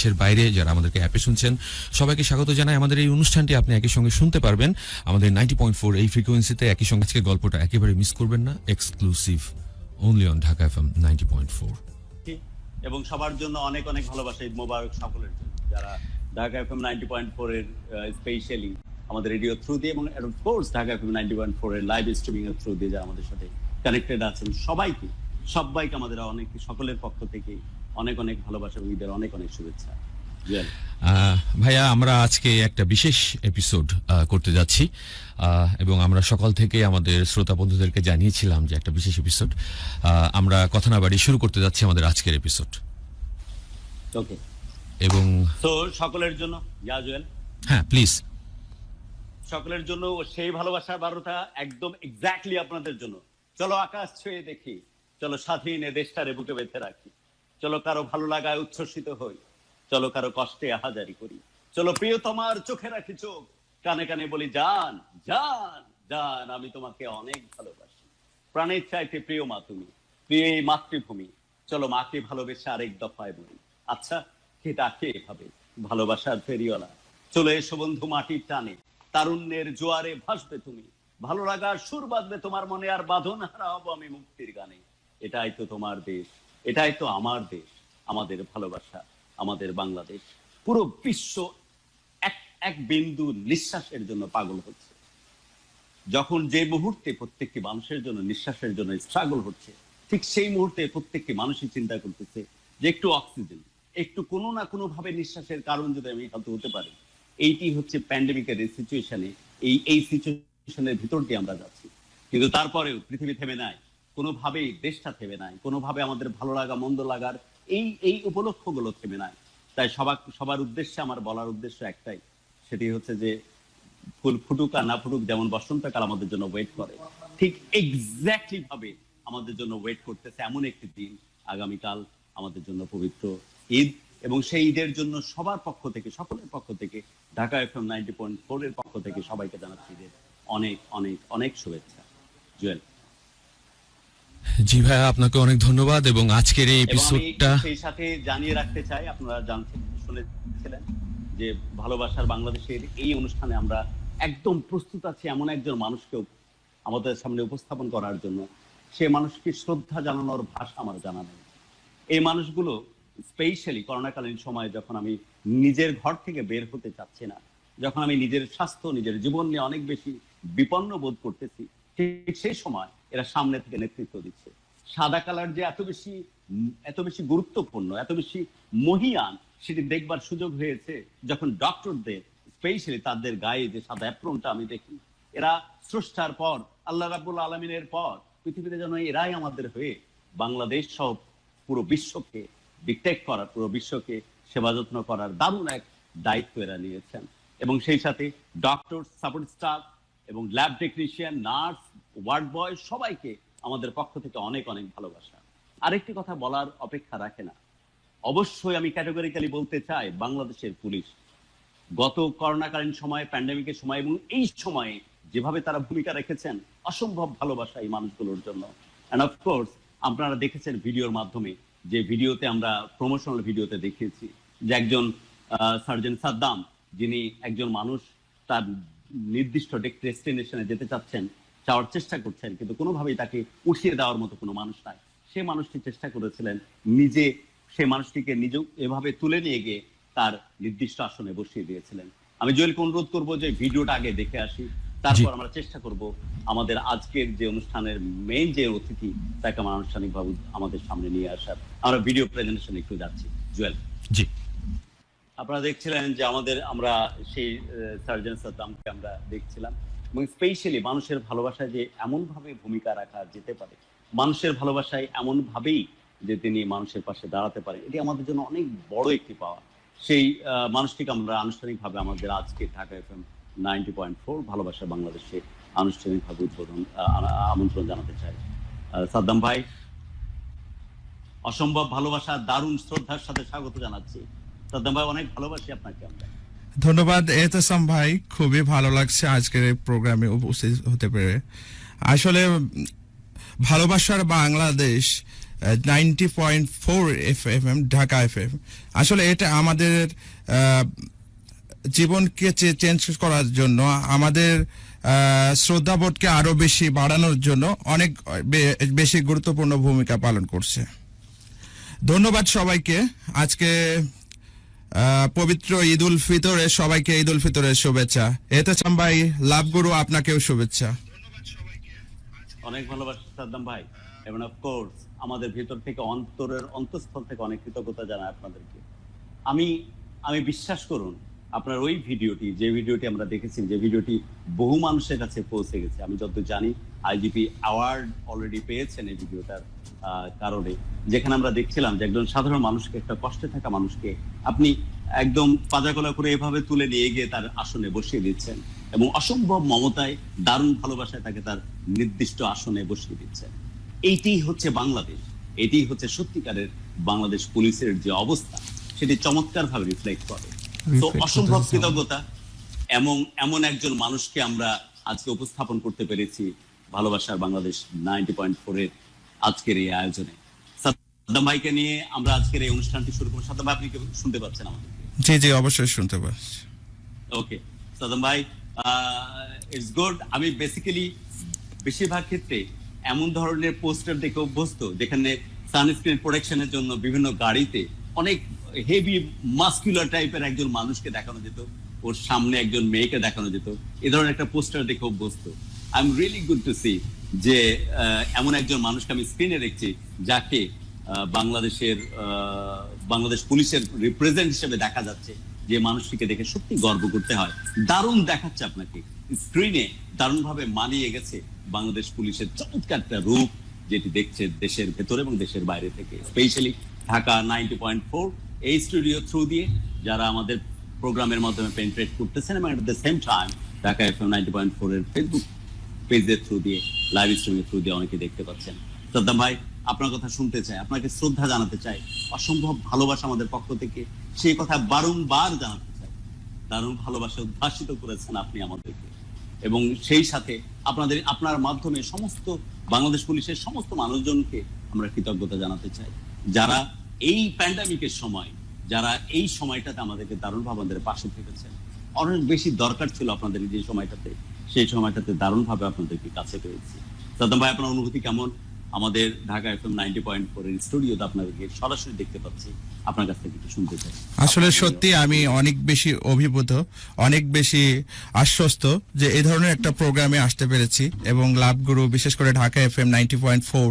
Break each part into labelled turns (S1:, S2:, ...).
S1: এর বাইরে যারা আমাদেরকে অ্যাপে শুনছেন সবাইকে স্বাগত জানাই। আমাদের এই অনুষ্ঠানটি আপনি একই সঙ্গে শুনতে পারবেন আমাদের 90.4 এই ফ্রিকোয়েন্সিতে। একই সঙ্গে আজকের গল্পটা একেবারে মিস করবেন না, exclusive only on Dhaka FM 90.4।
S2: এবং সবার জন্য অনেক অনেক ভালোবাসা, ঈদ মোবারক সকলের জন্য যারা ঢাকা এফএম 90.4 এর স্পেশালি আমাদের রেডিও থ্রু দিয়ে এবং অফ কোর্স ঢাকা এফএম 90.4 এর লাইভ স্ট্রিমিং এর থ্রু দিয়ে যারা আমাদের সাথে কানেক্টেড আছেন সবাইকে আমাদের অনেক সকলের পক্ষ থেকে অনেক অনেক ভালোবাসা এবং ঈদের অনেক অনেক শুভেচ্ছা।
S1: ভাইয়া, আমরা আজকে একটা বিশেষ এপিসোড করতে যাচ্ছি এবং আমরা সকাল থেকে আমাদের শ্রোতা বন্ধুদেরকে জানিয়েছিলাম যে একটা বিশেষ এপিসোড। আমরা কথা না বাড়িয়ে শুরু করতে যাচ্ছি আমাদের আজকের এপিসোড।
S2: ওকে,
S1: এবং
S2: তো সকলের জন্য জুয়েল,
S1: হ্যাঁ প্লিজ,
S2: সকলের জন্য সেই ভালোবাসার বার্তা একদম এক্স্যাক্টলি আপনাদের জন্য। চলো আকাশ ছুঁয়ে দেখি, চলো স্বাধীন এ দেশটারে বুকে বেঁধে রাখি, চলো কারো ভালো লাগায় উচ্ছ্বসিত হই, চলো কারো কষ্টে আহাজারি করি, চলো প্রিয় তোমার চোখে রাখি চোখ, কানে কানে বলি জান জান জান আমি তোমাকে অনেক ভালোবাসি, প্রাণের চাইতে প্রিয় মা তুমি, প্রিয় এই মাতৃভূমি, চলো মাকে ভালোবেসে আরেক দফায় বলি। আচ্ছা, কে ডাকে এভাবে ভালোবাসার ফেরিওয়ালা, চলে এসো বন্ধু মাটির টানে, তারুণ্যের জোয়ারে ভাসবে তুমি, ভালো লাগার সুর বাঁধবে তোমার মনে, আর বাঁধন হারা হবো আমি মুক্তির গানে। এটাই তো তোমার দেশ, এটাই তো আমার দেশ, আমাদের ভালোবাসা, আমাদের বাংলাদেশ। পুরো বিশ্ব এক এক বিন্দু নিঃশ্বাসের জন্য পাগল হচ্ছে। যখন যে মুহূর্তে প্রত্যেকটি মানুষের জন্য নিঃশ্বাসের জন্য স্ট্রাগল হচ্ছে, ঠিক সেই মুহূর্তে প্রত্যেকটি মানুষই চিন্তা করতেছে যে একটু অক্সিজেন, একটু কোনো না কোনো ভাবে নিঃশ্বাসের কারণ যদি আমি হতে পারি। এইটি হচ্ছে প্যান্ডেমিকের এই সিচুয়েশনে, এই সিচুয়েশনের ভিতর দিয়ে আমরা যাচ্ছি। কিন্তু তারপরেও পৃথিবী থেমে নাই, কোনোভাবেই দেশটা থেমে নাই, কোনোভাবে আমাদের ভালো লাগা মন্দ লাগার এই উপলক্ষগুলো থেমে নাই। তাই সবার উদ্দেশ্যে আমার বলার উদ্দেশ্য একটাই, সেটি হচ্ছে যে ফুল ফুটুক আর না ফুটুক, যেমন বসন্তকাল আমাদের জন্য ওয়েট করে, ঠিক এক্স্যাক্টলি ভাবে আমাদের জন্য ওয়েট করতেছে এমন একটি দিন আগামীকাল আমাদের জন্য পবিত্র ঈদ। এবং সেই ঈদের জন্য সবার পক্ষ থেকে, সকলের পক্ষ থেকে, ঢাকা এফএম 90.4 এর পক্ষ থেকে সবাইকে জানাচ্ছি ঈদের অনেক অনেক অনেক শুভেচ্ছা। জুয়েল,
S1: জি ভাইয়া, আপনাকে অনেক ধন্যবাদ। এবং আজকের এই এপিসোডটা
S2: সেই সাথে জানিয়ে রাখতে চাই, আপনারা জানছেন, শুনেছিলেন যে ভালোবাসার বাংলাদেশের এই অনুষ্ঠানে আমরা একদম প্রস্তুত আছি এমন একজন মানুষকে আমাদের সামনে উপস্থাপন করার জন্য। সে মানুষকে শ্রদ্ধা জানানোর ভাষা আমার জানা নেই। এই মানুষগুলো স্পেশালি করোনাকালীন সময়ে যখন আমি নিজের ঘর থেকে বের হতে চাচ্ছি না, যখন আমি নিজের স্বাস্থ্য, নিজের জীবন নিয়ে অনেক বেশি বিপন্ন বোধ করতেছি, ঠিক সেই সময় এরা সামনে থেকে নেতৃত্ব দিচ্ছে। সাদা কালার যে এত বেশি গুরুত্বপূর্ণ, এত বেশি মহিয়ান, সেটি দেখবার সুযোগ হয়েছে যখন ডক্টরদের স্পেশালি তাদের গায়ে যে সাদা অ্যাপ্রনটা আমি দেখি। এরা স্রষ্টার পর, আল্লাহ রাব্বুল আলামিনের পর পৃথিবীতে যেন এরাই আমাদের হয়ে বাংলাদেশ সহ পুরো বিশ্বকে ডিকটেক্ট করার, পুরো বিশ্বকে সেবা যত্ন করার দারুণ এক দায়িত্ব এরা নিয়েছেন। এবং সেই সাথে ডক্টর, সাপোর্ট স্টাফ এবং lab technician, nurse, ward boy, সবাইকে আমাদের পক্ষ থেকে অনেক অনেক ভালোবাসা। আরেকটি কথা বলার অপেক্ষা রাখে না, অবশ্যই আমি ক্যাটেগরিক্যালি বলতে চাই, বাংলাদেশের পুলিশ গত করোনাকালীন সময়ে, প্যান্ডেমিকের সময় এবং এই সময়ে যেভাবে তারা ভূমিকা রেখেছেন, অসম্ভব ভালোবাসা এই মানুষগুলোর জন্য। অ্যান্ড অফকোর্স আপনারা দেখেছেন ভিডিওর মাধ্যমে, যে ভিডিওতে আমরা প্রমোশনাল ভিডিওতে দেখিয়েছি যে একজন সার্জেন্ট সাদ্দাম, যিনি একজন মানুষ তার নির্দিষ্ট ডেস্টিনেশনে যেতে যাওয়ার চেষ্টা করছেন, কিন্তু কোনোভাবেই তাকে উঠিয়ে দেওয়ার মতো কোনো মানুষ নাই। সে মানুষটি চেষ্টা করেছিলেন নিজে, সে মানুষটিকে নিজে এভাবে তুলে নিয়ে গিয়ে তার নির্দিষ্ট আসনে বসিয়ে দিয়েছিলেন। আমি জুয়েলকে অনুরোধ করবো যে ভিডিওটা আগে দেখে আসি, তারপর আমরা চেষ্টা করব আমাদের আজকের যে অনুষ্ঠানের মেইন যে অতিথি তাকে আমরা আনুষ্ঠানিকভাবে আমাদের সামনে নিয়ে আসার। আমরা ভিডিও প্রেজেন্টেশন একটু যাচ্ছি। জুয়েল,
S1: জি,
S2: আপনারা দেখছিলেন যে আমরা সেই সার্জেন্ট সাদ্দামকে আমরা দেখছিলাম, এবং স্পেশালি মানুষের ভালোবাসায় যে এমন ভাবে ভূমিকা রাখা যেতে পারে, মানুষের ভালোবাসায় এমন ভাবেই যে তিনি মানুষের পাশে দাঁড়াতে পারেন, এটি আমাদের জন্য অনেক বড় একটি পাওয়া। সেই মানুষটিকে আমরা আনুষ্ঠানিকভাবে আমাদের আজকে ঢাকা এফএম 90.4 ভালোবাসা বাংলাদেশে আনুষ্ঠানিকভাবে আমন্ত্রণ জানাতে চাই। সাদ্দাম ভাই, অসম্ভব ভালোবাসা, দারুণ শ্রদ্ধার সাথে স্বাগত জানাচ্ছি। সাদ্দাম ভাই, অনেক ভালোবাসি আপনাকে আমরা।
S3: ধন্যবাদ এহতেসাম ভাই, খুবই ভালো লাগছে আজকের এই প্রোগ্রামে উপস্থিত হতে পেরে। আসলে ভালোবাসার বাংলাদেশ 90.4 FM ঢাকা FM। আসলে এটা আমাদের জীবনকে চেঞ্জ করার জন্য, আমাদের শ্রদ্ধাবোধকে আরো বেশি বাড়ানোর জন্য অনেক বেশি গুরুত্বপূর্ণ ভূমিকা পালন করছে। ধন্যবাদ সবাইকে। আজকে পবিত্র ঈদ উল ফিতরে সবাইকে ঈদ উল ফিতরের শুভেচ্ছা। এহতেশাম ভাই, লাভ গুরু, আপনাকেও শুভেচ্ছা।
S2: অনেক ভালোবাসা সাদ্দাম ভাই, এবং অফকোর্স আমাদের ভিতর থেকে, অন্তরের অন্তঃস্থল থেকে অনেক কৃতজ্ঞতা জানাই আপনাদেরকে। আমি বিশ্বাস করুন, আপনার ওই ভিডিওটি, যে ভিডিওটি আমরা দেখেছি, যে ভিডিওটি বহু মানুষের কাছে পৌঁছে গেছে। আমি যতদূর জানি আইজিপি অ্যাওয়ার্ড অলরেডি পেয়েছেন এই ভিডিওটার কারণে, যেখানে আমরা দেখছিলাম যে একজন সাধারণ মানুষকে, একটা কষ্টে থাকা মানুষকে আপনি একদম পাজাকলা করে এভাবে তুলে নিয়ে গিয়ে তার আসনে বসিয়ে দিচ্ছেন, এবং অসম্ভব মমতায়, দারুণ ভালোবাসায় তাকে তার নির্দিষ্ট আসনে বসিয়ে দিচ্ছেন। এইটাই হচ্ছে বাংলাদেশ, এটাই হচ্ছে সত্যিকারের বাংলাদেশ পুলিশের যে অবস্থা, সেটি চমৎকার ভাবে রিফ্লেক্ট করে। তো অসম্ভব কৃতজ্ঞতা, এমন একজন মানুষকে আমরা আজকে উপস্থাপন করতে পেরেছি ভালোবাসার বাংলাদেশ 90.4 এর আজকের এই আয়োজনে। সাদ্দাম ভাইকে নিয়ে আমরা আজকের এই অনুষ্ঠানটি শুরু করব। সাদ্দাম ভাই, আপনি কি শুনতে পাচ্ছেন আমাদেরকে?
S3: জি জি, অবশ্যই শুনতে পাচ্ছি।
S2: ওকে সাদ্দাম ভাই, ইটস গুড। আমি বেসিক্যালি বেশিরভাগ ক্ষেত্রে এমন ধরনের পোস্টার দেখে অভ্যস্ত, যেখানে সানস্ক্রিন প্রোটেকশনের জন্য বিভিন্ন গাড়িতে অনেক হেভি মাস্কুলার টাইপের একজন মানুষকে দেখানো যেত, ওর সামনে একজন মেয়েকে দেখানো যেত। এই ধরনের একটা পোস্টার দেখে অভ্যস্ত। I am really good to see যে এমন একজন মানুষকে আমি স্ক্রিনে দেখছি, যাকে বাংলাদেশ পুলিশের রিপ্রেজেন্ট হিসেবে দেখা যাচ্ছে, যে মানুষটিকে দেখে সত্যি গর্ব করতে হয়। দারুণ দেখাচ্ছে আপনাকে স্ক্রিনে, দারুণ ভাবে মানিয়ে গেছে বাংলাদেশ পুলিশের চমৎকার একটা রূপ, যেটি দেখছে দেশের ভেতরে এবং দেশের বাইরে থেকে, স্পেশালি ঢাকা 90.4 এই স্টুডিও থ্রু দিয়ে যারা আমাদের প্রোগ্রামের মাধ্যমে পেনিট্রেট করতেছেন, এবং at the same time Dhaka FM 90.4 এর ফেসবুক পেজের থ্রু দিয়ে, লাইভ স্ট্রিমের থ্রু দিয়ে অনেকে দেখতে পাচ্ছেন। সাদ্দাম ভাই, আপনার কথা শুনতে চাই, আপনাকে শ্রদ্ধা জানাতে চাই, অসম্ভব ভালোবাসা আমাদের পক্ষ থেকে, সেই কথা বারংবার জানাতে চাই। দারুণ ভালোবাসা উদ্ভাসিত করেছেন আপনি আমাদেরকে, এবং সেই সাথে আপনার মাধ্যমে সমস্ত বাংলাদেশ পুলিশের সমস্ত মানুষজনকে আমরা কৃতজ্ঞতা জানাতে চাই, যারা এই প্যান্ডামিকের সময়, যারা এই সময়টাতে আমাদেরকে দারুণভাবে আমাদের পাশে থেকেছেন। অনেক বেশি দরকার ছিল আপনাদের যে সময়টাতে, সেই সময়টাতে দারুণভাবে আপনাদেরকে কাছে পেয়েছি। সাদ্দাম ভাই, আপনার অনুভূতি কেমন? আমাদের ঢাকা FM 90.4 এর স্টুডিওতে আপনাদেরকে সরাসরি দেখতে পাচ্ছি, আপনার কাছ থেকে একটু শুনতে চাই।
S3: আসলে সত্যি আমি অনেক বেশি অভিভূত, অনেক বেশি আশ্বস্ত যে এই ধরনের একটা প্রোগ্রামে আসতে পেরেছি, এবং লাভ গুরু, বিশেষ করে ঢাকা FM 90.4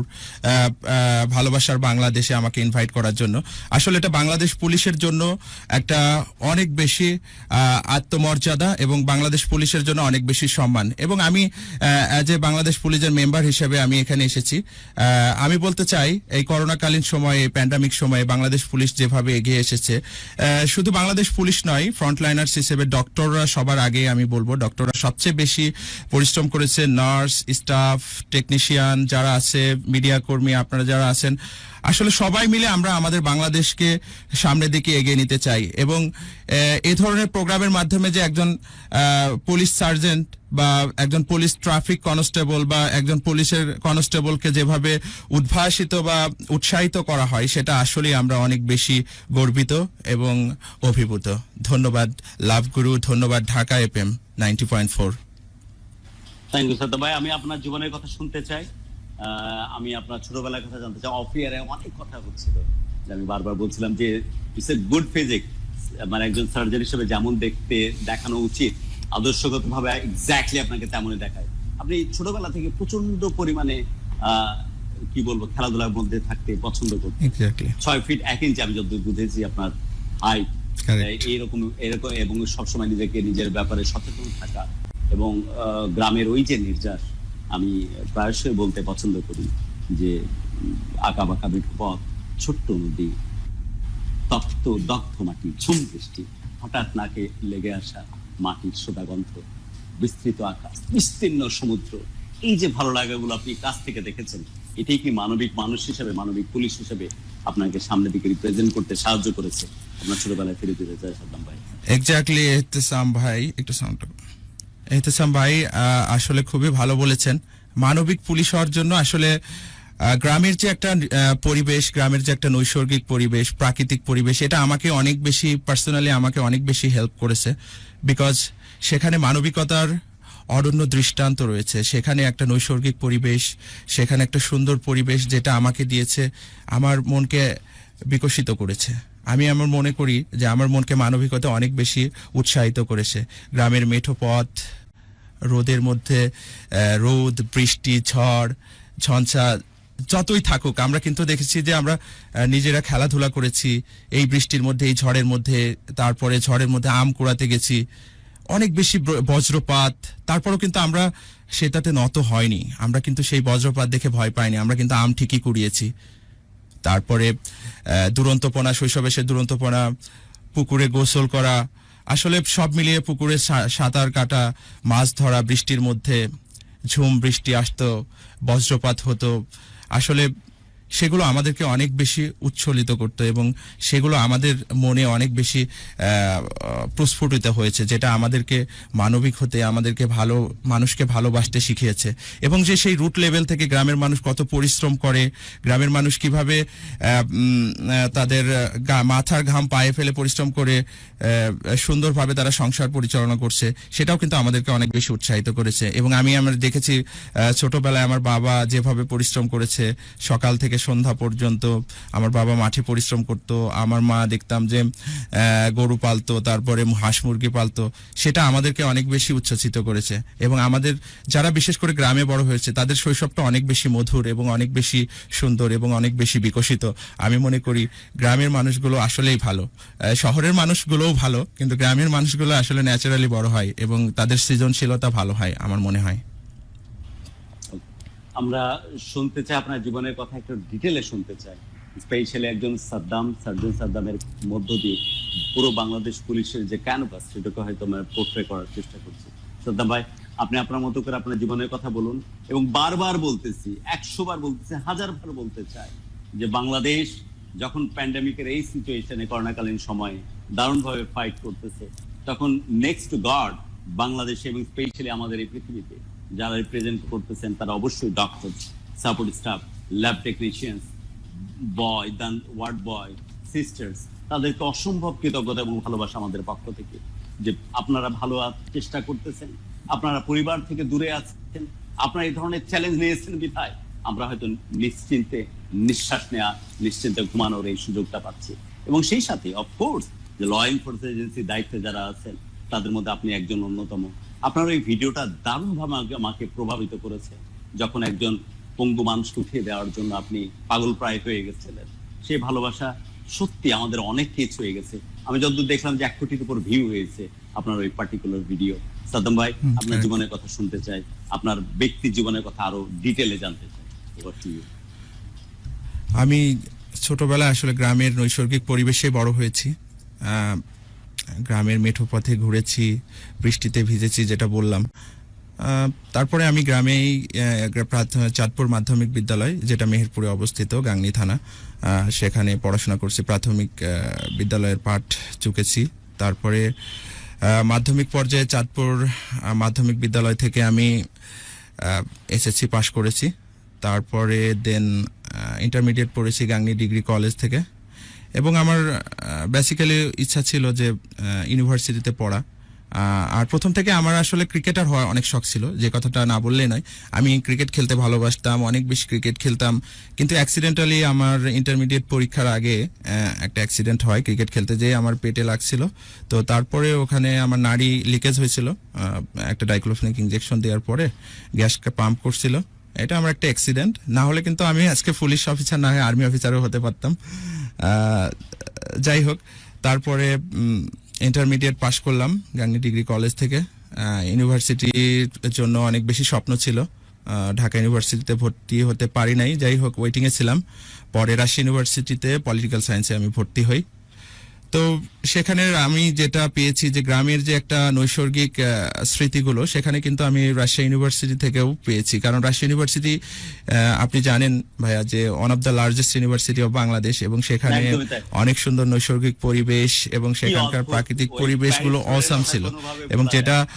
S3: ভালোবাসার বাংলাদেশে আমাকে ইনভাইট করার জন্য। আসলে এটা বাংলাদেশ পুলিশের জন্য একটা অনেক বেশি আত্মমর্যাদা, এবং বাংলাদেশ পুলিশের জন্য অনেক বেশি সম্মান। এবং আমি অ্যাজ এ বাংলাদেশ পুলিশের মেম্বার হিসেবে আমি এখানে এসেছি। আমি বলতে চাই, এই করোনাকালীন সময়ে, প্যান্ডামিক সময়ে বাংলাদেশ পুলিশ যেভাবে এগিয়ে এসেছে, শুধু বাংলাদেশ পুলিশ নয়, ফ্রন্টলাইনার্স হিসেবে ডক্টররা সবার আগে আমি বলবো, ডক্টররা সবচেয়ে বেশি পরিশ্রম করেছে। নার্স, স্টাফ, টেকনিশিয়ান যারা আছে, মিডিয়া কর্মী আপনারা যারা আছেন, আসলে সবাই মিলে আমরা আমাদের বাংলাদেশকে সামনের দিকে এগিয়ে নিতে চাই। এবং এই ধরনের প্রোগ্রামের মাধ্যমে যে একজন পুলিশ সার্জেন্ট বা একজন পুলিশ ট্রাফিক কনস্টেবল বা একজন পুলিশের কনস্টেবলকে যেভাবে উদ্ভাসিত বা উৎসাহিত করা হয়, সেটা আসলে আমরা অনেক বেশি গর্বিত এবং অভিভূত। ধন্যবাদ লাভ গুরু, ধন্যবাদ Dhaka FM 90.4।
S2: Thank you Saddam ভাই। আমি আপনার জীবনের কথা শুনতে চাই, আমি আপনার ছোটবেলার কথা জানতে চাই। অফ ইয়ারে অনেক কথা হচ্ছিল, যে আমি বারবার বলছিলাম যে ইটস এ গুড ফিজিক, মানে একজন সার্জন হিসেবে যেমন দেখতে দেখানো উচিত, আদর্শগত ভাবে এক্স্যাক্টলি আপনাকে তেমনই দেখায়। আপনি ছোটবেলা থেকে প্রচন্ড পরিমাণে কি বলবো, খেলাধুলার মধ্যে থাকতে পছন্দ করতেন। 6 ফিট 1 ইঞ্চি আমি যতদূর বুঝেছি আপনার হাইট, এরকম এবং সবসময় নিজের ব্যাপারে সচেতন থাকা, এবং গ্রামের ওই যে নির্যাস, আমি প্রায়শই বলতে পছন্দ করি যে আঁকা বাঁকা পথ, ছোট্ট নদী, তপ্ত দগ্ধ মাটি, ঝুম বৃষ্টি, হঠাৎ নাকে লেগে আসা মাটির সোদা গন্ধ, বিস্তৃত আকাশ, বিস্তীর্ণ সমুদ্র, এই যে ভালো লাগাগুলো আপনি কাছ থেকে দেখেছেন, এটাই কি মানবিক মানুষ হিসেবে, মানবিক পুলিশ হিসেবে আপনাকে সামনের দিকে রিপ্রেজেন্ট করতে সাহায্য করেছে? আপনার ছোটবেলায় ফিরে যেতে চাই সাদ্দাম ভাই।
S3: এক্স্যাক্টলি এহতেশাম ভাই, একটু সাউন্ড। এহতেশাম ভাই আসলে খুবই ভালো বলেছেন। মানবিক পুলিশ হওয়ার জন্য আসলে গ্রামের যে একটা পরিবেশ, গ্রামের যে একটা নৈসর্গিক পরিবেশ, প্রাকৃতিক পরিবেশ, এটা আমাকে অনেক বেশি পার্সোনালি আমাকে অনেক বেশি হেল্প করেছে। বিকজ সেখানে মানবিকতার অনন্য দৃষ্টান্ত রয়েছে, সেখানে একটা নৈসর্গিক পরিবেশ, সেখানে একটা সুন্দর পরিবেশ যেটা আমাকে দিয়েছে, আমার মনকে বিকশিত করেছে। আমি আমার মনে করি যে আমার মনকে মানবিকতা অনেক বেশি উৎসাহিত করেছে। গ্রামের মেঠো পথ, রোদের মধ্যে রোদ, বৃষ্টি, ঝড়, ঝঞ্ঝা যতই থাকুক, আমরা কিন্তু দেখেছি যে আমরা নিজেরা খেলাধুলা করেছি এই বৃষ্টির মধ্যে, এই ঝড়ের মধ্যে। তারপরে ঝড়ের মধ্যে আম কুড়াতে গেছি, অনেক বেশি বজ্রপাত, তারপরেও কিন্তু আমরা সেটাতে নত হয়নি। আমরা কিন্তু সেই বজ্রপাত দেখে ভয় পাইনি, আমরা কিন্তু আম ঠিকই কুড়িয়েছি। তারপরে দুরন্তপনা, শৈশবে সে দুরন্তপনা, পুকুরে গোসল করা, আসলে সব মিলিয়ে পুকুরে সাঁতার কাটা, মাছ ধরা, বৃষ্টির মধ্যে ঝুম বৃষ্টি আসতো, বজ্রপাত হতো, আসলে সেগুলো আমাদেরকে অনেক বেশি উচ্ছ্বলিত করতো এবং সেগুলো আমাদের মনে অনেক বেশি প্রস্ফুটিত হয়েছে, যেটা আমাদেরকে মানবিক হতে, আমাদেরকে মানুষকে ভালোবাসতে শিখিয়েছে। এবং যে সেই রুট লেভেল থেকে গ্রামের মানুষ কত পরিশ্রম করে, গ্রামের মানুষ কিভাবে তাদের মাথার ঘাম পায়ে ফেলে পরিশ্রম করে সুন্দরভাবে তারা সংসার পরিচালনা করছে, সেটাও কিন্তু আমাদেরকে অনেক বেশি উৎসাহিত করেছে। এবং আমরা দেখেছি ছোটবেলায় আমার বাবা যেভাবে পরিশ্রম করেছে, সকাল থেকে সন্ধ্যা পর্যন্ত আমার বাবা মাঠে পরিশ্রম করত, আমার মা দেখতাম যে গরু পালতো, তারপরে হাঁস মুরগি পালতো, সেটা আমাদেরকে অনেক বেশি উচ্ছ্বসিত করেছে। এবং আমাদের যারা বিশেষ করে গ্রামে বড় হয়েছে তাদের শৈশবটা অনেক বেশি মধুর এবং অনেক বেশি সুন্দর এবং অনেক বেশি বিকশিত। আমি মনে করি গ্রামের মানুষগুলো আসলেই ভালো, শহরের মানুষগুলোও ভালো, কিন্তু গ্রামের মানুষগুলো আসলে ন্যাচারালি বড় হয় এবং তাদের সৃজনশীলতা ভালো হয় আমার মনে হয়।
S2: আমরা শুনতে চাই আপনার জীবনের কথা, একটু ডিটেলে শুনতে চাই। স্পেশালি একজন সার্জন সাদ্দামের মধ্য দিয়ে পুরো বাংলাদেশ পুলিশের যে ক্যানভাস, সেটাকে হয়তো আমরা পোর্ট্রে করার চেষ্টা করছি। সাদ্দাম ভাই, আপনি আপনার মতো করে আপনার জীবনের কথা বলুন। এবং বারবার বলতেছি, 100 বার বলতেছি, 1000 বার বলতে চাই যে বাংলাদেশ যখন প্যান্ডেমিকের এই সিচুয়েশনে, করোনাকালীন সময়ে দারুণভাবে ফাইট করতেছে, তখন নেক্সট টু গড বাংলাদেশ এবং স্পেশালি আমাদের এই পৃথিবীতে যারা রিপ্রেজেন্ট করতেছেন তারা অবশ্যই doctor, support staff, lab technicians, boy, ward boy, sisters, তাদেরকে অসম্ভব কৃতজ্ঞতা এবং ভালোবাসা আমাদের পক্ষ থেকে, যে আপনারা ভালো চেষ্টা করতেছেন, আপনারা পরিবার থেকে দূরে আছেন, আপনারা এই ধরনের চ্যালেঞ্জ নিয়েছেন বিধায় আমরা হয়তো নিশ্চিন্তে নিঃশ্বাস নেওয়া, নিশ্চিন্তে ঘুমানোর এই সুযোগটা পাচ্ছি। এবং সেই সাথে অফকোর্স যে ল এনফোর্সমেন্ট এজেন্সির দায়িত্বে যারা আছেন তাদের মধ্যে আপনি একজন অন্যতম। আপনার ওই ভিডিওটা দারুণভাবে আমাকে প্রভাবিত করেছে, যখন একজন পঙ্গু মানুষকে উঠিয়ে দেওয়ার জন্য আপনি পাগল প্রায় হয়ে গেছিলেন। সেই ভালোবাসা সত্যি আমাদের অনেক কিছু হয়ে গেছে। আমি যতদূর দেখলাম যে 1 কোটির উপর ভিউ হয়েছে আপনার ওই পার্টিকুলার ভিডিও। সাদ্দাম ভাই, আপনার জীবনের কথা শুনতে চাই, আপনার ব্যক্তি জীবনের কথা আরো ডিটেলে জানতে চাই।
S3: আমি ছোটবেলায় আসলে গ্রামের নৈসর্গিক পরিবেশে বড় হয়েছি, গ্রামের মেঠো পথে ঘুরেছি, বৃষ্টিতে ভিজেছি, যেটা বললাম। তারপরে আমি গ্রামেই চাঁদপুর মাধ্যমিক বিদ্যালয়, যেটা মেহেরপুরে অবস্থিত, গাংনী থানা, সেখানে পড়াশোনা করছি, প্রাথমিক বিদ্যালয়ের পাঠ চুকেছি। তারপরে মাধ্যমিক পর্যায়ে চাঁদপুর মাধ্যমিক বিদ্যালয় থেকে আমি এসএসসি পাশ করেছি। তারপরে দেন ইন্টারমিডিয়েট পড়েছি গাংনী ডিগ্রি কলেজ থেকে। এবং আমার বেসিক্যালি ইচ্ছা ছিল যে ইউনিভার্সিটিতে পড়া। আর প্রথম থেকে আমার আসলে ক্রিকেটার হওয়ার অনেক শখ ছিল, যে কথাটা না বললেই নয়। আমি ক্রিকেট খেলতে ভালোবাসতাম, অনেক বেশি ক্রিকেট খেলতাম। কিন্তু অ্যাক্সিডেন্টালি আমার ইন্টারমিডিয়েট পরীক্ষার আগে একটা অ্যাক্সিডেন্ট হয়, ক্রিকেট খেলতে যেয়ে আমার পেটে লাগছিল। তো তারপরে ওখানে আমার নাড়ি লিকেজ হয়েছিল, একটা ডাইক্লোফেনাক ইনজেকশন দেওয়ার পরে গ্যাস পাম্প করছিল। এটা আমার একটা অ্যাক্সিডেন্ট, না হলে কিন্তু আমি আজকে পুলিশ অফিসার না হয়ে আর্মি অফিসারও হতে পারতাম। যাই হোক, তারপরে ইন্টারমিডিয়েট পাশ করলাম গাংনী ডিগ্রি কলেজ থেকে। ইউনিভার্সিটির জন্য অনেক বেশি স্বপ্ন ছিল, ঢাকা ইউনিভার্সিটিতে ভর্তি হতে পারি নাই। যাই হোক, ওয়েটিংয়ে ছিলাম। পরে রাজশাহী ইউনিভার্সিটিতে পলিটিক্যাল সায়েন্সে আমি ভর্তি হই। তো সেখানে আমি যেটা পেয়েছি যে গ্রামের যে একটা নৈসর্গিক স্মৃতিগুলো সেখানে কিন্তু আমি রাজশাহী ইউনিভার্সিটি থেকেও পেয়েছি, কারণ রাজশাহী ইউনিভার্সিটি আপনি জানেন ভাইয়া যে one of the largest university of Bangladesh, এবং সেখানে
S2: একদমই তাই।
S3: অনেক সুন্দর নৈসর্গিক পরিবেশ এবং সেখানকার
S2: অদ্ভুত,
S3: প্রাকৃতিক
S2: ওই
S3: পরিবেশগুলো
S2: প্যারিসের
S3: অসাম
S2: কথা
S3: ছিল,
S2: কোনোভাবে
S3: এবং
S2: ভোলা
S3: যেটা
S2: যায়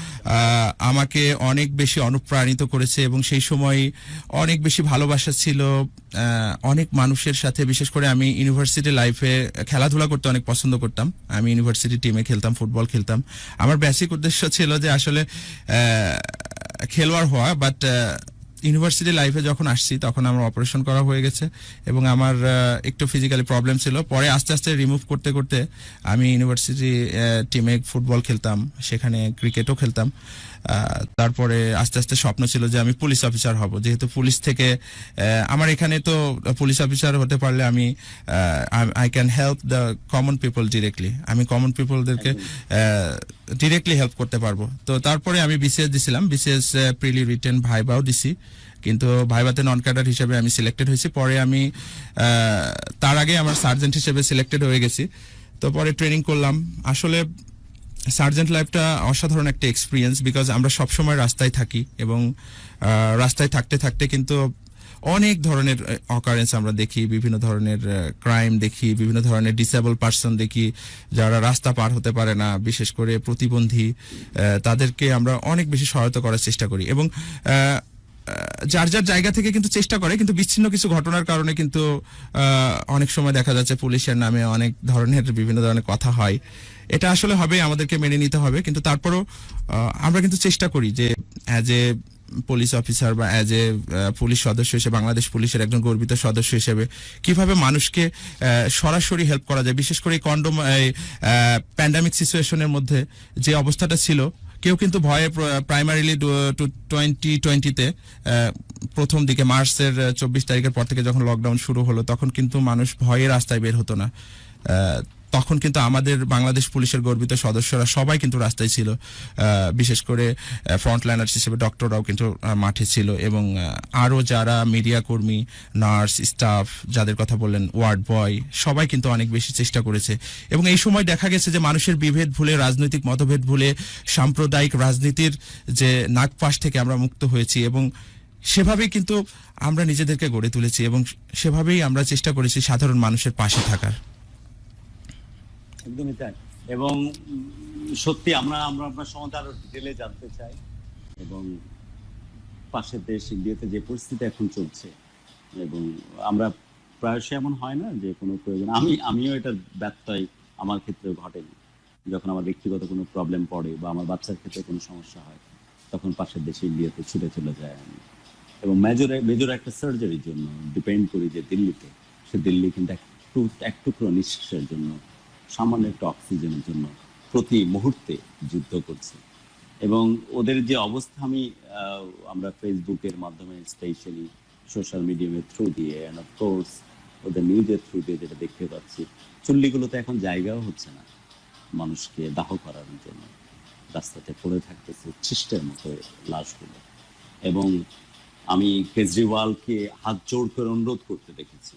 S3: আমাকে অনেক বেশি অনুপ্রাণিত করেছে, এবং সেই সময় অনেক বেশি ভালোবাসা ছিল অনেক মানুষের সাথে। বিশেষ করে আমি ইউনিভার্সিটি লাইফে খেলাধুলা করতে অনেক পছন্দ করতাম, আমি ইউনিভার্সিটি টিমে খেলতাম, ফুটবল খেলতাম। আমার বেসিক উদ্দেশ্য ছিল যে আসলে খেলোয়াড় হওয়া, বাট ইউনিভার্সিটি লাইফে যখন আসছি তখন আমার অপারেশন করা হয়ে গেছে এবং আমার একটু ফিজিক্যালি প্রবলেম ছিল। পরে আস্তে আস্তে রিমুভ করতে করতে আমি ইউনিভার্সিটি টিমে ফুটবল খেলতাম, সেখানে ক্রিকেটও খেলতাম। তারপরে আস্তে আস্তে স্বপ্ন ছিল যে আমি পুলিশ অফিসার হব, যেহেতু পুলিশ থেকে আমার এখানে তো পুলিশ অফিসার হতে পারলে আমি I can help the common people directly, আমি কমন পিপলদেরকে ডিরেক্টলি হেল্প করতে পারবো। তো তারপরে আমি বিসিএস দিছিলাম, বিসিএস প্রিলি রিটেন ভাইবাও দিছি, কিন্তু ভাইভাতে নন ক্যাডার হিসেবে আমি সিলেক্টেড হয়েছি। পরে আমি তার আগে আমার সার্জেন্ট হিসেবে সিলেক্টেড হয়ে গেছি। তো পরে ট্রেনিং করলাম। আসলে সার্জেন্ট লাইফটা অসাধারণ একটা এক্সপিরিয়েন্স, বিকজ আমরা সবসময় রাস্তায় থাকি এবং রাস্তায় থাকতে থাকতে কিন্তু অনেক ধরনের অকারেন্স আমরা দেখি, বিভিন্ন ধরনের ক্রাইম দেখি, বিভিন্ন ধরনের ডিসেবল পার্সন দেখি যারা রাস্তা পার হতে পারে না, বিশেষ করে প্রতিবন্ধী, তাদেরকে আমরা অনেক বেশি সহায়তা করার চেষ্টা করি, এবং যার যার জায়গা থেকে কিন্তু চেষ্টা করে, কিন্তু বিচ্ছিন্ন কিছু ঘটনার কারণে কিন্তু অনেক সময় দেখা যাচ্ছে পুলিশের নামে অনেক ধরনের বিভিন্ন ধরনের কথা হয়। এটা আসলে হবে, আমাদেরকে মেনে নিতে হবে, কিন্তু তারপরও আমরা কিন্তু চেষ্টা করি যে অ্যাজ এ পুলিশ অফিসার বা অ্যাজ এ পুলিশ সদস্য হিসেবে, বাংলাদেশ পুলিশের একজন গর্বিত সদস্য হিসেবে কিভাবে মানুষকে সরাসরি হেল্প করা যায়। বিশেষ করে কন্ডোম প্যান্ডামিক সিচুয়েশনের মধ্যে যে অবস্থাটা ছিল, কেউ কিন্তু ভয়ে প্রাইমারিলি 2020-তে প্রথম দিকে মার্চের 24 তারিখের পর থেকে যখন লকডাউন শুরু হলো, তখন কিন্তু মানুষ ভয়ে রাস্তায় বের হতো না। তখন কিন্তু আমাদের বাংলাদেশ পুলিশের গর্বিত সদস্যরা সবাই কিন্তু রাস্তায় ছিল, বিশেষ করে ফ্রন্টলাইনার্স হিসেবে ডক্টররাও কিন্তু মাঠে ছিল, এবং আরও যারা মিডিয়া কর্মী, নার্স, স্টাফ, যাদের কথা বললেন, ওয়ার্ড বয়, সবাই কিন্তু অনেক বেশি চেষ্টা করেছে। এবং এই সময় দেখা গেছে যে মানুষের বিভেদ ভুলে, রাজনৈতিক মতভেদ ভুলে, সাম্প্রদায়িক রাজনীতির যে নাগপাশ থেকে আমরা মুক্ত হয়েছি, এবং সেভাবেই কিন্তু আমরা নিজেদেরকে গড়ে তুলেছি, এবং সেভাবেই আমরা চেষ্টা করেছি সাধারণ মানুষের পাশে থাকার।
S2: একদমই তাই। এবং সত্যি আমরা আপনার সম্বন্ধে আরো ডিটেলে জানতে চাই, এবং পাশের দেশ ইন্ডিয়াতে যে পরিস্থিতি এখন চলছে, এবং আমরা প্রায়শই এমন হয় না যে কোনো প্রয়োজন, আমিও এটা ব্যত্যয় আমার ক্ষেত্রে ঘটেনি, যখন আমার ব্যক্তিগত কোনো প্রবলেম পড়ে বা আমার বাচ্চার ক্ষেত্রে কোনো সমস্যা হয়, তখন পাশের দেশে ইন্ডিয়াতে ছুটে চলে যায় আমি, এবং মেজর একটা সার্জারির জন্য ডিপেন্ড করি যে দিল্লিতে। সে দিল্লি কিন্তু এক টুকরো নিঃশ্বাসের জন্য, সামান্য একটু অক্সিজেনের জন্য প্রতি মুহূর্তে যুদ্ধ করছে। এবং ওদের যে অবস্থা আমরা ফেসবুকের মাধ্যমে, স্পেশালি সোশ্যাল মিডিয়ামের থ্রু দিয়ে, অ্যান্ড অফকোর্স ওদের নিউজের থ্রু দিয়ে যেটা দেখতে পাচ্ছি, চুল্লিগুলোতে এখন জায়গাও হচ্ছে না মানুষকে দাহ করার জন্য, রাস্তাতে পড়ে থাকতেছে ছিষ্টের মতো লাশগুলো। এবং আমি কেজরিওয়ালকে হাত জোড় করে অনুরোধ করতে দেখেছি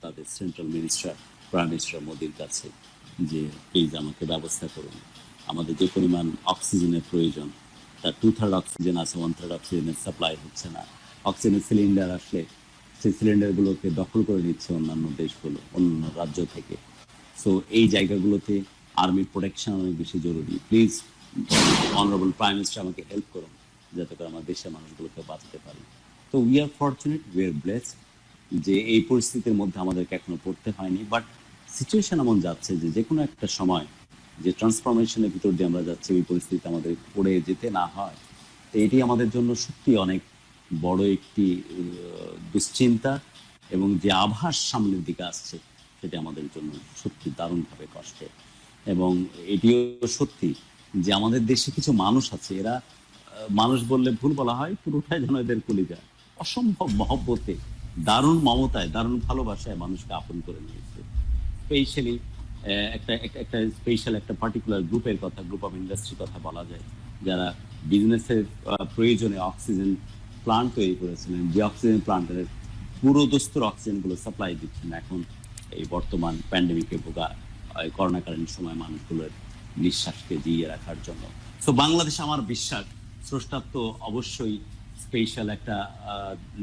S2: তাদের সেন্ট্রাল মিনিস্টার, প্রাইম মিনিস্টার মোদির কাছে, যে প্লিজ আমাকে ব্যবস্থা করুন, আমাদের যে পরিমাণ অক্সিজেনের প্রয়োজন, তার 2/3 অক্সিজেন আছে, 1/3 অক্সিজেনের সাপ্লাই হচ্ছে না। অক্সিজেনের সিলিন্ডার আসলে সেই সিলিন্ডারগুলোকে দখল করে নিচ্ছে অন্যান্য দেশগুলো, অন্যান্য রাজ্য থেকে। সো এই জায়গাগুলোতে আর্মির প্রোটেকশন অনেক বেশি জরুরি। প্লিজ অনারেবল প্রাইম মিনিস্টার আমাকে হেল্প করুন, যাতে করে আমার দেশের মানুষগুলোকে বাঁচাতে পারি। তো we are fortunate, we are blessed যে এই পরিস্থিতির মধ্যে আমাদেরকে এখনো পড়তে হয়নি। বাট সিচুয়েশন এমন যাচ্ছে যে কোনো একটা সময় যে ট্রান্সফরমেশনের ভিতর দিয়ে আমরা যাচ্ছি, ওই পরিস্থিতি আমাদের পড়ে যেতে না হয়, তো এটি আমাদের জন্য সত্যি অনেক বড় একটি দুশ্চিন্তা, এবং যে আভাস সামনের দিকে আসছে সেটা আমাদের জন্য সত্যি দারুণভাবে কষ্টের। এবং এটিও সত্যি যে আমাদের দেশে কিছু মানুষ আছে, এরা মানুষ বললে ভুল বলা হয়, পুরোটাই যেন এদের কলিজা, অসম্ভব মহব্বতে, দারুণ মমতায়, দারুণ ভালোবাসায় মানুষকে আপন করে নিয়েছে। স্পেশালি একটা স্পেশাল একটা পার্টিকুলার গ্রুপের কথা, গ্রুপ অফ ইন্ডাস্ট্রির কথা বলা যায়, যারা বিজনেসের প্রয়োজনে অক্সিজেন প্লান্ট তৈরি করেছিলেন, যে অক্সিজেন প্লান্টের পুরো দস্তুর অক্সিজেনগুলো সাপ্লাই দিচ্ছেন এখন এই বর্তমান প্যান্ডেমিকে ভোগা এই করোনাকালীন সময় মানুষগুলোর নিঃশ্বাসকে জিইয়ে রাখার জন্য। তো বাংলাদেশ, আমার বিশ্বাস, স্রষ্টার তো অবশ্যই স্পেশাল একটা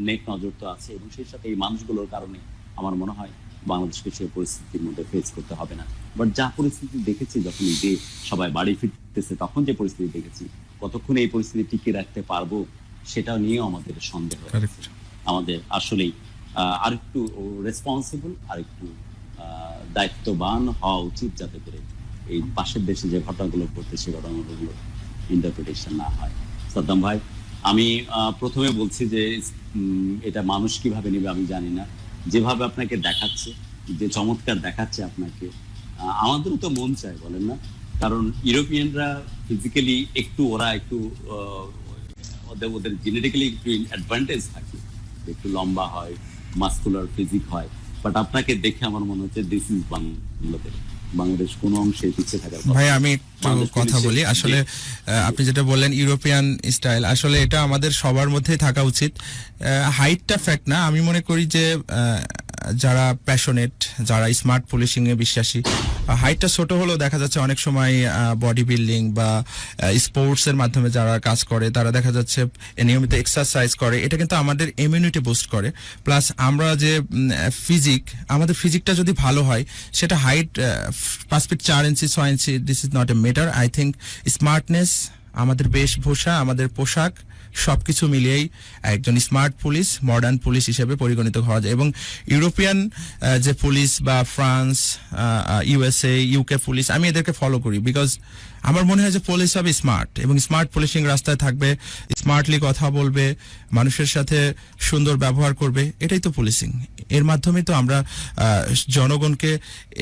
S2: নেক নজর তো আছে, এবং সেই সাথে এই মানুষগুলোর কারণে আমার মনে হয় বাংলাদেশকে সেই পরিস্থিতির মধ্যে ফেস করতে হবে না। বাট যা পরিস্থিতি দেখেছি, যখন ঈদে সবাই বাড়ি ফিরতেছে, তখন যে পরিস্থিতি দেখেছি, কতক্ষণ এই পরিস্থিতি টিকিয়ে রাখতে পারবো সেটা নিয়েও আমাদের সন্দেহ আছে।
S3: Correct.
S2: আমাদের আসলেই আরেকটু রেসপন্সিবল, আরেকটু দায়িত্ববান হওয়া উচিত, যাতে করে এই পাশের দেশে যে ঘটনাগুলো ঘটছে সে ঘটনাগুলো ইন্টারপ্রিটেশন না হয়। সাদ্দাম ভাই, আমি প্রথমে বলছি যে এটা মানুষ কিভাবে নেবে আমি জানি না। যেভাবে আপনাকে দেখাচ্ছে, যে চমৎকার দেখাচ্ছে আপনাকে, আমাদেরও তো মন চায়, বলেন না? কারণ ইউরোপিয়ানরা ফিজিক্যালি একটু, ওরা একটু ওদের জেনেটিক্যালি একটু অ্যাডভান্টেজ থাকে, একটু লম্বা হয়, মাস্কুলার ফিজিক হয়। বাট আপনাকে দেখে আমার মনে হচ্ছে দিস ইজ বাংলাদেশ কোনো অংশে পিছিয়ে থাকার কথা।
S3: ভাই আমি একটু কথা বলি। আসলে আপনি যেটা বললেন ইউরোপিয়ান স্টাইল, আসলে এটা আমাদের সবার মধ্যেই থাকা উচিত। হাইটটা ফ্যাক্ট না, আমি মনে করি যে যারা প্যাশনেট, যারা স্মার্ট পুলিশিং এ বিশ্বাসী, হাইটটা ছোট হলেও দেখা যাচ্ছে অনেক সময় বডি বিল্ডিং বা স্পোর্টস এর মাধ্যমে যারা কাজ করে তারা দেখা যাচ্ছে নিয়মিত এক্সারসাইজ করে, এটা কিন্তু আমাদের ইমিউনিটি বুস্ট করে। প্লাস আমরা যে আমাদের ফিজিকটা যদি ভালো হয়, সেটা height 5 feet 4 inch 6 inch, this is not a matter. I think smartness, আমাদের বেশভূষা, আমাদের পোশাক, সবকিছু মিলিয়েই একজন স্মার্ট পুলিশ, মডার্ন পুলিশ হিসেবে পরিগণিত হওয়া যায়। এবং ইউরোপিয়ান যে পুলিশ বা ফ্রান্স, ইউএসএ, ইউকে পুলিশ, আমি এদেরকে ফলো করি, বিকজ আমার মনে হয় যে পুলিশ হবে স্মার্ট, এবং স্মার্ট পুলিশিং রাস্তায় থাকবে, স্মার্টলি কথা বলবে, মানুষের সাথে সুন্দর ব্যবহার করবে, এটাই তো পুলিশিং। এর মাধ্যমে তো আমরা জনগণকে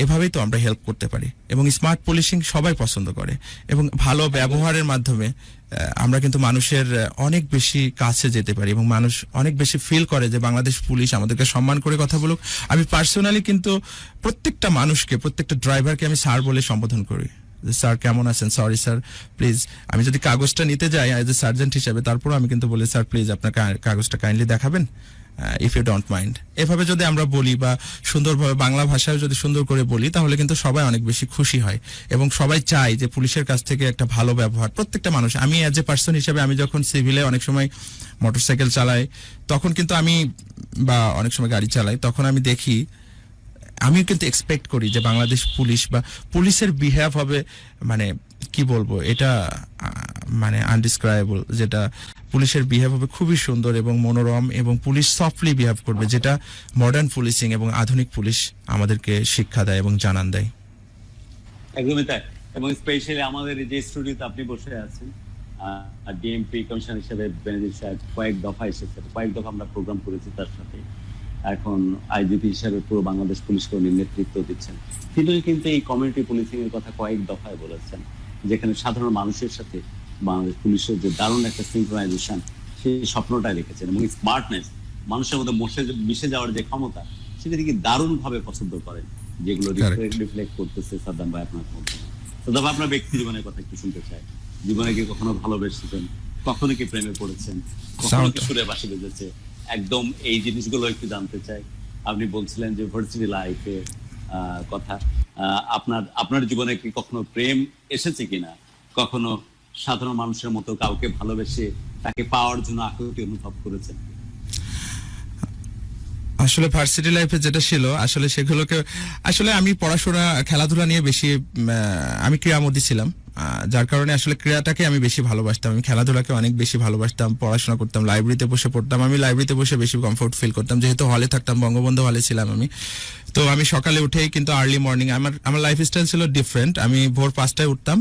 S3: এভাবেই তো আমরা হেল্প করতে পারি, এবং স্মার্ট পুলিশিং সবাই পছন্দ করে। এবং ভালো ব্যবহারের মাধ্যমে আমরা কিন্তু মানুষের অনেক বেশি কাছে যেতে পারি, এবং মানুষ অনেক বেশি ফিল করে যে বাংলাদেশ পুলিশ আমাদেরকে সম্মান করে কথা বলুক। আমি পার্সোনালি কিন্তু প্রত্যেকটা মানুষকে, প্রত্যেকটা ড্রাইভারকে আমি স্যার বলে সম্বোধন করি, স্যার কেমন আছেন, সরি স্যার প্লিজ। আমি যদি কাগজটা নিতে যাই অ্যাজ এ সার্জেন্ট হিসেবে, তারপর আমি কিন্তু বলি স্যার প্লিজ আপনার কাগজটা কাইন্ডলি দেখাবেন, ইফ ইউ ডোন্ট মাইন্ড। এভাবে যদি আমরা বলি বা সুন্দরভাবে বাংলা ভাষায় যদি সুন্দর করে বলি, তাহলে কিন্তু সবাই অনেক বেশি খুশি হয়, এবং সবাই চায় যে পুলিশের কাছ থেকে একটা ভালো ব্যবহার। প্রত্যেকটা মানুষ, আমি অ্যাজ এ পার্সন হিসেবে, আমি যখন সিভিলে অনেক সময় মোটরসাইকেল চালাই, তখন কিন্তু আমি, বা অনেক সময় গাড়ি চালাই, তখন আমি দেখি, আমি কিন্তু এক্সপেক্ট করি যে বাংলাদেশ পুলিশ বা পুলিশের বিহেভ হবে, মানে কি বলবো, এটা মানে আনডিসক্রাইবেবল, যেটা পুলিশের বিহেভ হবে খুবই সুন্দর এবং মনোরম, এবং পুলিশ সফটলি বিহেভ করবে, যেটা মডার্ন পুলিশিং এবং আধুনিক পুলিশ আমাদেরকে শিক্ষা দেয় এবং জানান দেয়।
S2: একদমই তাই। এবং স্পেশালি আমাদের যে স্টুডিওতে আপনি বসে আছেন, ডিএমপি কমিশনার হিসেবে বেনজির সাহেব কয়েক দফা এসেছেন, কয়েক দফা আমরা প্রোগ্রাম করেছি তার সাথে। এখন আইজিপি হিসেবে পুরো বাংলাদেশ পুলিশকে উনি নেতৃত্ব দিচ্ছেন। তিনি কিন্তু এই কমিউনিটি পুলিশিং এর কথা কয়েক দফায় বলেছেন, যেখানে সাধারণ মানুষের সাথে বাংলাদেশ পুলিশের যে দারুণ একটা সিনক্রোনাইজেশন, সেই স্বপ্নটাই রেখেছেন। এবং স্মার্টনেস, মানুষের মধ্যে মিশে যাওয়ার যে ক্ষমতা, সেটা থেকে দারুণ ভাবে পছন্দ করেন, যেগুলো রিফ্লেক্ট করতেছে সাদ্দাম ভাই আপনার মধ্যে। সাদ্দাম ভাই, আপনার ব্যক্তি জীবনের কথা একটু শুনতে চাই। জীবনে কি কখনো ভালোবেসেছেন? কখনো কি প্রেমে পড়েছেন? কখনো কি সুরে বাঁশি বেজেছে? একদম এই জিনিসগুলো একটু জানতে চাই। আপনি বলছিলেন যে ভার্সিটি লাইফে কথা, আপনার জীবনে কি কখনো প্রেম এসেছে কিনা? কখনো সাধারণ মানুষের মতো কাউকে ভালোবেসে তাকে পাওয়ার জন্য আকুতি অনুভব করেছেন?
S3: আসলে ভার্সিটি লাইফে যেটা ছিল, আসলে সেগুলোকে, আসলে আমি পড়াশোনা খেলাধুলা নিয়ে বেশি, আমি ক্রীড়ামোদী ছিলাম, যার কারণে আসলে ক্রীড়াটাকে আমি বেশি ভালোবাসতাম, আমি খেলাধুলাকে অনেক বেশি ভালোবাসতাম, পড়াশোনা করতাম, লাইব্রেরিতে বসে পড়তাম, আমি লাইব্রেরিতে বসে বেশি কমফোর্ট ফিল করতাম, যেহেতু হলে থাকতাম, বঙ্গবন্ধু হলে ছিলাম আমি। তো আমি সকালে উঠেই কিন্তু আর্লি মর্নিং, আমার লাইফ স্টাইল ছিল ডিফারেন্ট। আমি ভোর 5টায় উঠতাম,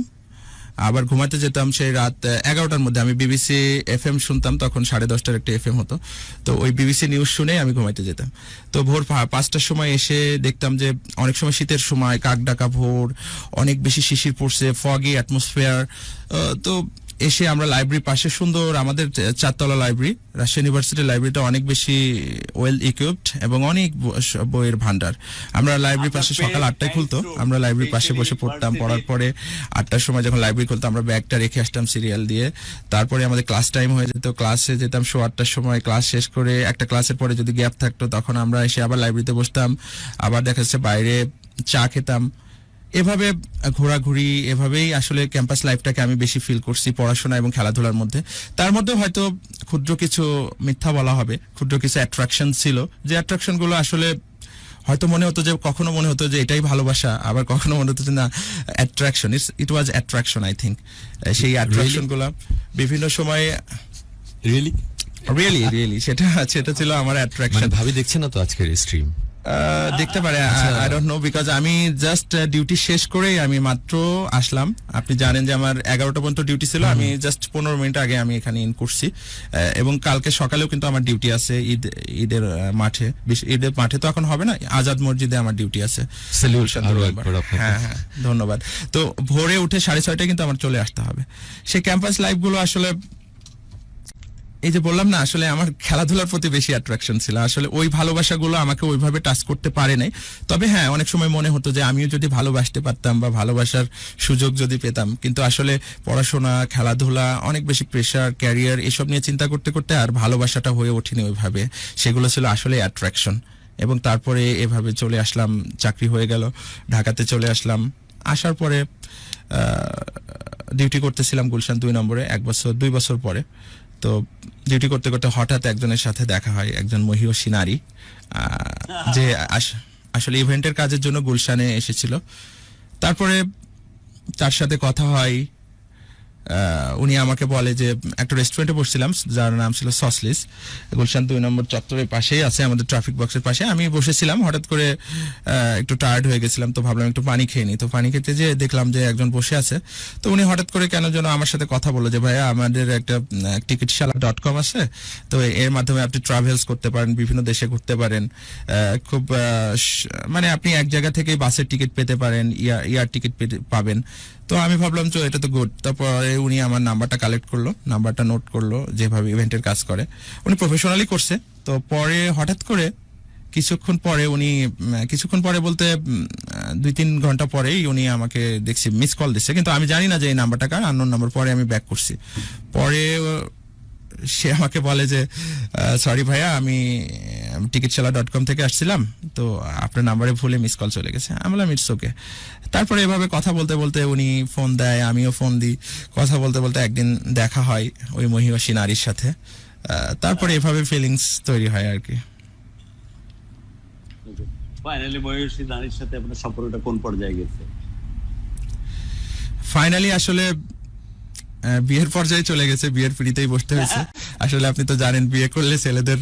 S3: আবার ঘুমাতে যেতাম সেই রাত 11টার মধ্যে। আমি বিবিসি এফএম শুনতাম, তখন 10:30টার একটা এফএম হতো, তো ওই বিবিসি নিউজ শুনে আমি ঘুমাইতে যেতাম। তো ভোর 5টার সময় এসে দেখতাম যে অনেক সময় শীতের সময় কাক ডাকা ভোর, অনেক বেশি শিশির পড়ছে, ফগি অ্যাটমসফিয়ার। তো এসে আমরা লাইব্রেরির পাশে, সুন্দর আমাদের 4তলা লাইব্রেরি, রাজশাহী ইউনিভার্সিটির লাইব্রেরিটা অনেক বেশি ওয়েল ইকুইপড এবং অনেক বইয়ের ভান্ডার। আমরা লাইব্রেরির পাশে সকাল 8টায় খুলতো, আমরা লাইব্রেরির পাশে বসে পড়তাম। পড়ার পরে 8টার সময় যখন লাইব্রেরি খুলতো, আমরা ব্যাগটা রেখে আসতাম সিরিয়াল দিয়ে। তারপরে আমাদের ক্লাস টাইম হয়ে যেত, ক্লাসে যেতাম 8টার সময়। ক্লাস শেষ করে একটা ক্লাসের পরে যদি গ্যাপ থাকতো, তখন আমরা এসে আবার লাইব্রেরিতে বসতাম, আবার দেখা যাচ্ছে বাইরে চা খেতাম, এভাবে ঘোরাঘুরি, এভাবেই আসলে ক্যাম্পাস লাইফটাকে আমি বেশি ফিল করছি পড়াশোনা এবং খেলাধুলার মধ্যে। তার মধ্যে হয়তো ক্ষুদ্র কিছু মিথ্যা বলা হবে, ক্ষুদ্র কিছু অ্যাট্রাকশন ছিল, যে অ্যাট্রাকশন গুলো আসলে হয়তো মনে হতো যে, কখনো মনে হতো যে এটাই ভালোবাসা, আবার কখনো মনে হতো যে না, attraction, it was attraction I think. সেই অ্যাট্রাকশন গুলো বিভিন্ন সময়ে
S1: রিয়েলি
S3: রিয়েলি সেটা ছিল আমার অ্যাট্রাকশন।
S1: মানে ভাবি দেখছে না তো আজকের স্ট্রিম?
S3: দেখতে পারে, আই ডোন্ট নো, বিকজ আমি জাস্ট ডিউটি শেষ করেই আমি মাত্র আসলাম। আপনি জানেন যে আমার 11টা পর্যন্ত ডিউটি ছিল, আমি জাস্ট 15 মিনিট আগে আমি এখানে ইন করছি। এবং কালকে সকালেও কিন্তু আমার ডিউটি আছে ঈদের মাঠে। ঈদের মাঠে তো এখন হবে না, আজাদ মসজিদে আমার ডিউটি আছে।
S1: Salute আরো একবার আপনাকে।
S3: হ্যাঁ, ধন্যবাদ। তো ভোরে উঠে 6:30টায় কিন্তু আমার চলে আসতে হবে। সেই ক্যাম্পাস লাইফ গুলো আসলে, এই যে বললাম না, আসলে আমার খেলাধুলার প্রতি বেশি অ্যাট্রাকশন ছিল। আসলে ওই ভালোবাসাগুলো আমাকে ওইভাবে টাচ করতে পারে নাই। তবে হ্যাঁ, অনেক সময় মনে হতো যে আমিও যদি ভালোবাসতে পারতাম বা ভালোবাসার সুযোগ যদি পেতাম। কিন্তু আসলে পড়াশোনা, খেলাধুলা, অনেক বেশি প্রেশার, ক্যারিয়ার, এসব নিয়ে চিন্তা করতে করতে আর ভালোবাসাটা হয়ে ওঠেনি ওইভাবে। সেগুলো ছিল আসলে অ্যাট্রাকশন। এবং তারপরে এভাবে চলে আসলাম, চাকরি হয়ে গেল, ঢাকাতে চলে আসলাম। আসার পরে ডিউটি করতেছিলাম গুলশান 2 নম্বরে 2 বছর পরে। তো ডিউটি করতে করতে হঠাৎ একজনের সাথে দেখা হয়, একজন মহিষী নারী, যে আসলে ইভেন্টের কাজের জন্য গুলশানে এসেছিল। তারপরে তার সাথে কথা হয়। উনি আমাকে বলে যে, একটা রেস্টুরেন্টে বসছিলাম যার নাম ছিল সসলিস, গুলশান 2 নম্বর চত্বরের পাশেই আছে, আমাদের ট্রাফিক বক্সের পাশে। আমি বসেছিলাম, হঠাৎ করে একটু টায়ার্ড হয়ে গেছিলাম, তো ভাবলাম একটু পানি খেয়ে নিই। তো পানি খেতে যেয়ে দেখলাম যে একজন বসে আছে। তো উনি হঠাৎ করে কেন যেন আমার সাথে কথা বললো যে, ভাইয়া আমাদের একটা টিকিটশালা.com আছে, তো এর মাধ্যমে আপনি ট্রাভেলস করতে পারেন, বিভিন্ন দেশে ঘুরতে পারেন। খুব মানে আপনি এক জায়গা থেকে বাসের টিকিট পেতে পারেন, ইয়ার টিকিট পাবেন। তো আমি ভাবলাম যে এটা তো গুড। তারপরে উনি আমার নাম্বারটা কালেক্ট করলো, নাম্বারটা নোট করলো, যেভাবে ইভেন্টের কাজ করে উনি প্রফেশনালি করছে। তো পরে হঠাৎ করে কিছুক্ষণ পরে বলতে 2-3 ঘন্টা পরেই উনি আমাকে দেখছি মিস কল দিচ্ছে, কিন্তু আমি জানি না যে এই নাম্বারটা কার, আননোন নাম্বার। পরে আমি ব্যাক করছি। পরে সে আমাকে বলে যে, সরি ভাইয়া, আমি টিকিটশালা.com থেকে আসছিলাম, তো আপনার নাম্বারে ভুলে মিস কল চলে গেছে। আমি বললাম ইটস ওকে। তারপরে এভাবে কথা বলতে বলতে উনি ফোন দেয়, আমিও ফোন দিই, কথা বলতে বলতে একদিন দেখা হয় ওই মহিষী নারীর সাথে। তারপরে এভাবে ফিলিংস তৈরি হয় আর কি।
S2: ফাইনালি মহিষী নারীর সাথে আপনার সম্পর্কটা কোন পর্যায়ে গেছে?
S3: ফাইনালি আসলে বিয়ের পর্যায়ে চলে গেছে, বিয়ের পিঁড়িতেই বসতে হয়েছে। আসলে আপনি তো জানেন, বিয়ে করলে ছেলেদের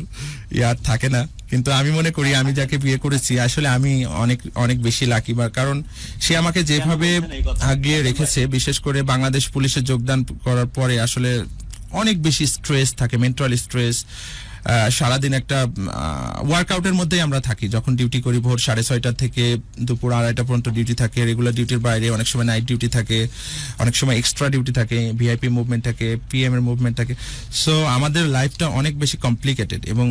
S3: ইয়ার থাকে না। কিন্তু আমি মনে করি আমি যাকে বিয়ে করেছি, আসলে আমি অনেক অনেক বেশি লাকি, কারণ সে আমাকে যেভাবে আগিয়ে রেখেছে, বিশেষ করে বাংলাদেশ পুলিশে যোগদান করার পরে আসলে অনেক বেশি স্ট্রেস থাকে, মেন্টাল স্ট্রেস। সারাদিন একটা ওয়ার্কআউটের মধ্যেই আমরা থাকি। যখন ডিউটি করি ভোর 6:30 থেকে দুপুর 2:30 পর্যন্ত ডিউটি থাকে। রেগুলার ডিউটির বাইরে অনেক সময় নাইট ডিউটি থাকে, অনেক সময় এক্সট্রা ডিউটি থাকে, ভিআইপি মুভমেন্ট থাকে, পিএম এর মুভমেন্ট থাকে। সো আমাদের লাইফটা অনেক বেশি কমপ্লিকেটেড, এবং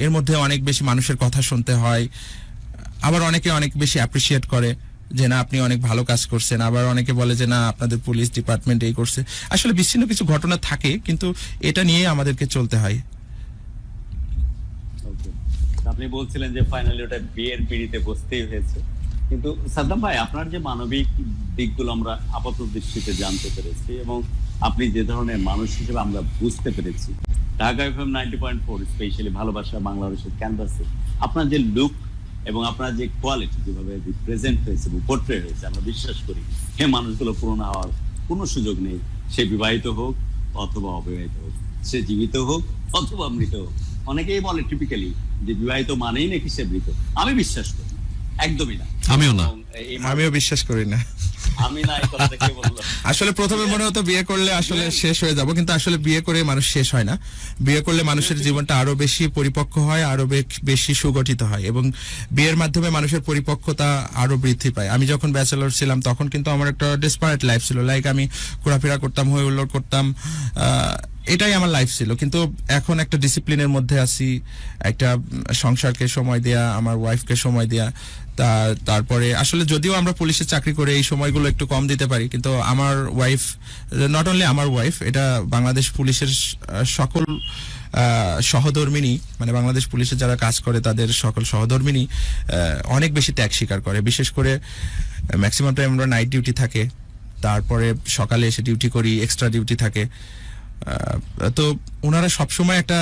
S3: এর মধ্যে অনেক বেশি মানুষের কথা শুনতে হয়। আবার অনেকে অনেক বেশি অ্যাপ্রিসিয়েট করে যে না, আপনি অনেক ভালো কাজ করছেন। আবার অনেকে বলে যে না, আপনাদের পুলিশ ডিপার্টমেন্ট এই করছে। আসলে বিচ্ছিন্ন কিছু ঘটনা থাকে, কিন্তু এটা নিয়ে আমাদেরকে চলতে হয়।
S2: আপনি বলছিলেন যে ফাইনালি ওটা বিয়ের পিঁড়িতে বসতেই হয়েছে। কিন্তু সাদ্দাম ভাই, আপনার যে মানবিক দিকগুলো আমরা আপাত দৃষ্টিতে জানতে পেরেছি, এবং আপনি যে ধরনের মানুষ হিসেবে আমরা বুঝতে পেরেছি, ঢাকা এফএম 90.4 স্পেশালি ভালোবাসা বাংলাদেশের ক্যানভাসে আপনার যে লুক এবং আপনার যে কোয়ালিটি যেভাবে প্রেজেন্ট হয়েছে এবং পোর্ট্রে হয়েছে, আমরা বিশ্বাস করি সে মানুষগুলো পুরনো হওয়ার কোনো সুযোগ নেই। সে বিবাহিত হোক অথবা অবিবাহিত হোক, সে জীবিত হোক অথবা মৃত হোক। অনেকেই বলে টিপিক্যালি যে বিবাহিত মানেই নাকি সে মৃত। আমি বিশ্বাস করি একদমই না।
S3: আমিও বিশ্বাস করি না।
S2: আমি না, এই কথাটা কে বললো?
S3: আসলে প্রথমে মনে হতো বিয়ে করলে আসলে শেষ হয়ে যাব, কিন্তু আসলে বিয়ে করে মানুষ শেষ হয় না। বিয়ে করলে মানুষের জীবনটা আরো বেশি পরিপক্ক হয়, আরো বেশি সুগঠিত হয়, এবং বিয়ের মাধ্যমে মানুষের পরিপক্কতা আরো বৃদ্ধি পায়। আমি যখন ব্যাচেলর ছিলাম তখন কিন্তু আমার একটা ডেসপারেট লাইফ ছিল, লাইক আমি ঘোরাফেরা করতাম, হই হুল্লোড় করতাম, এটাই আমার লাইফ ছিল। কিন্তু এখন একটা ডিসিপ্লিনের মধ্যে আছি, একটা সংসারকে সময় দেয়া, আমার ওয়াইফকে সময় দেয়া। তারপরে আসলে যদিও আমরা পুলিশে চাকরি করে এই সময়গুলো একটু কম দিতে পারি, কিন্তু আমার ওয়াইফ, নট অনলি আমার ওয়াইফ, এটা বাংলাদেশ পুলিশের সকল সহধর্মিনী মানে বাংলাদেশ পুলিশে যারা কাজ করে তাদের সকল সহধর্মিনী অনেক বেশি ত্যাগ স্বীকার করে। বিশেষ করে ম্যাক্সিমাম টাইম আমরা নাইট ডিউটি থাকে, তারপরে সকালে এসে ডিউটি করি, এক্সট্রা ডিউটি থাকে। তো ওনারা সবসময় একটা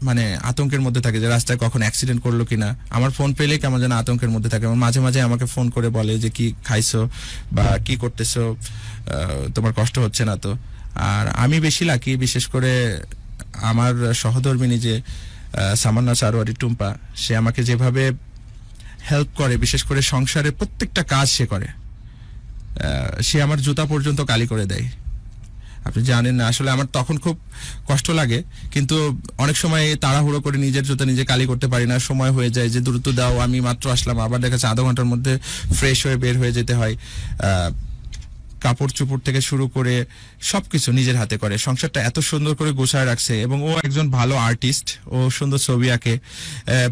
S3: মানে আতঙ্কের মধ্যে থাকে যে রাস্তায় কখন অ্যাক্সিডেন্ট করলো কিনা। আমার ফোন পেলে কেমন যেন আতঙ্কের মধ্যে থাকে। এবং মাঝে মাঝে আমাকে ফোন করে বলে যে কি খাইছো বা কি করতেছো, তোমার কষ্ট হচ্ছে না তো। আর আমি বেশি লাকি, বিশেষ করে আমার সহধর্মিনী যে সামান্না সারোয়ারি টুম্পা, সে আমাকে যেভাবে হেল্প করে, বিশেষ করে সংসারের প্রত্যেকটা কাজ সে করে। সে আমার জুতা পর্যন্ত কালি করে দেয়। আপনি জানেন না, আসলে আমার তখন খুব কষ্ট লাগে, কিন্তু অনেক সময় তাড়াহুড়ো করে নিজের জুতা নিজে কালি করতে পারি না। সময় হয়ে যায় যে দ্রুত দাও, আমি মাত্র আসলাম, আবার দেখা যাচ্ছে আধা ঘন্টার মধ্যে ফ্রেশ হয়ে বের হয়ে যেতে হয়। কাপড় চোপড় থেকে শুরু করে সবকিছু নিজের হাতে করে। সংসারটা এত সুন্দর করে গোছায় রাখছে। এবং ও একজন ভালো আর্টিস্ট, ও সুন্দর ছবি আঁকে,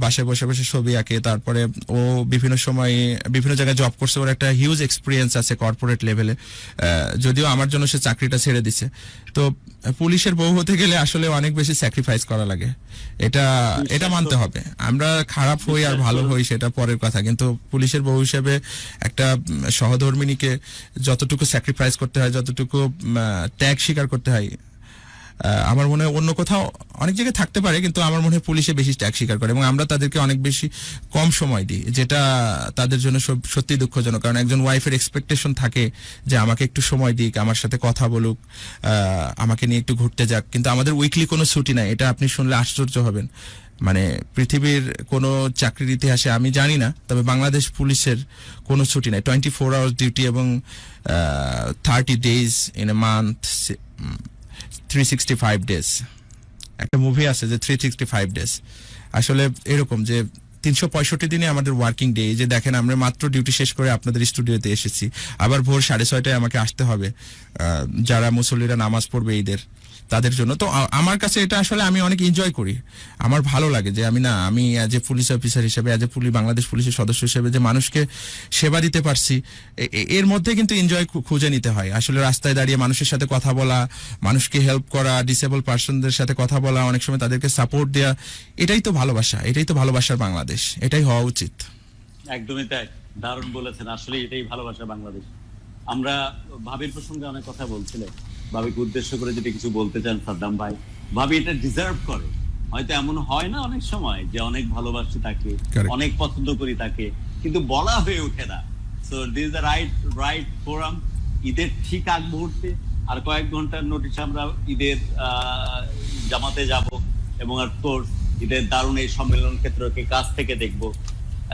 S3: বাসায় বসে বসে ছবি আঁকে। তারপরে ও বিভিন্ন সময় বিভিন্ন জায়গায় জব করছে, ওর একটা হিউজ এক্সপিরিয়েন্স আছে কর্পোরেট লেভেলে। যদিও আমার জন্য সে চাকরিটা ছেড়ে দিছে। তো পুলিশের বউ হতে গেলে আসলে অনেক বেশি স্যাক্রিফাইস করা লাগে, এটা মানতে হবে। আমরা খারাপ হই আর ভালো হই সেটা পরের কথা, কিন্তু পুলিশের বউ হিসেবে একটা সহধর্মিনীকে যতটুকু স্যাক্রিফাইস করতে হয়, যতটুকু ত্যাগ স্বীকার করতে হয়, আমার মনে হয় অন্য কোথাও অনেক জায়গায় থাকতে পারে, কিন্তু আমার মনে হয় পুলিশে বেশি ত্যাগ স্বীকার করে। এবং আমরা তাদেরকে অনেক বেশি কম সময় দিই, যেটা তাদের জন্য সত্যি দুঃখজনক। কারণ একজন ওয়াইফের এক্সপেকটেশন থাকে যে আমাকে একটু সময় দিক, আমার সাথে কথা বলুক, আমাকে নিয়ে একটু ঘুরতে যাক। কিন্তু আমাদের উইকলি কোনো ছুটি নাই। এটা আপনি শুনলে আশ্চর্য হবেন। মানে পৃথিবীর কোনো চাকরির ইতিহাসে আমি জানি না, তবে বাংলাদেশ পুলিশের কোনো ছুটি নাই। 24 আওয়ার্স ডিউটি এবং 30 days in a month, 365 days। একটা মুভি আছে যে 365 days। আসলে এরকম যে 365 দিনে আমাদের ওয়ার্কিং ডে। যে দেখেন, আমরা মাত্র ডিউটি শেষ করে আপনাদের স্টুডিওতে এসেছি, আবার ভোর 6:30টায় আমাকে আসতে হবে যারা মুসল্লিরা নামাজ পড়বে ঈদের তাদের জন্য। তো আমার কাছে এটা আসলে আমি অনেক এনজয় করি। আমার ভালো লাগে যে আমি অ্যাজ এ পুলিশ অফিসার হিসেবে, অ্যাজ এ বাংলাদেশ পুলিশের সদস্য হিসেবে যে মানুষকে সেবা দিতে পারছি, এর মধ্যে কিন্তু এনজয় খুঁজে নিতে হয়। আসলে রাস্তায় দাঁড়িয়ে মানুষের সাথে কথা বলা, মানুষকে হেল্প করা, ডিসেবল পার্সনদের সাথে কথা বলা, অনেক সময় তাদেরকে সাপোর্ট দেওয়া, এটাই তো ভালোবাসা, এটাই তো ভালোবাসার বাংলাদেশ, এটাই হওয়া উচিত।
S2: একদমই তাই, দারুণ বলেছেন। আসলে এটাই ভালোবাসা বাংলাদেশ। আমরা ভাবির প্রসঙ্গে অনেক কথা বলছিলেন, ভাবিকে উদ্দেশ্য করে যদি কিছু বলতে চান সাদ্দাম ভাই, ভাবি এটা ডিজার্ভ করে। হয়তো এমন হয় না অনেক সময় যে অনেক ভালোবাসি তাকে, অনেক পছন্দ করি তাকে, কিন্তু বলা হয়ে ওঠে না। So this the right forum. ঈদের ঠিক আগ মুহূর্তে আর কয়েক ঘন্টার নোটিশ আমরা ঈদের জামাতে যাব, এবং অফকোর্স ঈদের দারুণ এই সম্মেলন ক্ষেত্রকে কাছ থেকে দেখব।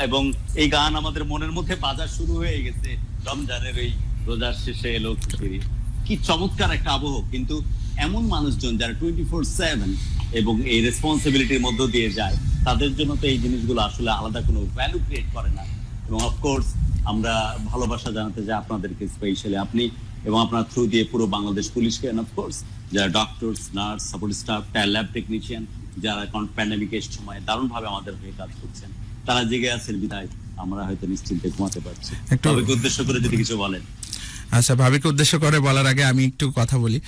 S2: এবং এই গান আমাদের মনের মধ্যে বাজা শুরু হয়ে গেছে। রমজানের এই রোজার শেষে এলো খুশির, কি চমৎকার একটা আবহ। কিন্তু এমন মানুষজন যারা 24/7 এবং এই রেসপন্সিবিলিটির মধ্য দিয়ে যায়, তাদের জন্য তো এই জিনিসগুলো আসলে আলাদা কোনো ভ্যালু ক্রিয়েট করে না। এবং অফকোর্স আমরা ভালোবাসা জানাতে চাই আপনাদেরকে, স্পেশালি আপনি এবং আপনার থ্রু দিয়ে পুরো বাংলাদেশ পুলিশকে, এন্ড অফকোর্স যারা doctors, nurse, support staff, lab technician, যারা এখন প্যান্ডেমিকের সময় দারুণভাবে আমাদের হয়ে কাজ করছেন, তারা জেগে আছেন বিধায় আমরা হয়তো নিশ্চিন্তে ঘুমাতে পারছি। ভাবিকে উদ্দেশ্য করে যদি কিছু বলেন।
S3: আচ্ছা, ভাবিকে উদ্দেশ্য করে বলার আগে আমি একটু কথা বলি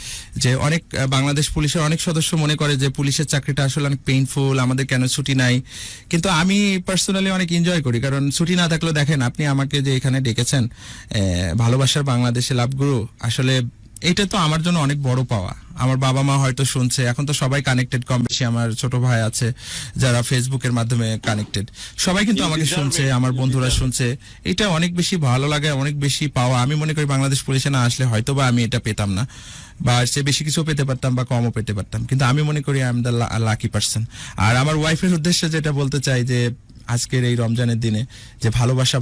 S3: যে অনেক বাংলাদেশ পুলিশের অনেক সদস্য মনে করে যে পুলিশের চাকরিটা আসলে অনেক পেইনফুল, আমাদের কেন ছুটি নাই। কিন্তু আমি পার্সোনালি অনেক এনজয় করি, কারণ ছুটি না থাকলেও দেখেন আপনি আমাকে যে এখানে ডেকেছেন ভালোবাসার বাংলাদেশে লাভ গুরু, আসলে এটা তো আমার জন্য অনেক বড় পাওয়া। আমার বাবা মা হয়তো শুনছে, এখন তো সবাই কানেক্টেড কম বেশি, আমার ছোট ভাই আছে যারা ফেসবুকের মাধ্যমে কানেক্টেড, সবাই কিন্তু আমাকে শুনছে, আমার বন্ধুরা শুনছে। এটা অনেক বেশি ভালো লাগে, অনেক বেশি পাওয়া। আমি মনে করি বাংলাদেশ পুলিশে না আসলে হয়তো বা আমি এটা পেতাম না, বা সে বেশি কিছু পেতে পারতাম বা কমও পেতে পারতাম, কিন্তু আমি মনে করি I am the lucky person. আর আমার ওয়াইফের উদ্দেশ্যে যেটা বলতে চাই যে আজকের এই রমজানের দিনে যে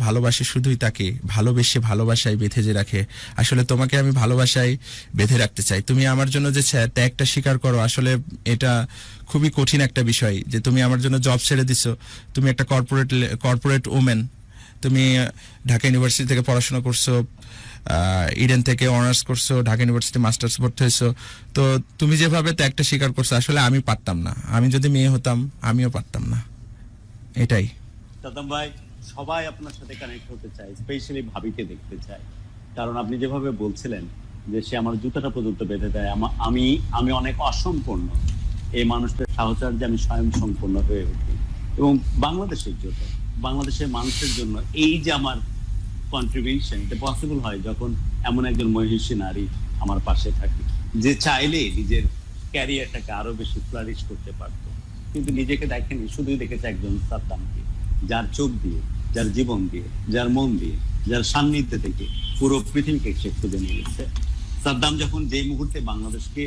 S3: ভালোবাসে শুধুই তাকে, ভালোবেসে ভালোবাসায় বেঁধে যে রাখে। আসলে তোমাকে আমি ভালোবাসায় বেঁধে রাখতে চাই। তুমি আমার জন্য যে ত্যাগটা স্বীকার করো, আসলে এটা খুবই কঠিন একটা বিষয় যে তুমি আমার জন্য জব ছেড়ে দিছো। তুমি একটা কর্পোরেট ওমেন, তুমি ঢাকা ইউনিভার্সিটি থেকে পড়াশোনা করছো, ইডেন থেকে অনার্স করছো, ঢাকা ইউনিভার্সিটি মাস্টার্স ভর্তি হয়েছো। তো তুমি যেভাবে ত্যাগটা স্বীকার করছো, আসলে আমি পারতাম না। আমি যদি মেয়ে হতাম আমিও পারতাম না। এটাই
S2: সাদ্দাম ভাই, সবাই আপনার সাথে কানেক্ট হতে চায়, স্পেশালি ভাবিকে দেখতে চায়। কারণ আপনি যেভাবে বলছিলেন যে সে আমার জুতাটা পর্যন্ত বেঁধে দেয়, আমি অনেক অসম্পূর্ণ, এই মানুষটার সাহচর্যে আমি স্বয়ং সম্পূর্ণ হয়ে উঠি এবং বাংলাদেশের জন্য, বাংলাদেশের মানুষের জন্য এই যে আমার কন্ট্রিবিউশন, এটা পসিবল হয় যখন এমন একজন মহিষী নারী আমার পাশে থাকে, যে চাইলে নিজের ক্যারিয়ারটাকে আরো বেশি ফ্লারিশ করতে পারতো, কিন্তু নিজেকে দেখেনি, শুধুই দেখেছে একজন সাদ্দামকে, যার চোখ দিয়ে, যার জীবন দিয়ে, যার মন দিয়ে, যার সান্নিধ্যে থেকে পুরো পৃথিবীকে সে খুঁজে নিয়ে গেছে। সাদ্দাম যখন যেই মুহূর্তে বাংলাদেশকে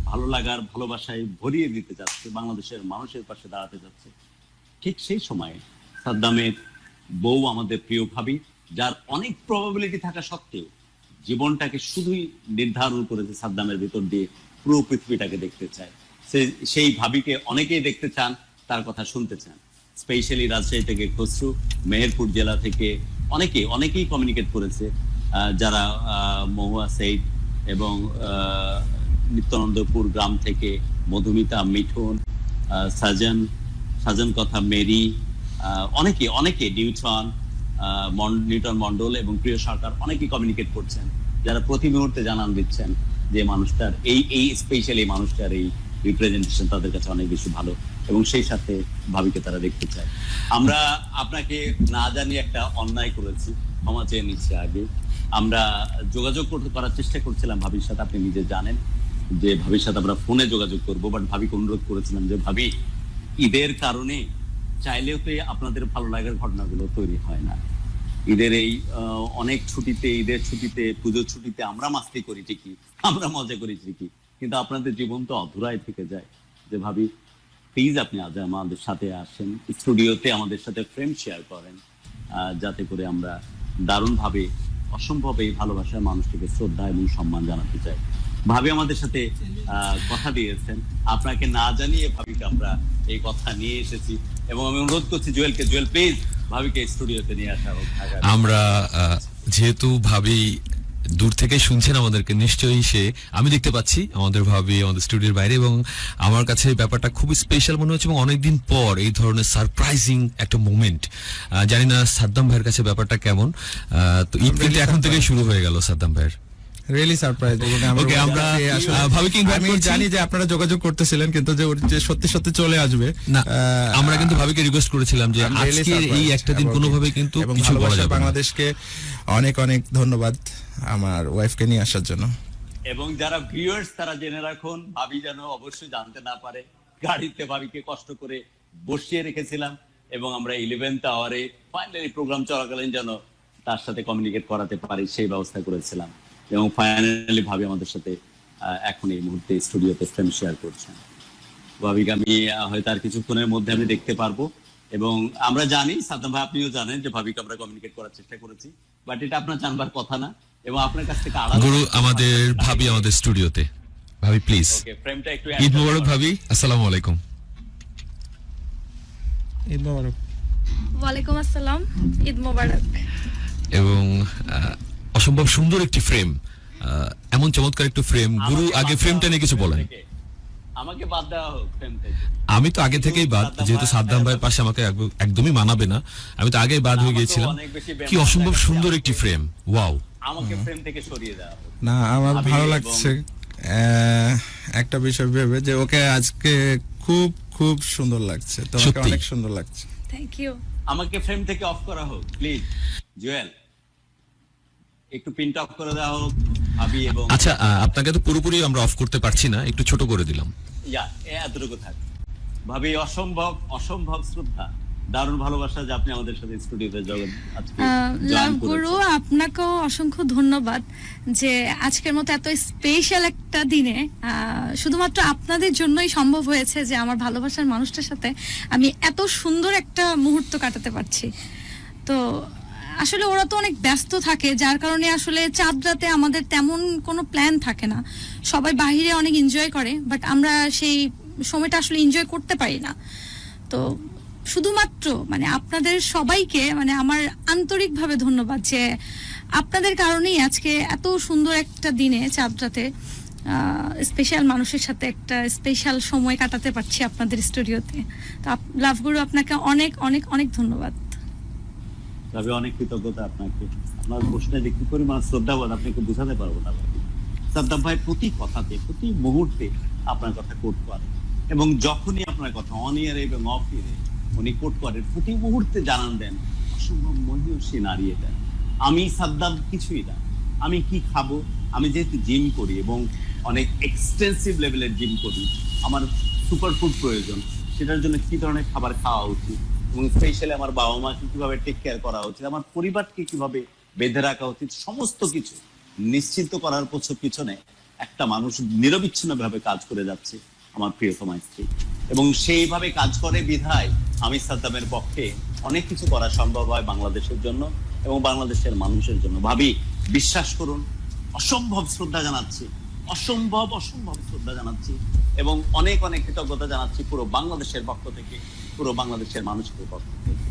S2: ভালো লাগার ভালোবাসায় ভরিয়ে দিতে যাচ্ছে, বাংলাদেশের মানুষের পাশে দাঁড়াতে যাচ্ছে, ঠিক সেই সময়ে সাদ্দামের বউ আমাদের প্রিয় ভাবি, যার অনেক প্রবাবিলিটি থাকা সত্ত্বেও জীবনটাকে শুধুই নির্ধারণ করেছে সাদ্দামের ভিতর দিয়ে পুরো পৃথিবীটাকে দেখতে চায়। সেই ভাবিকে অনেকেই দেখতে চান, তার কথা শুনতে চান। স্পেশালি রাজশাহী থেকে খসরু, মেহেরপুর জেলা থেকে অনেকেই কমিউনিকেট করেছে, যারা মহুয়া সেইদ এবং নিত্যানন্দপুর গ্রাম থেকে মধুমিতা, মিঠুন, সাজন কথা মেরি, অনেকে নিউটন মন্ডল এবং প্রিয় সরকার অনেকেই কমিউনিকেট করছেন, যারা প্রতি মুহূর্তে জানান দিচ্ছেন যে মানুষটার এই স্পেশালি মানুষটার এই রিপ্রেজেন্টেশন তাদের কাছে অনেক বেশি ভালো এবং সেই সাথে ভাবিকে তারা দেখতে চায়। আমরা আপনাকে না জানিয়ে একটা অন্যায় করেছি, ক্ষমা চেয়ে নিচ্ছি। আগে আমরা যোগাযোগ করার চেষ্টা করছিলাম ভাবির সাথে, আপনি নিজে জানেন যে ভাবির সাথে আমরা ফোনে যোগাযোগ করবো, বাট ভাবিকে অনুরোধ করেছিলাম যে ভাবি, ঈদের কারণে চাইলেও তো আপনাদের ভালো লাগার ঘটনাগুলো তৈরি হয় না। ঈদের এই অনেক ছুটিতে, ঈদের ছুটিতে, পুজোর ছুটিতে আমরা মাস্তি করি ঠিকই, আমরা মজা করি ঠিকই, কিন্তু আপনাদের জীবন তো অধুরাই থেকে যায়। যে ভাবি, প্লিজ আপনি আজ আমাদের সাথে আসেন, স্টুডিওতে আমাদের সাথে ফ্রেম শেয়ার করেন, যাতে করে আমরা দারুণভাবে অসম্ভব এই ভালোবাসার মানুষটিকে শ্রদ্ধা এবং সম্মান জানাতে চাই। ভাবি আমাদের সাথে কথা দিয়েছেন, আপনাকে না জানিয়ে ভাবিকে আমরা এই কথা নিয়ে এসেছি এবং আমি অনুরোধ করছি জুয়েলকে, জুয়েল প্লিজ ভাবিকে স্টুডিওতে নিয়ে আসা হোক।
S1: আমরা যেহেতু ভাবি দূর থেকে শুনছেন আমাদেরকে, নিশ্চয়ই আমি দেখতে পাচ্ছি আমাদের ভাবি আমাদের স্টুডিওর বাইরে, এবং আমার কাছে ব্যাপারটা খুব স্পেশাল মনে হচ্ছে এবং অনেকদিন পর এই ধরনের সারপ্রাইজিং একটা মোমেন্ট। জানি না সাদ্দাম ভাইয়ের কাছে ব্যাপারটা কেমন। তো ঈদ কিন্তু এখন থেকেই শুরু হয়ে গেল সাদ্দাম ভাইয়ের।
S3: Really surprise.
S1: ওকে, আমরা ভাবিকে
S3: আমি জানি যে আপনারা যোগাযোগ করতেছিলেন, কিন্তু যে সত্যি সত্যি চলে আসবে
S1: না, আমরা কিন্তু ভাবিকে রিকোয়েস্ট করেছিলাম যে আজকের এই একটা দিন কোনোভাবে কিন্তু কিছু বলা যাবে না।
S3: বাংলাদেশকে অনেক অনেক ধন্যবাদ আমার ওয়াইফকে নিয়ে আসার জন্য।
S2: এবং যারা ভিউয়ার্স তারা জেনে রাখুন, ভাবি যেন অবশ্যই জানতে না পারে, গাড়িতে ভাবিকে কষ্ট করে বসিয়ে রেখেছিলাম এবং আমরা 11th আওয়ারে ফাইনালি প্রোগ্রাম চলাকালীন যেন তার সাথে কমিউনিকেট করাতে পারি সেই ব্যবস্থা করেছিলাম এবং ফাইনালি ভাবি আমাদের সাথে এখন এই মুহূর্তে স্টুডিওতে ফ্রেম শেয়ার করছেন। ভাবিকে আমি হয়তো আর কিছুক্ষণের মধ্যে আমি দেখতে পারবো এবং আমরা জানি, সাদ্দাম ভাই আপনিও জানেন যে ভাবিকে আমরা কমিউনিকেট করার চেষ্টা করেছি, বাট এটা আপনার জানবার কথা না এবং আপনার কাছ থেকে
S1: গুরু আমাদের ভাবি আমাদের স্টুডিওতে। ভাবি প্লিজ।
S2: ওকে, ফ্রেমটা একটু
S1: ঈদ মোবারক ভাবি, আসসালামু আলাইকুম।
S3: ঈদ মোবারক।
S4: ওয়ালাইকুম আসসালাম, ঈদ মোবারক।
S1: এবং অসম্ভব সুন্দর একটি ফ্রেম, এমন চমৎকার একটি ফ্রেম। গুরু আগে ফ্রেমটা নিয়ে কিছু বলেন।
S2: আমাকে বাদ দেওয়া হোক ফ্রেম থেকে।
S1: আমি তো আগে থেকেই বাদ, যেহেতু সাদ্দাম ভাইয়ের পাশে আমাকে একদমই মানাবে না, আমি তো আগেই বাদ হয়ে গিয়েছিলাম। কি অসম্ভব সুন্দর একটি ফ্রেম, ওয়াও।
S2: আমাকে ফ্রেম থেকে সরিয়ে দেওয়া হোক।
S3: না, আমার ভালো লাগছে একটা বিষয় ভেবে যে ওকে আজকে খুব খুব সুন্দর লাগছে, তোমাকে অনেক সুন্দর লাগছে।
S4: Thank you.
S2: আমাকে ফ্রেম থেকে অফ করা হোক প্লিজ। জুয়েল একটু প্রিন্ট অফ করে দেওয়া হোক ভাবি। এবং
S1: আচ্ছা, আপনাকে তো পুরোপুরি আমরা অফ করতে পারছি না, একটু ছোট করে দিলাম।
S2: এতটুকু থাক ভাবি। অসম্ভব অসম্ভব শ্রদ্ধা, দারুণ ভালোবাসা যে আপনি আমাদের সাথে স্টুডিওতে
S4: লাভ গুরু, আপনাকেও অসংখ্য ধন্যবাদ যে আজকের মতো এত স্পেশাল একটা দিনে শুধুমাত্র আপনাদের জন্যই সম্ভব হয়েছে যে আমার ভালোবাসার মানুষটার সাথে আমি এত সুন্দর একটা মুহূর্ত কাটাতে পারছি। তো আসলে ওরা তো অনেক ব্যস্ত থাকে, যার কারণে আসলে চাঁদ রাতে আমাদের তেমন কোনো প্ল্যান থাকে না। সবাই বাহিরে অনেক এনজয় করে, বাট আমরা সেই সময়টা আসলে এনজয় করতে পারি না। তো শুধুমাত্র আপনাদের সবাইকে আমার আন্তরিকভাবে ধন্যবাদ যে আপনাদের কারণেই আজকে এত সুন্দর একটা দিনে চাঁদ রাতে স্পেশাল মানুষের সাথে একটা স্পেশাল সময় কাটাতে পারছি আপনাদের স্টুডিওতে। তো লাভ গুরু, আপনাকে অনেক অনেক অনেক ধন্যবাদ।
S2: তবে অনেক কৃতজ্ঞতা আপনাকে। আপনার প্রশ্নে যে কি পরিমাণ শ্রদ্ধাবোধ আপনাকে বোঝাতে পারবো না। সাদ্দাম ভাই প্রতি কথাতে, প্রতি মুহূর্তে আপনার কথা কোট করে এবং যখনই আপনার কথা অন ইয়ারে এবং অফ ইয়ারে উনি কোট করেন, প্রতি মুহূর্তে জানান দেন অসম্ভব মহিয়সী নারী এটা। আমি সাদ্দাম কিছুই না, আমি কি খাবো, আমি যেহেতু জিম করি এবং অনেক এক্সটেন্সিভ লেভেলের জিম করি, আমার সুপার ফুড প্রয়োজন, সেটার জন্য কি ধরনের খাবার খাওয়া উচিত এবং স্পেশালি আমার বাবা মাকে কিভাবে টেক কেয়ার করা উচিত, আমার পরিবারকে কিভাবে বেঁধে রাখা উচিত, সমস্ত কিছু নিশ্চিন্ত করার পিছনে একটা মানুষ নিরবিচ্ছিন্নভাবে কাজ করে যাচ্ছে, আমার প্রিয়তমা স্ত্রী। এবং সেইভাবে কাজ করে বিধায় আমি সাদ্দামের পক্ষে অনেক কিছু করা সম্ভব হয় বাংলাদেশের জন্য এবং বাংলাদেশের মানুষের জন্য। ভাবি, বিশ্বাস করুন, অসম্ভব শ্রদ্ধা জানাচ্ছি, অসম্ভব শ্রদ্ধা জানাচ্ছি এবং অনেক অনেক কৃতজ্ঞতা জানাচ্ছি পুরো বাংলাদেশের পক্ষ থেকে, পুরো বাংলাদেশের মানুষের পক্ষ থেকে।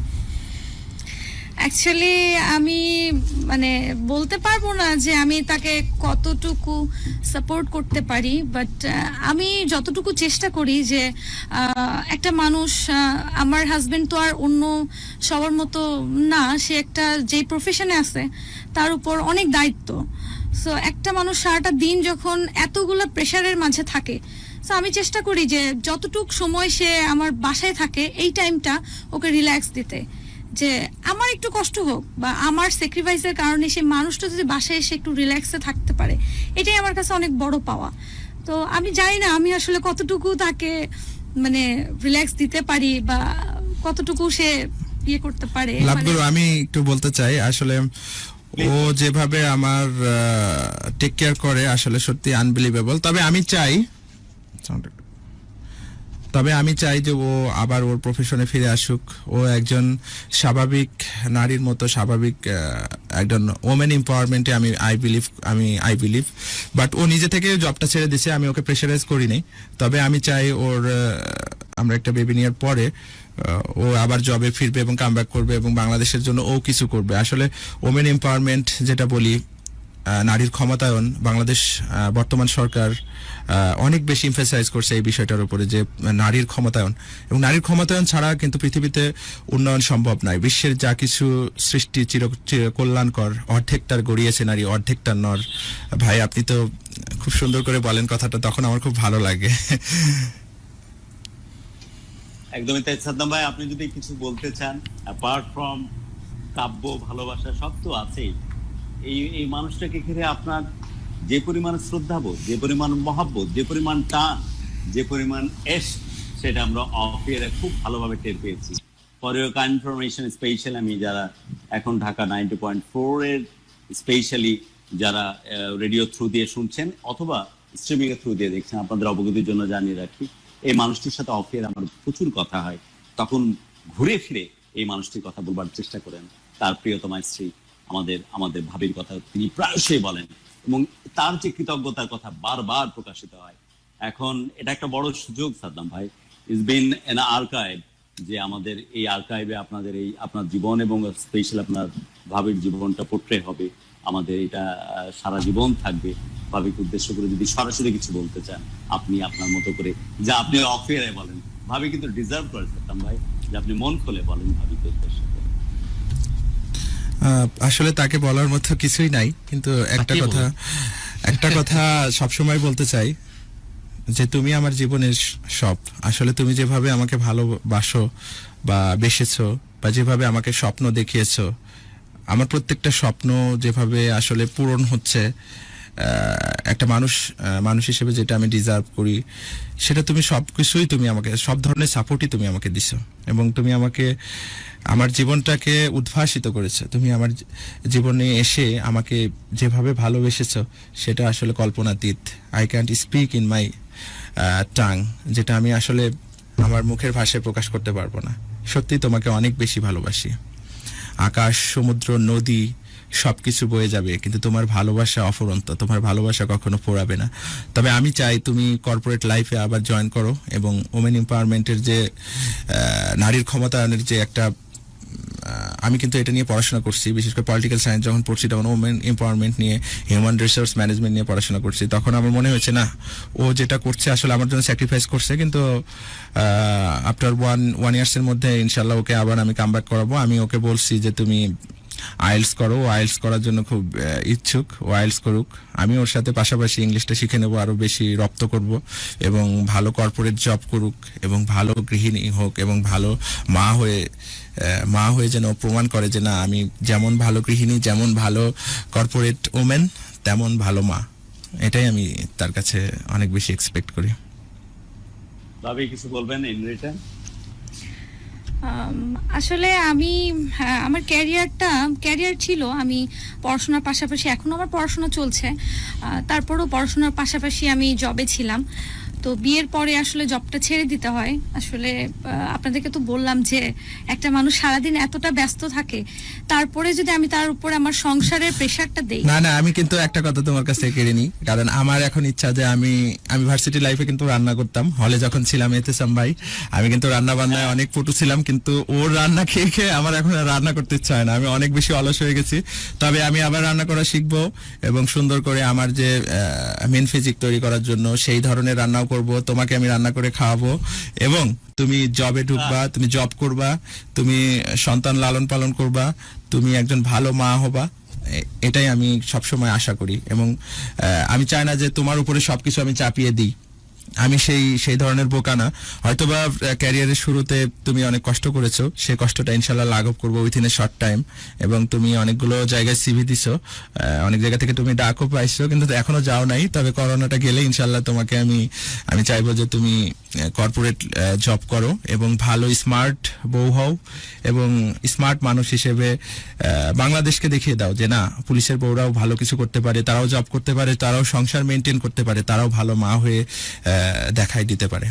S4: অ্যাকচুয়ালি আমি মানে বলতে পারবো না যে আমি তাকে কতটুকু সাপোর্ট করতে পারি, বাট আমি যতটুকু চেষ্টা করি যে একটা মানুষ, আমার হাজবেন্ড তো আর অন্য সবার মতো না, সে একটা যে প্রফেশনে আছে তার উপর অনেক দায়িত্ব। সো একটা মানুষ সারাটা দিন যখন এতগুলো প্রেশারের মাঝে থাকে, সো আমি চেষ্টা করি যে যতটুকু সময় সে আমার বাসায় থাকে এই টাইমটা ওকে রিল্যাক্স দিতে, যে আমার একটু কষ্ট হোক বা আমার স্যাক্রিফাইসের কারণে সেই মানুষটা যদি বাসায় এসে একটু রিল্যাক্সে থাকতে পারে, এটাই আমার কাছে অনেক বড় পাওয়া। তো আমি জানি না আমি আসলে কতটুকু তাকে মানে রিল্যাক্স দিতে পারি বা কতটুকু সে ইয়ে করতে পারে।
S3: লাভগুরু, আমি একটু বলতে চাই, আসলে ও যেভাবে আমার টেক কেয়ার করে আসলে সত্যি আনবিলিভেবল। তবে আমি চাই যে ও আবার ওর প্রফেশনে ফিরে আসুক, ও একজন স্বাভাবিক নারীর মতো স্বাভাবিক একজন ওমেন এম্পাওয়ারমেন্টে আই বিলিভ। বাট ও নিজে থেকে জবটা ছেড়ে দিছে, আমি ওকে প্রেশারাইজ করি নাই। তবে আমি চাই ওর আমরা একটা বেবি নেওয়ার পরে ও আবার জবে ফিরবে এবং কামব্যাক করবে এবং বাংলাদেশের জন্য ও কিছু করবে। আসলে ওমেন এম্পাওয়ারমেন্ট যেটা বলি, নারীর ক্ষমতায়ন, বাংলাদেশ বর্তমান সরকার অনেক বেশি এমফাসাইজ করছে এই বিষয়টার উপরে, যে নারীর ক্ষমতায়ন, এবং নারীর ক্ষমতায়ন ছাড়া কিন্তু পৃথিবীতে উন্নয়ন সম্ভব নয়। বিশ্বের যা কিছু সৃষ্টি চির কল্যাণকর, অর্ধেকটার গড়িয়েছে নারী, অর্ধেকটার নর। ভাই, আপনি তো খুব সুন্দর করে বলেন কথাটা, তখন আমার খুব ভালো লাগে।
S2: একদমই তাই সাদ্দাম ভাই, আপনি যদি কিছু বলতে চান, অ্যাপার্ট ফ্রম কাব্য, ভালোবাসা, সব তো আছেই। এই মানুষটাকে ঘিরে আপনার যে পরিমাণ শ্রদ্ধাবোধ, যে পরিমাণ মহাব্বত, যে পরিমাণ টান, যে পরিমাণ সেটা আমরা অফ ইয়ারে খুব ভালোভাবে টের পেয়েছি। For your kind information, specially আমি যারা এখন ঢাকা 90.4 এর স্পেশালি যারা রেডিও থ্রু দিয়ে শুনছেন অথবা স্ট্রিমিং এর থ্রু দিয়ে দেখছেন, আপনাদের অবগতির জন্য জানিয়ে রাখি, এই মানুষটির সাথে অফ ইয়ার আমার প্রচুর কথা হয়। তখন ঘুরে ফিরে এই মানুষটির কথা বলবার চেষ্টা করেন, তার প্রিয়তমা স্ত্রী, আমাদের ভাবির কথা তিনি প্রায়শই বলেন এবং তার যে কৃতজ্ঞতার কথা বারবার প্রকাশিত হয়। এখন এটা একটা বড় সুযোগ সাদ্দাম ভাই, ইটস বিন এন আর্কাইভ, যে আমাদের এই আর্কাইভে আপনার জীবন এবং স্পেশাল আপনার ভাবির জীবনটা পোট্রে হবে, আমাদের এটা সারা জীবন থাকবে। ভাবিকে উদ্দেশ্য করে যদি সরাসরি কিছু বলতে চান, আপনি আপনার মতো করে, যা আপনি অফ ইয়ারে বলেন, ভাবি কিন্তু ডিজার্ভ করে সাদ্দাম ভাই যে আপনি মন খুলে বলেন ভাবিকে উদ্দেশ্য করে।
S3: আসলে তাকে বলার মতো কিছুই নাই, কিন্তু একটা কথা সবসময় বলতে চাই, যে তুমি আমার জীবনের সব। আসলে তুমি যেভাবে আমাকে ভালোবাসো বা বেসেছো, বা যেভাবে আমাকে স্বপ্ন দেখিয়েছো, আমার প্রত্যেকটা স্বপ্ন যেভাবে আসলে পূরণ হচ্ছে, একটা মানুষ হিসেবে যেটা আমি ডিজার্ভ করি, সেটা তুমি সবকিছুই, তুমি আমাকে সব ধরনের সাপোর্টই তুমি আমাকে দিছো, এবং তুমি আমাকে আমার জীবনটাকে উদ্ভাসিত করেছো। তুমি আমার জীবনে এসে আমাকে যেভাবে ভালোবেসেছো, সেটা আসলে কল্পনাতীত। I can't speak in my tongue, যেটা আমি আসলে আমার মুখের ভাষায় প্রকাশ করতে পারবো না। সত্যি তোমাকে অনেক বেশি ভালোবাসি। আকাশ, সমুদ্র, নদী সবকিছু বয়ে যাবে, কিন্তু তোমার ভালোবাসা অফুরন্ত, তোমার ভালোবাসা কখনো পোড়াবে না। তবে আমি চাই তুমি কর্পোরেট লাইফে আবার জয়েন করো, এবং ওমেন এম্পাওয়ারমেন্টের যে নারীর ক্ষমতায়নের যে একটা, আমি কিন্তু এটা নিয়ে পড়াশোনা করছি, বিশেষ করে পলিটিক্যাল সায়েন্স যখন পড়ছি, তখন ওমেন এম্পাওয়ারমেন্ট নিয়ে, হিউম্যান রিসোর্স ম্যানেজমেন্ট নিয়ে পড়াশোনা করছি। তখন আমার মনে হয়েছে না, ও যেটা করছে আসলে আমার জন্য স্যাক্রিফাইস করছে, কিন্তু আফটার ওয়ান ইয়ার্সের মধ্যে ইনশাল্লাহ ওকে আবার আমি কামব্যাক করাবো। আমি ওকে বলছি যে তুমি আইএলটিএস করো, আইএলটিএস করার জন্য খুব ইচ্ছুক, ও আইএলটিএস করুক, আমি ওর সাথে পাশাপাশি ইংলিশটা শিখে নেবো, আরো বেশি রপ্ত করব এবং ভালো কর্পোরেট জব করুক এবং ভালো গৃহিণী হোক এবং ভালো মা হয়ে যেন ও প্রমাণ করে যে না, আমি যেমন ভালো গৃহিণী, যেমন ভালো কর্পোরেট ওমেন, তেমন ভালো মা। এটাই আমি তার কাছে অনেক বেশি এক্সপেক্ট করি।
S2: ভাবি কিছু বলবেন ইন রিটার্ন?
S4: আসলে আমি আমার ক্যারিয়ার ছিল, আমি পড়াশোনার পাশাপাশি, এখনো আমার পড়াশোনা চলছে, তারপরও পড়াশোনার পাশাপাশি আমি জবে ছিলাম। তো বিয়ের পরে আসলে জবটা ছেড়ে দিতে হয়। আসলে আপনাদেরকে তো বললাম যে একটা মানুষ সারাদিন এতটা ব্যস্ত থাকে, তারপরে যদি আমি তার উপরে আমার সংসারের প্রেশারটা দেই।
S3: না, আমি কিন্তু একটা কথা তোমার কাছ থেকে কেড়ে নিই, কারণ আমার এখন ইচ্ছা যে আমি ভার্সিটি লাইফে কিন্তু রান্না করতাম, হলে যখন ছিলাম এতেসাম ভাই, আমি কিন্তু রান্না বান্নায় অনেক পটু ছিলাম, কিন্তু ওর রান্না খেয়ে খেয়ে আমার এখন আর রান্না করতে ইচ্ছা হয় না, আমি অনেক বেশি অলস হয়ে গেছি। তবে আমি আবার রান্না করা শিখবো এবং সুন্দর করে আমার যে মেন ফিজিক তৈরি করার জন্য সেই ধরনের রান্নাও করব, তোমাকে আমি রান্না করে খাওয়াবো এবং তুমি জবে ঢুকবা, তুমি জব করবা, তুমি সন্তান লালন পালন করবা, তুমি একজন ভালো মা হবা, এটাই আমি সবসময় আশা করি। এবং আমি চাই না যে তোমার উপরে সবকিছু আমি চাপিয়ে দিই, আমি সেই ধরনের বোকা না। হয়তোবা ক্যারিয়ারের শুরুতে তুমি অনেক কষ্ট করেছো, সেই কষ্টটা ইনশাল্লাহ লাঘব করবো উইথিন এ শর্ট টাইম। এবং তুমি অনেকগুলো জায়গায় সিভি দিছো, অনেক জায়গা থেকে তুমি ডাকও পাইছো, কিন্তু এখনো যাও নাই। তবে করোনাটা গেলে ইনশাল্লাহ তোমাকে আমি চাইবো যে তুমি কর্পোরেট জব করো এবং ভালো স্মার্ট বউ হও এবং স্মার্ট মানুষ হিসেবে বাংলাদেশকে দেখিয়ে দাও যে না, পুলিশের বউরাও ভালো কিছু করতে পারে, তারাও জব করতে পারে, তারাও সংসার মেনটেন করতে পারে, তারাও ভালো মা হয়ে দেখাই দিতে পারে।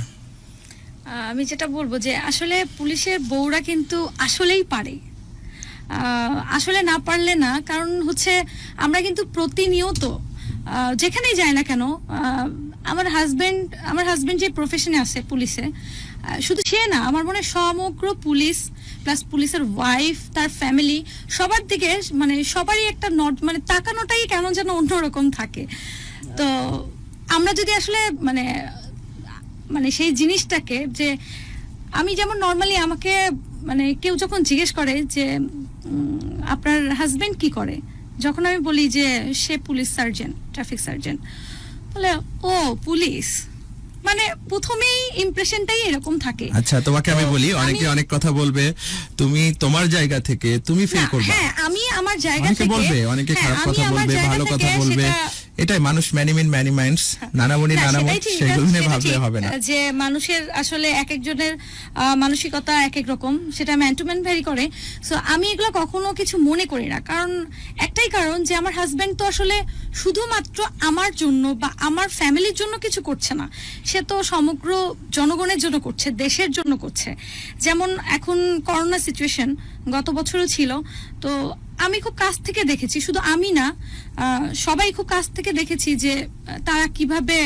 S4: আমি যেটা বলবো যে আসলে পুলিশের বউরা কিন্তু আসলেই পারে, আসলে না পারলে না। কারণ হচ্ছে আমরা কিন্তু প্রতিনিয়ত যেখানেই যাই না কেন, আমার হাজবেন্ড যে প্রফেশনে আছে পুলিশে, শুধু সে না, আমার মনে হয় সমগ্র পুলিশ প্লাস পুলিশের ওয়াইফ, তার ফ্যামিলি, সবার দিকে মানে সবারই একটা মানে তাকানোটাই কেমন যেন অন্যরকম থাকে। তো আমরা যদি আসলে মানে সেই জিনিসটাকে, যে আমি যেমন নর্মালি আমাকে মানে কেউ যখন জিজ্ঞেস করে যে আপনার হাজবেন্ড কি করে, যখন আমি বলি যে সে পুলিশ সার্জন, ট্রাফিক সার্জন, বলে ও পুলিশ, মানে প্রথমেই ইমপ্রেশনটাই এরকম থাকে।
S3: আচ্ছা, তোমাকে আমি বলি, অনেকে অনেক কথা বলবে, তুমি তোমার জায়গা থেকে তুমি ফিল করবে।
S4: হ্যাঁ, আমি আমার জায়গা থেকে
S3: বলবে, অনেকে খারাপ কথা বলবে, ভালো কথা বলবে, এটাই মানুষ, ম্যানি মাইন্ডস, নানামণি নানামত, সেগুলো নিয়ে ভাবলে হবে না।
S4: যে মানুষের আসলে এক একজনের মানসিকতা এক এক রকম, সেটা ম্যান টু ম্যান ভ্যারি করে। সো আমি এগুলো কখনো কিছু মনে করি না, কারণ একটাই কারণ যে আমার হাজবেন্ড তো আসলে শুধুমাত্র আমার জন্য বা আমার ফ্যামিলির জন্য কিছু করছে না, সে তো সমগ্র জনগণের জন্য করছে, দেশের জন্য করছে। যেমন এখন করোনা সিচুয়েশন গত বছরও ছিল, তো আমি খুব কাছ থেকে দেখেছি, শুধু আমি না, সবাই খুব কাছ থেকে দেখেছি যে তারা কিভাবে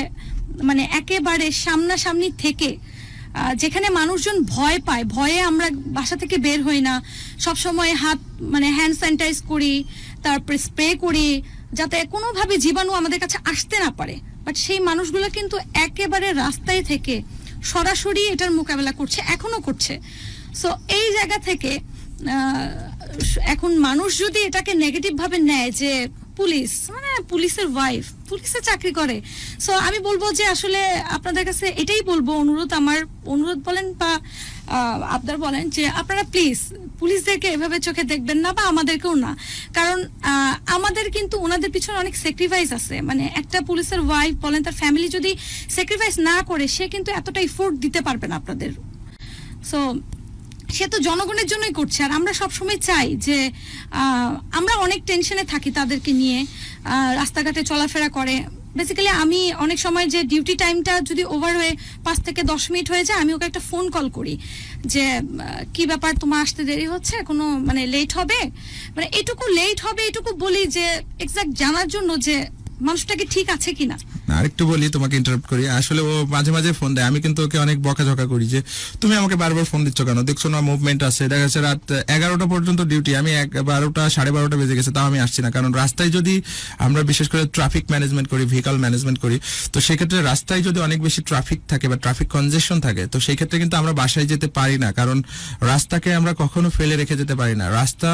S4: মানে একেবারে সামনাসামনি থেকে, যেখানে মানুষজন ভয় পায়, ভয়ে আমরা বাসা থেকে বের হই না, সব সময় হাত মানে হ্যান্ড স্যানিটাইজ করি, তারপরে স্প্রে করি যাতে কোনোভাবে জীবাণু আমাদের কাছে আসতে না পারে, বাট সেই মানুষগুলো কিন্তু একেবারে রাস্তায় থেকে সরাসরি এটার মোকাবেলা করছে, এখনো করছে। সো এই জায়গা থেকে এখন মানুষ যদি এটাকে নেগেটিভ ভাবে নেয় যে পুলিশ মানে পুলিশের ওয়াইফ পুলিশে চাকরি করে, সো আমি বলবো যে আসলে আপনাদের কাছে এটাই বলবো, অনুরোধ বলেন বা আবদার বলেন, যে আপনারা প্লিজ পুলিশদেরকে এভাবে চোখে দেখবেন না, বা আমাদেরকেও না। কারণ আমাদের কিন্তু ওনাদের পিছনে অনেক স্যাক্রিফাইস আছে, মানে একটা পুলিশের ওয়াইফ বলেন, তার ফ্যামিলি যদি স্যাক্রিফাইস না করে, সে কিন্তু এতটা এফোর্ট দিতে পারবে না আপনাদের। সো সে তো জনগণের জন্যই করছে, আর আমরা সবসময় চাই যে আমরা অনেক টেনশনে থাকি তাদেরকে নিয়ে, রাস্তাঘাটে চলাফেরা করে। বেসিক্যালি আমি অনেক সময় যে ডিউটি টাইমটা যদি ওভার হয়ে 5 থেকে 10 মিনিট হয়ে যায়, আমি ওকে একটা ফোন কল করি যে কি ব্যাপার, তোমার আসতে দেরি হচ্ছে, কোনো মানে লেট হবে, মানে এটুকু লেট হবে এটুকু বলি, যে এক্সাক্ট জানার জন্য যে মানুষটাকে ঠিক আছে কিনা।
S3: আরেকটু বলি, তোমাকে ইন্টারাপ্ট করি, আসলে ও মাঝে মাঝে ফোন দেয়, আমি কিন্তু ওকে অনেক বকাঝকা করি যে তুমি আমাকে বারবার ফোন দিচ্ছ কেন, দেখছো না মুভমেন্ট আছে, দেখা যাচ্ছে রাত 11টা পর্যন্ত ডিউটি, আমি 12টা 12:30 বেজে গেছে, তাও আমি আসছি না। কারণ রাস্তায় যদি আমরা বিশেষ করে ট্রাফিক ম্যানেজমেন্ট করি, ভেহিকল ম্যানেজমেন্ট করি, তো সেক্ষেত্রে রাস্তায় যদি অনেক বেশি ট্রাফিক থাকে বা ট্রাফিক কনজেশন থাকে, তো সেই ক্ষেত্রে কিন্তু আমরা বাসায় যেতে পারি না, কারণ রাস্তাকে আমরা কখনো ফেলে রেখে যেতে পারি না। রাস্তা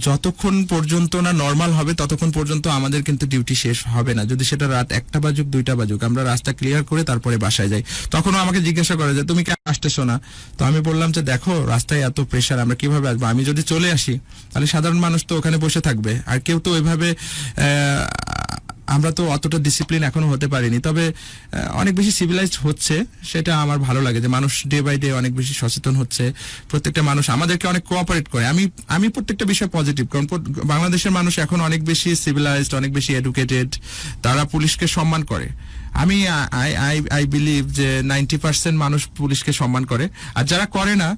S3: যতক্ষণ পর্যন্ত না নর্মাল হবে ততক্ষণ পর্যন্ত আমাদের কিন্তু ডিউটি শেষ হবে না। যদি সেটা রাত 1টা বাজুক 2টা বাজুক, আমরা রাস্তা ক্লিয়ার করে তারপরে বাসায় যাই। তখনও আমাকে জিজ্ঞাসা করে যে তুমি কেন আসতেছো না? তো আমি বললাম যে দেখো রাস্তায় এত প্রেশার, আমরা কিভাবে আসবো? আমি যদি চলে আসি তাহলে সাধারণ মানুষ তো ওখানে বসে থাকবে, আর কেউ তো ওইভাবে আমরা তো অতটা ডিসিপ্লিন এখনো হতে পারিনি। তবে অনেক বেশি সিভিলাইজড হচ্ছে, সেটা আমার ভালো লাগে যে মানুষ ডে বাই ডে অনেক বেশি সচেতন হচ্ছে। প্রত্যেকটা মানুষ আমাদেরকে অনেক কোঅপারেট করে। আমি প্রত্যেকটা বিষয় পজিটিভ, কারণ বাংলাদেশের মানুষ এখন অনেক বেশি সিভিলাইজড, অনেক বেশি এডুকেটেড, তারা পুলিশকে সম্মান করে। আমি আই বিলিভ যে 90% মানুষ পুলিশকে সম্মান করে, আর যারা করে না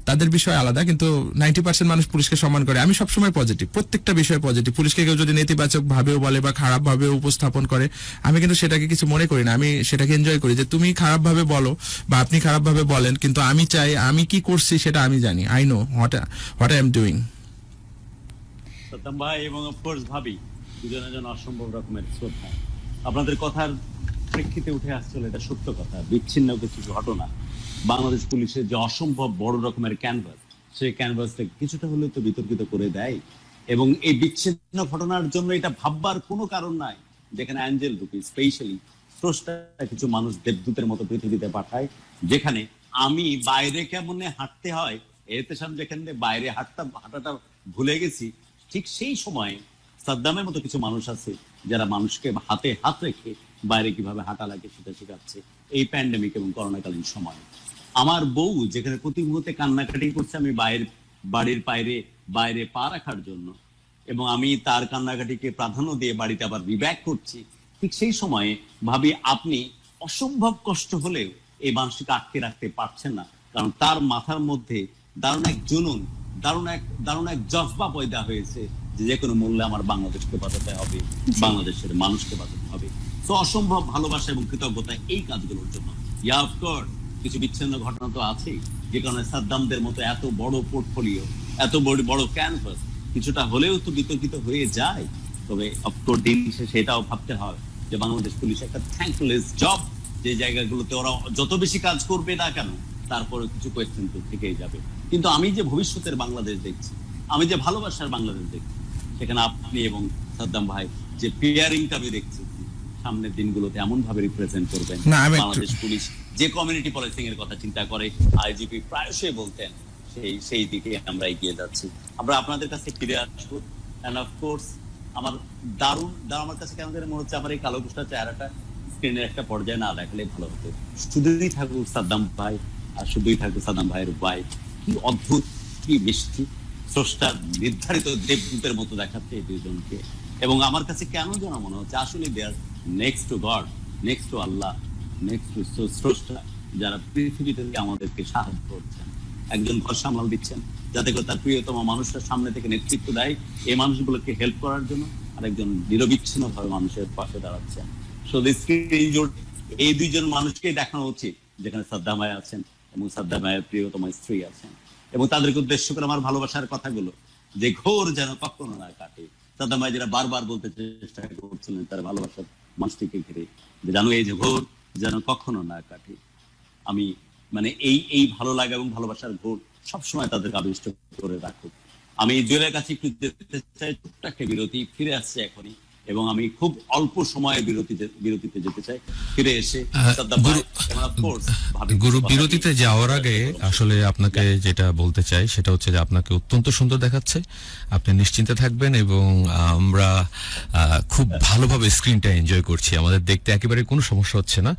S3: তাদের বিষয় আলাদা, কিন্তু 90% মানুষ পুলিশকে সম্মান করে। আমি সবসময় পজিটিভ, প্রত্যেকটা বিষয়ে পজিটিভ। পুলিশকে কেউ যদি নেতিবাচক ভাবেও বলে বা খারাপ ভাবেও উপস্থাপন করে, আমি কিন্তু সেটাকে কিছু মনে করি না। আমি সেটাকে এনজয় করি যে তুমি খারাপ ভাবে বলো বা আপনি খারাপ ভাবে বলেন, কিন্তু আমি চাই আমি কি করছি সেটা আমি জানি। I know what I am doing.
S2: Satyam ভাই এবং অফকোর্স ভাবি, দুজনের জন্য অসম্ভব রকমের শ্রদ্ধা। আপনাদের কথার প্রেক্ষিতে উঠে আসছিল এটা সত্য কথা, বিচ্ছিন্ন কিছু ঘটনা বাংলাদেশ পুলিশের যে অসম্ভব বড় রকমের ক্যানভাস, সেই ক্যানভাসটাকে কিছুটা হলেও তো বিতর্কিত করে দেয়। এবং এই বিচ্ছিন্ন ঘটনার জন্য এটা ভাববার কোনো কারণ নাই যেখানে অ্যাঞ্জেল রূপী স্পেশালি স্রষ্টা কিছু মানুষ দেবদূতের মতো পৃথিবীতে পাঠায়, যেখানে আমি বাইরে কেমনে হাঁটতে হয় এতে সামনে যেখানে বাইরে হাঁটাটা ভুলে গেছি, ঠিক সেই সময়ে সাদ্দামের মতো কিছু মানুষ আছে যারা মানুষকে হাতে হাত রেখে বাইরে কিভাবে হাঁটা লাগে সেটা শেখাচ্ছে এই প্যান্ডেমিক এবং করোনাকালীন সময়। আমার বউ যেখানে প্রতি মুহূর্তে কান্নাকাটি করছে আমি বাড়ির বাইরে পা রাখার জন্য, এবং আমি তার কান্নাকাটিকে প্রাধান্য দিয়ে বাড়িতে আবার রিব্যাক করছি, ঠিক সেই সময়ে ভাবি আপনি অসম্ভব কষ্ট হলেও এই মানুষটিকে আটকে রাখতে পারছেন না, কারণ তার মাথার মধ্যে দারুণ এক জুনুন, দারুণ এক জজবা পয়দা হয়েছে যে কোনো মূল্যে আমার বাংলাদেশকে বাঁচাতে হবে, বাংলাদেশের মানুষকে বাঁচাতে হবে। তো অসম্ভব ভালোবাসা এবং কৃতজ্ঞতা এই কাজগুলোর জন্য। ইয়া অফকোর্স কিছু বিচ্ছিন্ন ঘটনা তো আছেই, যে কারণে সাদ্দামদের মতো এত বড় পোর্টফোলিও, এত বড় ক্যানভাস কিছুটা হলেও তো বিতর্কিত হয়ে যায়। তবে অফকোর্স দিন শেষে এটাও ভাবতে হয় যে বাংলাদেশ পুলিশ একটা থ্যাঙ্কলেস জব, যে জায়গাগুলোতে ওরা যত বেশি কাজ করবে না কেন তারপরে কিছু কোয়েশ্চেন তো থেকেই যাবে। কিন্তু আমি যে ভবিষ্যতের বাংলাদেশ দেখছি, আমি যে ভালোবাসার বাংলাদেশ দেখছি, সেখানে আপনি এবং সাদ্দাম ভাই যে পেয়ারিংটা আমি দেখছি সামনের দিনগুলোতে এমন ভাবে রিপ্রেজেন্ট করবেন। বাংলাদেশ পুলিশ যে কমিউনিটি পলিসিং এর কথা চিন্তা করে আইজিপি প্রায়শই বলতেন, সেই দিকে আমরা এগিয়ে যাচ্ছি। আমরা আপনাদের কাছে ফিরে আসবো। এন্ড অফকোর্স আমার আমার কাছে কেন জানি মনে হচ্ছে আমার এই কালো কুষ্টা চেহারাটা স্ক্রিনের একটা পর্যায়ে না দেখালে ভালো হতো। শুধুই থাকুক সাদ্দাম ভাই, আর শুধুই থাকুক সাদ্দাম ভাইয়ের ওয়াইফ। কি অদ্ভুত, কি মিষ্টি, স্রষ্টার নির্ধারিত দেবদূতের মতো দেখাচ্ছে এই দুইজনকে। এবং আমার কাছে কেন যেন মনে হচ্ছে আসলে they are next to God, next to Allah, next to স্রষ্টা, যারা পৃথিবীতে আমাদেরকে সাহায্য করছেন। একজন ঘর সামলাল দিচ্ছেন যাতে করে তার প্রিয়তম মানুষটার সামনে থেকে নেতৃত্ব দেয় এই মানুষগুলোকে হেল্প করার জন্য, আর একজন নিরবিচ্ছিন্ন ভাবে মানুষের পাশে দাঁড়াচ্ছেন। সো দিস এই দুইজন মানুষকেই দেখানো উচিত যেখানে সাদ্দাম ভাই আছেন এবং সাদ্দাম ভাইয়ের প্রিয়তম স্ত্রী আছেন, এবং তাদেরকে উদ্দেশ্য করে আমার ভালোবাসার কথাগুলো যে ঘোর যেন কখনো না কাটে। সাদ্দাম ভাই যেটা বারবার বলতে চেষ্টা করছিলেন তার ভালোবাসার মানুষটিকে ঘিরে, যে জানো এই যে ঘোর যেন কখনো না কাটে। আমি মানে এই ভালো লাগা এবং ভালোবাসার ঘোর সবসময় তাদেরকে আবিষ্ট করে রাখুক। আমি জুয়েলের কাছে একটু যেতে চাই, ছোট্ট একটা বিরতি, ফিরে আসছে এখনই, এবং আমি খুব অল্প সময়ে বিরতিতে যেতে চাই। ফিরে এসে
S1: গুরু বিরতিতে যাওয়ার আগে আসলে আপনাকে যেটা বলতে চাই সেটা হচ্ছে যে আপনাকে অত্যন্ত সুন্দর দেখাচ্ছে, আপনি নিশ্চিন্তে থাকবেন, এবং আমরা খুব ভালোভাবে স্ক্রিনটা এনজয় করছি, আমাদের দেখতে একেবারে কোনো সমস্যা হচ্ছে না।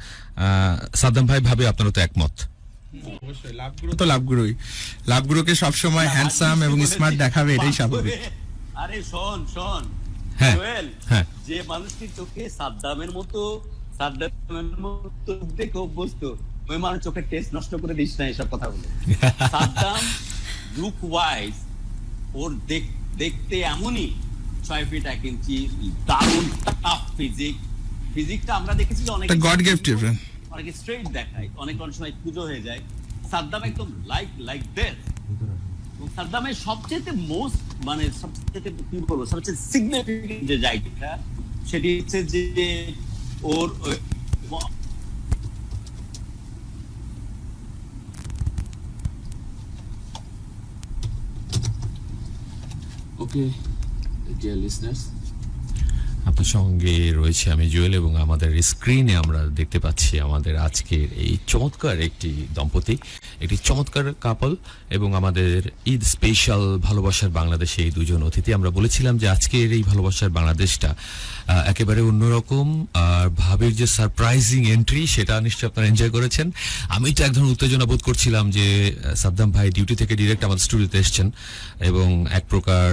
S1: সাদ্দাম ভাই ভাবে আপনারা তো একমত?
S3: অবশ্যই লাভগুরু তো লাভগুরুকে সবসময় হ্যান্ডসাম এবং স্মার্ট দেখাবে, এটাই স্বাভাবিক।
S2: আরে শোন জুয়েল, যে মানুষটি চোখে সাদ্দামের মতো দেখে অভ্যস্ত, ওই মানুষ চোখের টেস্ট নষ্ট করে দিস না এসব কথা বলে। সাদ্দাম লুক ওয়াইজ ওর দেখতে এমনই 6 ফিট 1 ইঞ্চি, দারুণ টাফ ফিজিকটা আমরা দেখেছি যে অনেক
S3: গড গিফটেড,
S2: অনেক স্ট্রেট দেখায়, অনেক সময় পুজো হয়ে যায়। সাদ্দাম একদম লাইক দিস। সাদ্দামের সবচেয়ে কি বলবো, সবচেয়ে সিগনিফিকেন্ট যে জায়গাটা সেটি হচ্ছে যে ওর
S1: ওকে ডিয়ার লিসনার্স, আপনার সঙ্গে রয়েছে আমি জুয়েল এবং আমাদের স্ক্রিনে আমরা দেখতে পাচ্ছি আমাদের আজকের এই চমৎকার একটি দম্পতি, একটি চমৎকার কাপল এবং আমাদের ঈদ স্পেশাল ভালোবাসার বাংলাদেশে এই দুজন অতিথি। আমরা বলেছিলাম যে আজকের এই ভালোবাসার বাংলাদেশটা একেবারে অন্যরকম, আর ভাবির যে সারপ্রাইজিং এন্ট্রি সেটা নিশ্চয়ই আপনারা এনজয় করেছেন। আমি তো এক ধরনের উত্তেজনা বোধ করছিলাম যে সাদ্দাম ভাই ডিউটি থেকে ডিরেক্ট আমাদের স্টুডিওতে এসছেন এবং এক প্রকার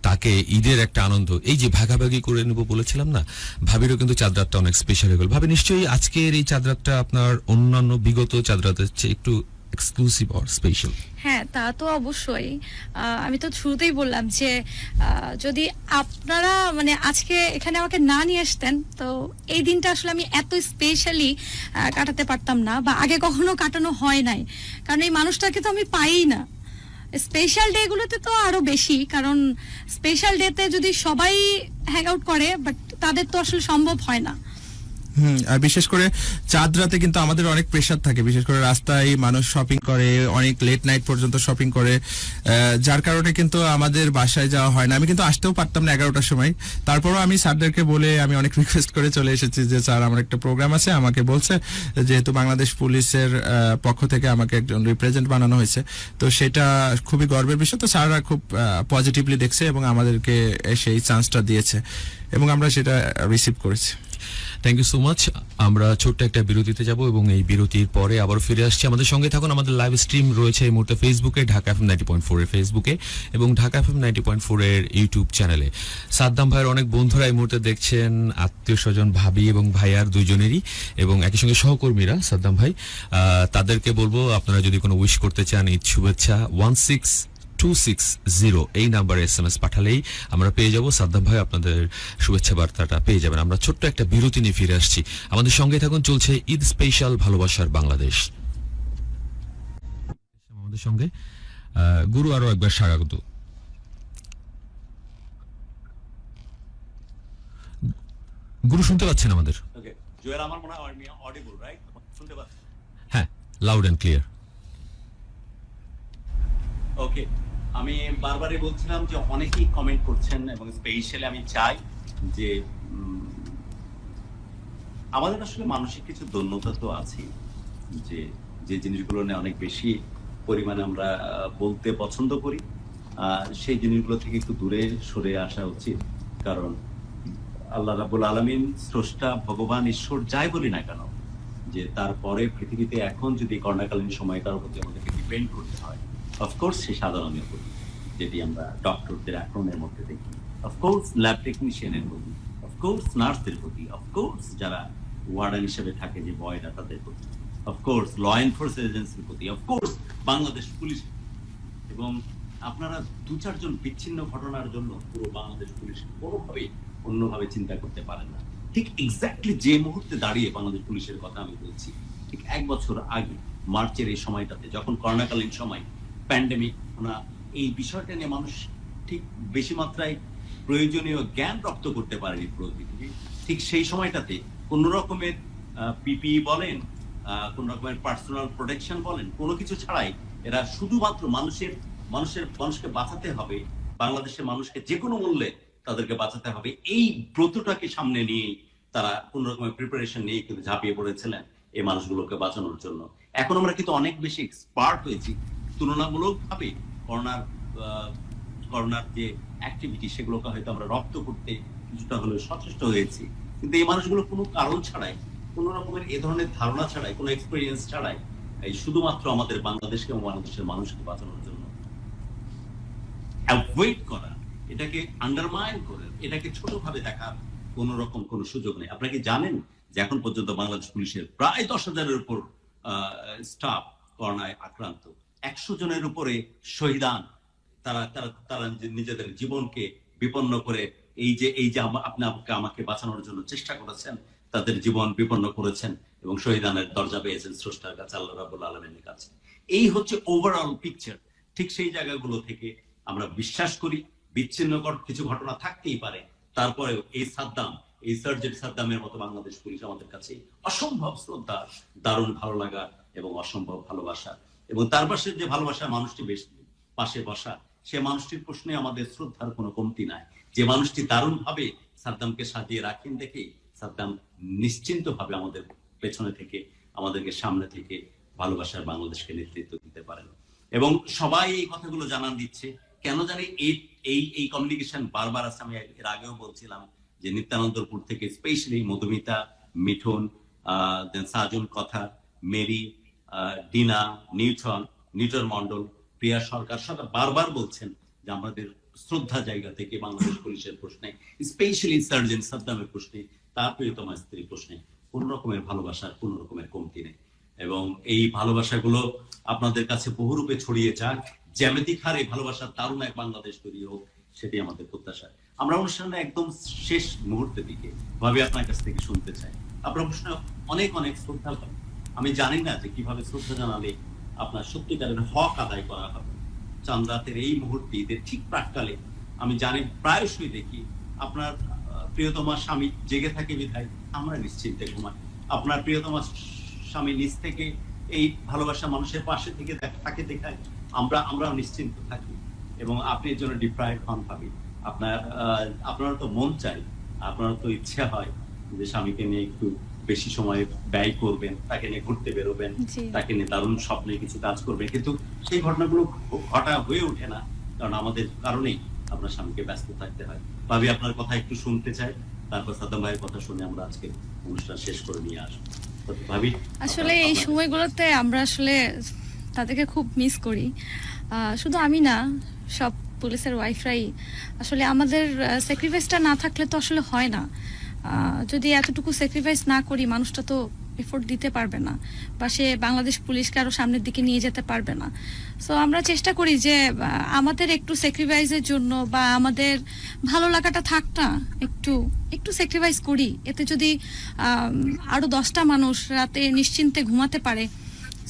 S1: তাকে ঈদের একটা আনন্দ এই যে ভাগাভাগি করে নেবো বলেছিলাম না, ভাবিরও কিন্তু চাঁদ রাতটা অনেক স্পেশাল হয়ে গেল। ভাবি নিশ্চয়ই আজকের এই চাঁদ রাতটা আপনার অন্যান্য বিগত চাঁদ রাতের চেয়ে একটু এক্সক্লুসিভ অর স্পেশাল।
S4: হ্যাঁ, তা তো অবশ্যই। আমি তো শুরুতেই বললাম যে যদি আপনারা মানে আজকে এখানে আমাকে না নিয়ে আসতেন তো এই দিনটা আসলে আমি এত স্পেশালি কাটাতে পারতাম না, বা আগে কখনো কাটানো হয় নাই, কারণ এই মানুষটাকে তো আমি পাই না। স্পেশাল ডে গুলোতে তো আরো বেশি, কারণ স্পেশাল ডেতে যদি সবাই হ্যাং আউট করে বাট তাদের তো আসলে সম্ভব হয় না।
S3: আর বিশেষ করে চাঁদ রাতে কিন্তু আমাদের অনেক প্রেসার থাকে, বিশেষ করে রাস্তায় মানুষ শপিং করে, অনেক লেট নাইট পর্যন্ত শপিং করে, যার কারণে কিন্তু আমাদের বাসায় যাওয়া হয় না। আমি কিন্তু আসতেও পারতাম না 11টার সময়, তারপরও আমি স্যারদেরকে বলে আমি অনেক রিকোয়েস্ট করে চলে এসেছি যে স্যার আমার একটা প্রোগ্রাম আছে, আমাকে বলছে যেহেতু বাংলাদেশ পুলিশের পক্ষ থেকে আমাকে একজন রিপ্রেজেন্ট বানানো হয়েছে, তো সেটা খুবই গর্বের বিষয়। তো স্যাররা খুব পজিটিভলি দেখছে এবং আমাদেরকে সেই চান্সটা দিয়েছে এবং আমরা সেটা রিসিভ করেছি।
S1: Thank you so much. আমরা ছোট্ট একটা বিরতিতে যাব এবং এই বিরতির পরে আবার ফিরে আসছি। আমাদের সঙ্গে থাকুন। আমাদের লাইভ স্ট্রিম রয়েছে এই মুহূর্তে ফেসবুকে, ঢাকা এফএম 90.4 এর ফেসবুকে এবং ঢাকা এফএম 90.4 এর ইউটিউব চ্যানেলে। সাদ্দাম ভাইয়ের অনেক বন্ধুরা এই মুহূর্তে দেখছেন, আত্মীয় স্বজন, ভাবি এবং ভাইয়ার দুইজনেরই, এবং একই সঙ্গে সহকর্মীরা সাদ্দাম ভাই। তাদেরকে বলবো আপনারা যদি কোনো উইশ করতে চান, ঈদ শুভেচ্ছা 16260 এই নাম্বারে SMS পাঠালেই আমরা পেয়ে যাব। সাদ্দাম ভাই আপনাদের শুভেচ্ছা বার্তাটা পেয়ে যাবেন। আমরা ছোট্ট একটা বিরতি নিয়ে ফিরে আসছি। আমাদের সঙ্গে থাকুন, চলছে ঈদ স্পেশাল ভালোবাসার বাংলাদেশ। আমাদের সঙ্গে গুরু আরো একবার স্বাগত। গুরু শুনতে পাচ্ছেন আমাদের?
S2: ওকে জুয়েল, আমার মনে হয় আমি অডিবল, রাইট? শুনতে পাচ্ছেন?
S1: হ্যাঁ, লাউড এন্ড ক্লিয়ার।
S2: ওকে, আমি বারবারই বলছিলাম যে অনেকেই কমেন্ট করছেন এবং স্পেশালি আমি চাই যে আমাদের আসলে মানসিক কিছু দৈন্যতা তো আছে, যে যে জিনিসগুলো নিয়ে অনেক বেশি পরিমাণে আমরা বলতে পছন্দ করি, সেই জিনিসগুলো থেকে একটু দূরে সরে আসা উচিত। কারণ আল্লাহ রাব্বুল আলামিন স্রষ্টা, ভগবান, ঈশ্বর যাই বলি না কেন, যে তারপরে পৃথিবীতে এখন যদি করোনাকালীন সময়টার প্রতি আমাদেরকে ডিপেন্ড করতে হয়, অফকোর্স সে সাধারণের প্রতি, যেটি আমরা ডক্টরদের আক্রমণের মধ্যে দেখি, অফকোর্স ল্যাব টেকনিশিয়ানের প্রতি, অফকোর্স নার্সদের প্রতি, অফকোর্স যারা ওয়ার্ডান হিসেবে থাকে যে বয়রা তাদের প্রতি, অফকোর্স ল এনফোর্সমেন্ট এজেন্সির প্রতি, অফকোর্স বাংলাদেশ পুলিশ। এবং আপনারা 2-4 জন বিচ্ছিন্ন ঘটনার জন্য পুরো বাংলাদেশ পুলিশ কোনোভাবেই অন্যভাবে চিন্তা করতে পারেন না। ঠিক এক্স্যাক্টলি যে মুহূর্তে দাঁড়িয়ে বাংলাদেশ পুলিশের কথা আমি বলছি, ঠিক 1 বছর আগে মার্চের এই সময়টাতে, যখন করোনাকালীন সময়, প্যান্ডেমিক, এই বিষয়টা নিয়ে মানুষ ঠিক বেশি মাত্রায় প্রয়োজনীয় জ্ঞান রপ্ত করতে পারেনি পুরো পৃথিবী, ঠিক সেই সময়টাতে কোন রকমের পিপিই বলেন, কোন রকমের পার্সোনাল প্রোটেকশন বলেন, কোনো কিছু ছাড়াই এরা শুধুমাত্র মানুষকে বাঁচাতে হবে, বাংলাদেশের মানুষকে যে কোনো মূল্যে তাদেরকে বাঁচাতে হবে, এই ব্রতটাকে সামনে নিয়েই তারা কোন রকমের প্রিপারেশন নিয়ে কিন্তু ঝাঁপিয়ে পড়েছিলেন এই মানুষগুলোকে বাঁচানোর জন্য। এখন আমরা কিন্তু অনেক বেশি এক্সপার্ট হয়েছি তুলনামূলকভাবে করোনার যে অ্যাক্টিভিটি, সেগুলোকে হয়তো আমরা রপ্ত করতে কিছুটা হলেও সচেষ্ট হয়েছি, কিন্তু এই মানুষগুলো কোনো কারণ ছাড়াই, কোন রকমের এ ধরনের ধারণা ছাড়াই, কোনো এক্সপেরিয়েন্স ছাড়াই, এই শুধুমাত্র আমাদের বাংলাদেশকে এবং বাংলাদেশের মানুষকে বাঁচানোর জন্য অ্যাভয়েড করা, এটাকে আন্ডারমাইন করে, এটাকে ছোটভাবে দেখার কোন রকম কোনো সুযোগ নেই। আপনারা কি জানেন যে এখন পর্যন্ত বাংলাদেশ পুলিশের প্রায় 10,000-এর উপর স্টাফ করোনায় আক্রান্ত, 100 জনের উপরে শহীদান, তারা নিজেদের জীবনকে বিপন্ন করে এই যে আপনি আমাকে বাঁচানোর জন্য চেষ্টা করেছেন, তাদের জীবন বিপন্ন করেছেন এবং শহীদানের দরজা পেয়েছেন স্রষ্টার কাছে, আল্লাহ রাব্বুল আলামিনের কাছে। এই হচ্ছে ওভারঅল পিকচার। ঠিক সেই জায়গাগুলো থেকে আমরা বিশ্বাস করি বিচ্ছিন্নকর কিছু ঘটনা থাকতেই পারে, তারপরেও এই সার্জেন্ট সাদ্দামের মতো বাংলাদেশ পুলিশ আমাদের কাছে অসম্ভব শ্রদ্ধা, দারুণ ভালো লাগা এবং অসম্ভব ভালোবাসা, এবং তার পাশে যে ভালোবাসার মানুষটি পাশে বসা, সে মানুষটির প্রশ্নে আমাদের শ্রদ্ধার কোনো কমতি নাই। যে মানুষটি দারুণভাবে সাদ্দামকে সাজিয়ে রাখেন দেখে সাদ্দাম নিশ্চিন্তভাবে আমাদের পেছনে থেকে, আমাদেরকে সামনে থেকে ভালোবাসার বাংলাদেশকে নেতৃত্ব দিতে পারেন। এবং সবাই এই কথাগুলো জানান দিচ্ছে, কেন জানি এই কমিউনিকেশন বারবার আছে। আমি এর আগেও বলছিলাম যে নিত্যানন্দপুর থেকে স্পেশালি মধুমিতা, মিঠুন, দেন সাজুন কথা, মেরি, ডিনা, নিউটন মন্ডল, প্রিয়া সরকার সব বারবার বলছেন যে আমাদের শ্রদ্ধা জায়গা থেকে বাংলাদেশ পুলিশের প্রশ্নে, স্পেশালি সার্জেন্ট সাদ্দামের প্রশ্নে, তার প্রিয়তমা স্ত্রীর প্রশ্নে কোন রকমের ভালোবাসার কোন রকমের কমতি নেই। এবং এই ভালোবাসাগুলো আপনাদের কাছে বহুরূপে ছড়িয়ে যাক, জ্যামিতিক হারে ভালোবাসার দারুণ এক বাংলাদেশ তৈরি হোক, সেটি আমাদের প্রত্যাশা। আমরা অনুষ্ঠানে একদম শেষ মুহূর্তের দিকে ভাবে আপনার কাছ থেকে শুনতে চাই, আপনার প্রশ্নে অনেক অনেক শ্রদ্ধা পাই। আমি জানি না যে কিভাবে শ্রদ্ধা জানালে আপনার সত্যিকারের হক আদায় করা হবে। চাঁদ রাতের এই মুহূর্তে, ঈদের ঠিক প্রাককালে আমি জানি প্রায়শই দেখি আপনার প্রিয়তমা স্বামী জেগে থাকে বিধায় আমরা নিশ্চিন্তে ঘুমাই। আপনার প্রিয়তমা স্বামী নিজ থেকে এই ভালোবাসা মানুষের পাশে থেকে তাকে দেখায় আমরাও নিশ্চিন্ত থাকি। এবং আপনি এর জন্য ডিপ্রাইভ হন ভাবি। আপনার তো মন চাই, আপনার তো ইচ্ছা হয় যে স্বামীকে নিয়ে একটু বেশি সময় ব্যয় করবেন, তাকে নিয়ে ঘুরতে বেরোবেন, তাকে নিয়ে দারুণ স্বপ্নে কিছু কাজ করবেন, কিন্তু সেই ঘটনাগুলো ঘটা হয়ে ওঠে না, কারণ আমাদের কারণেই আপনার স্বামীকে ব্যস্ত থাকতে হয়। ভাবি আপনার কথা একটু শুনতে চাই, তারপর সাদ্দাম ভাইয়ের কথা শুনে আমরা আজকে অনুষ্ঠান শেষ করে নিয়ে আসবো। ভাবি
S4: আসলে এই সময়গুলোতে আমরা আসলে তাদেরকে খুব মিস করি। শুধু আমি না, সব পুলিশের ওয়াইফরাই আসলে আমাদের স্যাক্রিফাইসটা না থাকলে তো আসলে হয় না। যদি এতটুকু স্যাক্রিফাইস না করি, মানুষটা তো এফোর্ট দিতে পারবে না, বা সে বাংলাদেশ পুলিশকে আরো সামনের দিকে নিয়ে যেতে পারবে না। সো আমরা চেষ্টা করি যে আমাদের একটু স্যাক্রিফাইসের জন্য, বা আমাদের ভালো লাগাটা থাক না, একটু স্যাক্রিফাইস করি। এতে যদি আরো 10টা মানুষ রাতে নিশ্চিন্তে ঘুমাতে পারে,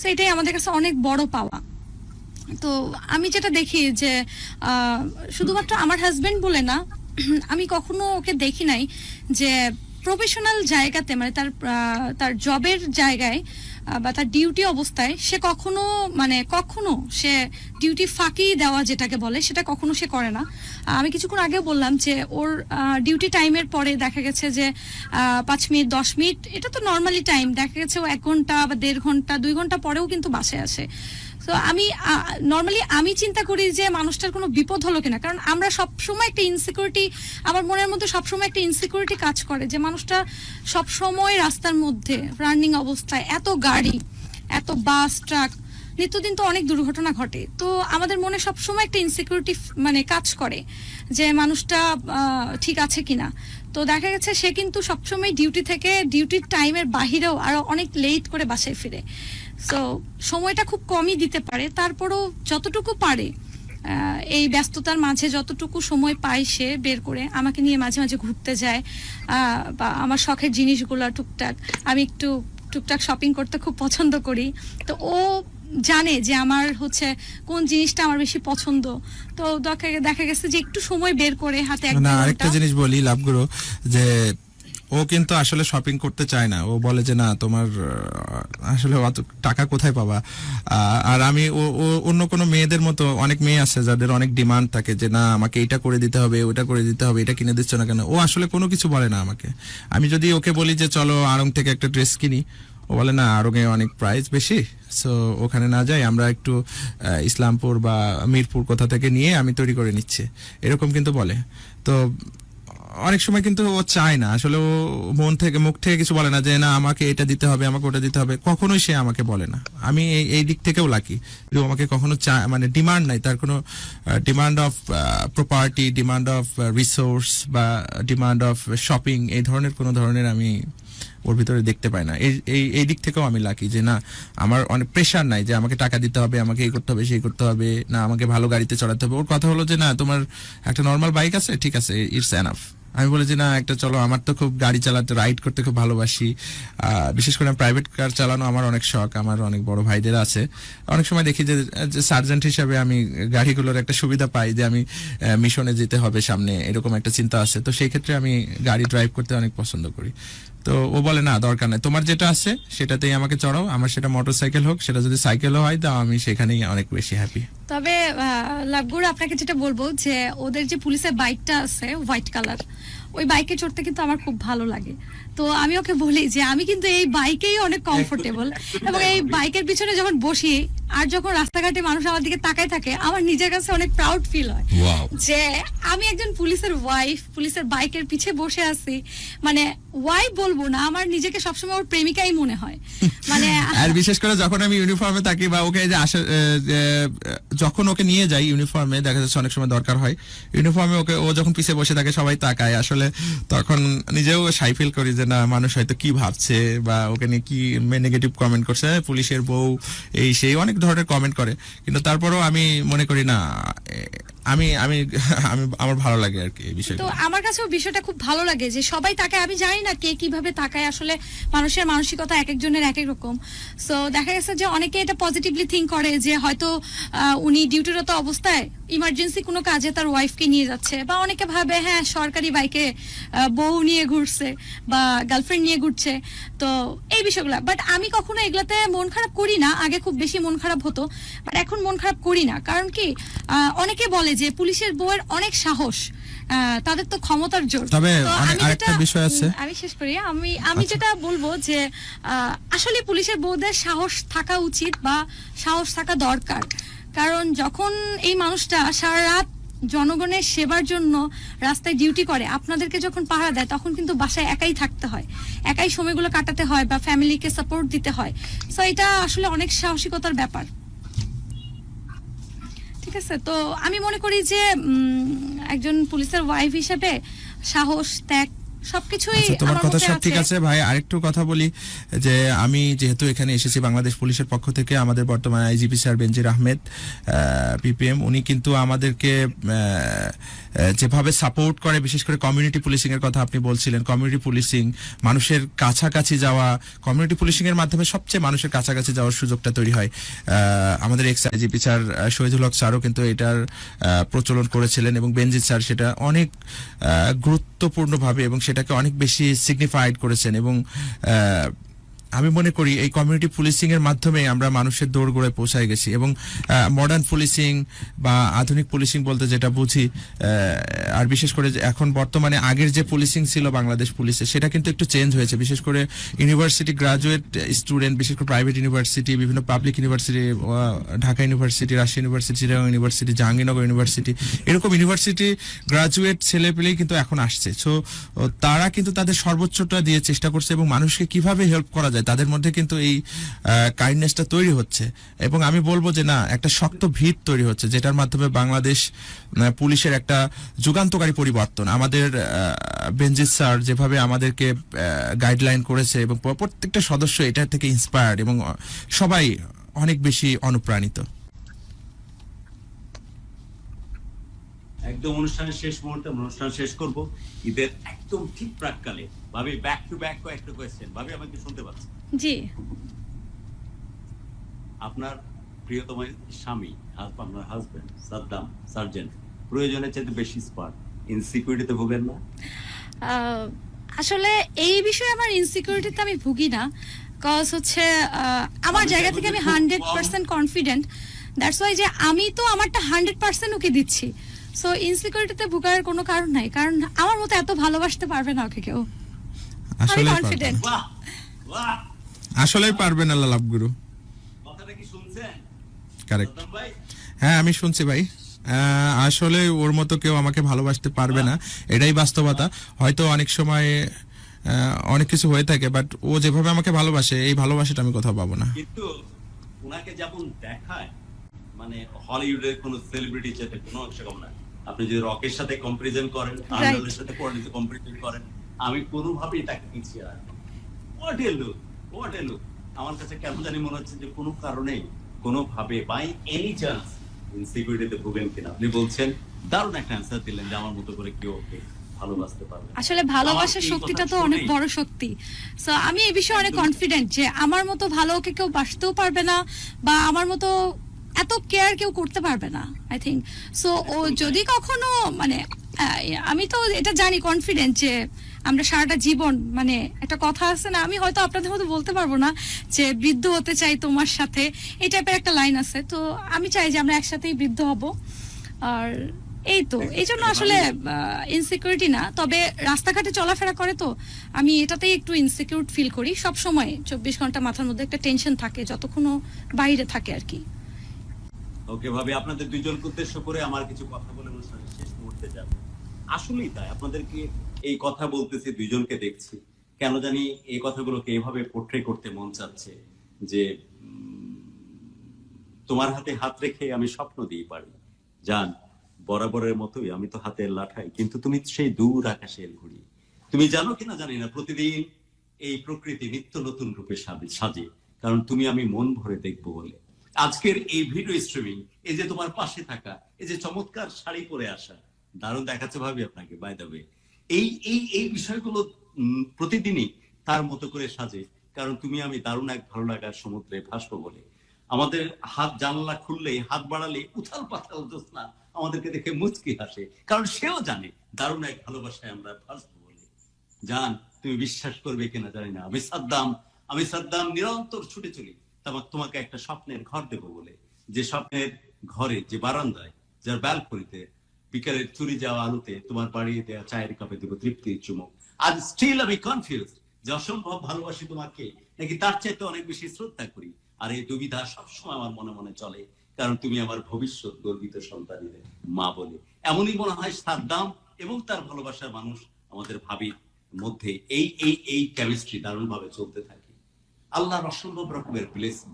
S4: সেটাই আমাদের কাছে অনেক বড় পাওয়া। তো আমি যেটা দেখি যে শুধুমাত্র আমার হাজবেন্ড বলে না, আমি কখনো ওকে দেখি নাই যে প্রফেশনাল জায়গাতে, মানে তার জবের জায়গায় বা তার ডিউটি অবস্থায় সে কখনো সে ডিউটি ফাঁকি দেওয়া যেটাকে বলে, সেটা কখনো সে করে না। আমি কিছুক্ষণ আগেও বললাম যে ওর ডিউটি টাইমের পরে দেখা গেছে যে 5 মিনিট 10 মিনিট, এটা তো নর্মালি টাইম, দেখা গেছে ও 1 ঘন্টা বা 1.5 ঘন্টা 2 ঘন্টা পরেও কিন্তু বাসায় আসে। তো আমি চিন্তা করি যে মানুষটার কোনো বিপদ হলো কিনা, কারণ আমরা সবসময় একটা ইনসিকিউরিটি, আমার মনের মধ্যে সবসময় একটা ইনসিকিউরিটি কাজ করে যে মানুষটা সবসময় রাস্তার মধ্যে রানিং অবস্থায়, এত গাড়ি, এত বাস, ট্রাক, নিত্যদিন তো অনেক দুর্ঘটনা ঘটে। তো আমাদের মনে সবসময় একটা ইনসিকিউরিটি কাজ করে যে মানুষটা ঠিক আছে কিনা। তো দেখা গেছে সে কিন্তু সবসময় ডিউটির টাইমের বাহিরেও আরো অনেক লেট করে বাসায় ফিরে। সো সময়টা খুব কমই দিতে পারে, তারপরও যতটুকু পারে এই ব্যস্ততার মাঝে যতটুকু সময় পায় সে বের করে আমাকে নিয়ে মাঝে মাঝে ঘুরতে যায়, বা আমার শখের জিনিসগুলো আমি একটু টুকটাক শপিং করতে খুব পছন্দ করি। তো ও জানে যে আমার কোন জিনিসটা আমার বেশি পছন্দ। তো দেখা গেছে যে একটু সময় বের করে হাতে
S3: আরেকটা জিনিস বলি লাভগুরু, যে ও কিন্তু আসলে শপিং করতে চায় না। ও বলে যে না, তোমার আসলে অত টাকা কোথায় পাবা। আর আমি অন্য কোনো মেয়েদের মতো, অনেক মেয়ে আছে যাদের অনেক ডিমান্ড থাকে যে না আমাকে এটা করে দিতে হবে, ওটা করে দিতে হবে, এটা কিনে দিচ্ছ না কেন। ও আসলে কোনো কিছু বলে না আমাকে। আমি যদি ওকে বলি যে চলো আড়ং থেকে একটা ড্রেস কিনি, ও বলে না আড়ংয়ে অনেক প্রাইস বেশি, সো ওখানে না যাই, আমরা একটু ইসলামপুর বা মিরপুর কোথা থেকে নিয়ে আমি তৈরি করে নিচ্ছি, এরকম কিন্তু বলে। তো অনেক সময় কিন্তু ও চায় না আসলে, ও মুখ থেকে কিছু বলে না যে না আমাকে এটা দিতে হবে, আমাকে ওটা দিতে হবে, কখনোই সে আমাকে বলে না। আমি এই দিক থেকেও লাকি যে আমাকে কখনো ডিমান্ড নাই, তার কোনো demand of property, demand of resource বা ডিমান্ড অফ শপিং, এই ধরনের কোনো ধরনের আমি ওর ভিতরে দেখতে পাই না। এই দিক থেকেও আমি লাকি যে না আমার অনেক প্রেশার নাই যে আমাকে টাকা দিতে হবে, আমাকে এই করতে হবে, সেই করতে হবে, না আমাকে ভালো গাড়িতে চড়াতে হবে। ওর কথা হলো যে না তোমার একটা নর্মাল বাইক আছে, ঠিক আছে, ইটস এনাফ। আমি বলি যে না একটা চলো, আমার তো খুব গাড়ি চালাতে, রাইড করতে খুব ভালোবাসি, বিশেষ করে প্রাইভেট কার চালানো আমার অনেক শখ। আমার অনেক বড় ভাইদের আছে। অনেক সময় দেখি যে সার্জেন্ট হিসাবে আমি গাড়িগুলোর একটা সুবিধা পাই যে আমি মিশনে যেতে হবে সামনে, এরকম একটা চিন্তা আছে। তো সেই ক্ষেত্রে আমি গাড়ি ড্রাইভ করতে অনেক পছন্দ করি। তো ও বলে না দরকার নাই, তোমার যেটা আছে সেটাতেই আমাকে চড়াও, আমার সেটা মোটরসাইকেল হোক, সেটা যদি সাইকেলও হয় তাও আমি সেখানেই অনেক বেশি হ্যাপি।
S4: তবে লাভগুরু আপনাকে যেটা বলবো যে ওদের যে পুলিশের বাইকটা আছে হোয়াইট কালার, ওই বাইকে চড়তে কিন্তু আমার খুব ভালো লাগে। তো আমি ওকে বলি যে আমি কিন্তু এই বাইকেই অনেক কমফোর্টেবল, এবং এই বাইকের পিছনে যখন বসি আর যখন রাস্তাঘাটে মানুষ আমার দিকে তাকায় থাকে, আমার নিজের কাছে অনেক প্রাউড ফিল হয়
S1: Wow.
S4: যে আমি একজন পুলিশের ওয়াইফ, পুলিশের বাইকের পিছে বসে আছি। মানে ওয়াইফ বলবো না, আমার নিজেকে সবসময় ওর প্রেমিকাই মনে হয়। মানে
S3: আর বিশেষ করে যখন আমি ইউনিফর্মে থাকি বা ওকে যে যখন ওকে নিয়ে যাই ইউনিফর্মে, দেখা যাচ্ছে অনেক সময় দরকার হয় ইউনিফর্মে, ওকে ও যখন পিছে বসে থাকে সবাই তাকায়, আসলে তখন নিজেও শাই ফিল করি যে না মানুষ হয়তো কি ভাবছে বা ওকে নিয়ে কি নেগেটিভ কমেন্ট করছে, পুলিশের বউ এই সেই অনেক ধরনের কমেন্ট করে, কিন্তু তারপরেও আমি মনে করি না, আমি আমি আমি আমার ভালো লাগে আর কি এই
S4: তো
S3: বিষয়টা।
S4: আমার কাছেও বিষয়টা খুব ভালো লাগে যে সবাই তাকায়, আমি জানি না কে কিভাবে তাকায়, আসলে মানুষের মানসিকতা এক একজনের এক এক রকম। সো দেখা গেছে যে অনেকে এটা পজিটিভলি থিঙ্ক করে যে হয়তো উনি ডিউটিরত অবস্থায় ইমার্জেন্সি কোনো কাজে তার ওয়াইফকে নিয়ে যাচ্ছে, বা অনেকে ভাবে হ্যাঁ সরকারি বাইকে বউ নিয়ে ঘুরছে বা গার্লফ্রেন্ড নিয়ে ঘুরছে, তো এই বিষয়গুলো। বাট আমি কখনো এগুলাতে মন খারাপ করি না, আগে খুব বেশি মন খারাপ হতো, বাট এখন মন খারাপ করি না। কারণ কি অনেকে বলে যে পুলিশের বউয়ের অনেক সাহস, তাদের তো ক্ষমতার জোর।
S3: তবে
S4: তো আমি
S3: আরেকটা
S4: যেটা-
S3: বিষয় আছে।
S4: আমি শেষ করি, আমি যেটা বলবো যে আসলে পুলিশের বউদের সাহস থাকা উচিত বা সাহস থাকা দরকার। কারণ যখন এই মানুষটা সারা রাত জনগণের সেবার জন্য রাস্তায় ডিউটি করে, আপনাদেরকে যখন পাহারা দেয়, তখন কিন্তু বাসায় একাই থাকতে হয়, একাই সময়গুলো কাটাতে হয় বা ফ্যামিলিকে সাপোর্ট দিতে হয়। সো এটা আসলে অনেক সাহসিকতার ব্যাপার। ঠিক আছে, তো আমি মনে করি যে একজন পুলিশের ওয়াইফ হিসেবে সাহস, ত্যাগ সবকিছুই
S3: আচ্ছা, তোমার
S4: আমার
S3: কথা
S4: মধ্যে
S3: সব ঠিক আছে ভাই। আরেকটু কথা বলি যে আমি যেহেতু এখানে এসেছি বাংলাদেশ পুলিশের পক্ষ থেকে, আমাদের বর্তমান আইজিপি স্যার বেনজির আহমেদ পিপিএম, উনি কিন্তু আমাদেরকে যেভাবে সাপোর্ট করে, বিশেষ করে কমিউনিটি পুলিশিং এর কথা আপনি বলছিলেন, কমিউনিটি পুলিশিং, মানুষের কাছাকাছি যাওয়া, কমিউনিটি পুলিশিং এর মাধ্যমে সবচেয়ে মানুষের কাছাকাছি যাওয়ার সুযোগটা তৈরি হয়। আমাদের এক্স আইজিপি স্যার শহীদুল হক স্যারও কিন্তু এটার প্রচলন করেছিলেন, এবং বেনজির স্যার সেটা অনেক গুরুত্বপূর্ণভাবে এবং সেটাকে অনেক বেশি সিগনিফাইড করেছেন। এবং আমি মনে করি এই কমিউনিটি পুলিশিং এর মাধ্যমে আমরা মানুষের দোরগোড়ায় পৌঁছায় গেছি। এবং মডার্ন পুলিশিং বা আধুনিক পুলিশিং বলতে যেটা বুঝি, আর বিশেষ করে যে এখন বর্তমানে আগের যে পুলিশিং ছিল বাংলাদেশ পুলিশে, সেটা কিন্তু একটু চেঞ্জ হয়েছে। বিশেষ করে ইউনিভার্সিটি গ্রাজুয়েট স্টুডেন্ট, বিশেষ করে প্রাইভেট ইউনিভার্সিটি, বিভিন্ন public university, Dhaka university, Rajshahi university, Chittagong university, Jahangirnagar university, এরকম ইউনিভার্সিটি গ্রাজুয়েট ছেলেপেলেই কিন্তু এখন আসছে। সো তারা কিন্তু তাদের সর্বোচ্চটা দিয়ে চেষ্টা করছে, এবং মানুষকে কিভাবে হেল্প করা যায় তাদের মধ্যে কিন্তু এই কাইন্ডনেসটা তৈরি হচ্ছে। এবং আমি বলবো যে না, একটা শক্ত ভিত তৈরি হচ্ছে, যেটার মাধ্যমে বাংলাদেশ পুলিশের একটা যুগান্তকারী পরিবর্তন। আমাদের বেনজির স্যার যেভাবে আমাদেরকে গাইডলাইন করেছে, এবং প্রত্যেকটা সদস্য এটা থেকে ইন্সপায়ার্ড, এবং সবাই অনেক বেশি অনুপ্রাণিত।
S2: একদম অনুষ্ঠানের শেষ মুহূর্তে অনুষ্ঠান শেষ করব, ঈদের একদম ঠিক প্রাককালে। ভাবি ব্যাক টু ব্যাক কয়েকটা কোয়েশ্চেন, ভাবি আমাকে শুনতে পাচ্ছেন?
S4: জি।
S2: আপনার প্রিয়তম স্বামী, আপনার হাজবেন্ড সাদ্দাম সার্জেন্ট, প্রয়োজনের চাইতে বেশি স্মার্ট, ইনসিকিউরিটিতে ভোগেন না?
S4: আসলে এই বিষয়ে আমার ইনসিকিউরিটিতে আমি ভুগি না, কজ হচ্ছে আমার জায়গা থেকে আমি 100% কনফিডেন্ট। দ্যাটস ওয়াই যে আমি তো আমারটা 100% ওকে দিচ্ছি। সো ইনসিকিউরিটিতে ভোগার কোনো কারণ নাই, কারণ আমার মতো এত ভালোবাসতে পারবে না ওকে কেউ। আমি
S3: আসলে
S4: কনফিডেন্ট।
S2: বাহ বাহ,
S3: আসলেই পারবেন আল্লাহ লাভগুরু।
S2: কথাটা কি শুনছেন
S3: কারেক্ট।
S2: সাদ্দাম ভাই?
S3: হ্যাঁ, আমি শুনছি ভাই। আসলে ওর মতো কেউ আমাকে ভালোবাসতে পারবে না, এটাই বাস্তবতা। হয়তো অনেক সময় অনেক কিছু হয়ে থাকে, বাট ও যেভাবে আমাকে ভালোবাসে, এই ভালোবাসাটা আমি কোথাও পাবো না।
S2: কিন্তু ওনাকে যেমন দেখায়, মানে হলিউডের কোন সেলিব্রিটির সাথে কোনো অংশ কম না। আপনি যদি রকের সাথে কম্পারিজন করেন, আর্নল্ডের সাথে কম্পারিজন করেন, আমি কোনোভাবেই তাকে পিছিয়ে রাখবো। What a look, what a look. আমার কাছে কেন জানি মনে হচ্ছে যে কোনো কারণে, কোনোভাবে, বাই এনি চান্স ইনসিকিউরিটিতে ভোগেন কিনা। আপনি বলছেন, দারুণ একটা অ্যান্সার দিলেন যে আমার মতো করে কেউ ওকে ভালোবাসতে পারবে।
S4: আসলে ভালোবাসার শক্তিটা তো অনেক বড় শক্তি। সো আমি এই বিষয়ে অনেক কনফিডেন্ট যে আমার মতো ভালো ওকে কেউ বাসতেও পারবে না, বা আমার মতো এত কেয়ার কেউ করতে পারবে না আই থিঙ্ক। সো ও যদি কখনো মানে আমি তো এটা জানি কনফিডেন্ট যে আমরা সারাটা জীবন, মানে একটা কথা আছে না, আমি হয়তো আপনাদের মতো বলতে পারবো না যে বৃদ্ধ হতে চাই তোমার সাথে, এই টাইপের একটা লাইন আছে, তো আমি চাই যে আমরা একসাথেই বৃদ্ধ হব। আর এই তো এই জন্য আসলে ইনসিকিউরিটি না, তবে রাস্তাঘাটে চলাফেরা করে তো আমি এটাতেই একটু ইনসিকিউর ফিল করি সব সময়। 24 ঘন্টা মাথার মধ্যে একটা টেনশন থাকে যতক্ষণ বাইরে থাকে আর কি।
S2: ওকে ভাবে আপনাদের দুইজনকে উদ্দেশ্য করে আমার কিছু কথা বলে অনুষ্ঠানের শেষ মুহূর্তে যাব। আসলেই তাই, আপনাদেরকে এই কথা বলতেছি, দুইজনকে দেখছি, কেন জানি এই কথাগুলোকে এভাবে পোট্রে করতে মন চাচ্ছে যে তোমার হাতে হাত রেখে আমি স্বপ্ন দিয়ে পারি জান, বরাবরের মতোই আমি তো হাতের লাঠাই, কিন্তু তুমি সেই দূর আকাশের ঘুড়ি। তুমি জানো কিনা জানি না, প্রতিদিন এই প্রকৃতি নিত্য নতুন রূপে সাজে, কারণ তুমি আমি মন ভরে দেখবো বলে। আজকের এই ভিডিও স্ট্রিমিং, এই যে তোমার পাশে থাকা, এই যে চমৎকার শাড়ি পরে আসা, দারুণ দেখাচ্ছে ভাবি আপনাকে, বাই দ্য ওয়ে। এই বিষয়গুলো প্রতিদিনই তার মতো করে সাজে, কারণ তুমি আমি দারুণ এক ভালো লাগার সমুদ্রে ভাসবো বলে। আমাদের হাত জানলা খুললেই, হাত বাড়ালে উথাল পাথাল জ্যোৎস্না আমাদেরকে দেখে মুচকি হাসে, কারণ সেও জানে দারুণ এক ভালোবাসায় আমরা ভাসবো বলে। জান, তুমি বিশ্বাস করবে কিনা জানি না, আমি সাদ্দাম নিরন্তর ছুটে চলি তোমাকে একটা স্বপ্নের ঘর দেব বলে, যে স্বপ্নের ঘরে, যে বারান্দায়, যার ব্যালকনিতে বিকালের চুরি যাওয়া আলোতে তোমার বাড়িয়ে দেওয়া চায়ের কাপে দেবো তৃপ্তির চুমুক। আজ স্টিল আমি কনফিউজ যে অসম্ভব ভালোবাসি তোমাকে নাকি তার চাইতে অনেক বেশি শ্রদ্ধা করি। আর এই দুবিধা সবসময় আমার মনে মনে চলে, কারণ তুমি আমার ভবিষ্যৎ গর্বিত সন্তানের মা বলে। এমনই মনে হয় সাদ্দাম এবং তার ভালোবাসার মানুষ আমাদের ভাবির মধ্যে এই কেমিস্ট্রি দারুণ ভাবে চলতে থাকে। আল্লাহর অসম্ভব রকমের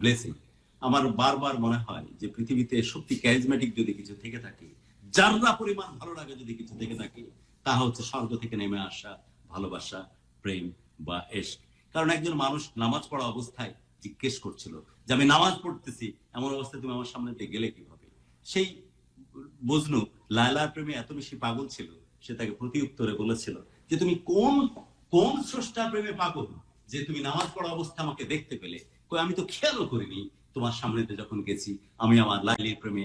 S2: ব্লেসিং। আমার বারবার মনে হয় যে পৃথিবীতে সত্যি ক্যারিজমেটিক যদি কিছু থেকে থাকে, যারা পরিমাণ ভালো লাগে যদি কিছু থেকে থাকে, তা হচ্ছে স্বর্গ থেকে নেমে আসা ভালোবাসা, প্রেম বা এশক। কারণ একজন মানুষ নামাজ পড়া অবস্থায় জিজ্ঞেস করছিল যে আমি নামাজ পড়তেছি, এমন অবস্থায় তুমি আমার সামনে দিয়ে গেলে কিভাবে? সেই বজনু লায়লার প্রেমে এত বেশি পাগল ছিল, সে তাকে প্রতি উত্তরে বলেছিল যে তুমি কোন স্রষ্টার প্রেমে পাগল যে তুমি নামাজ পড়া অবস্থা আমাকে দেখতে পেলে? আমি তো খেয়ালও করিনি তোমার সামনে যখন গেছি, আমি আমার লাইলির প্রেমে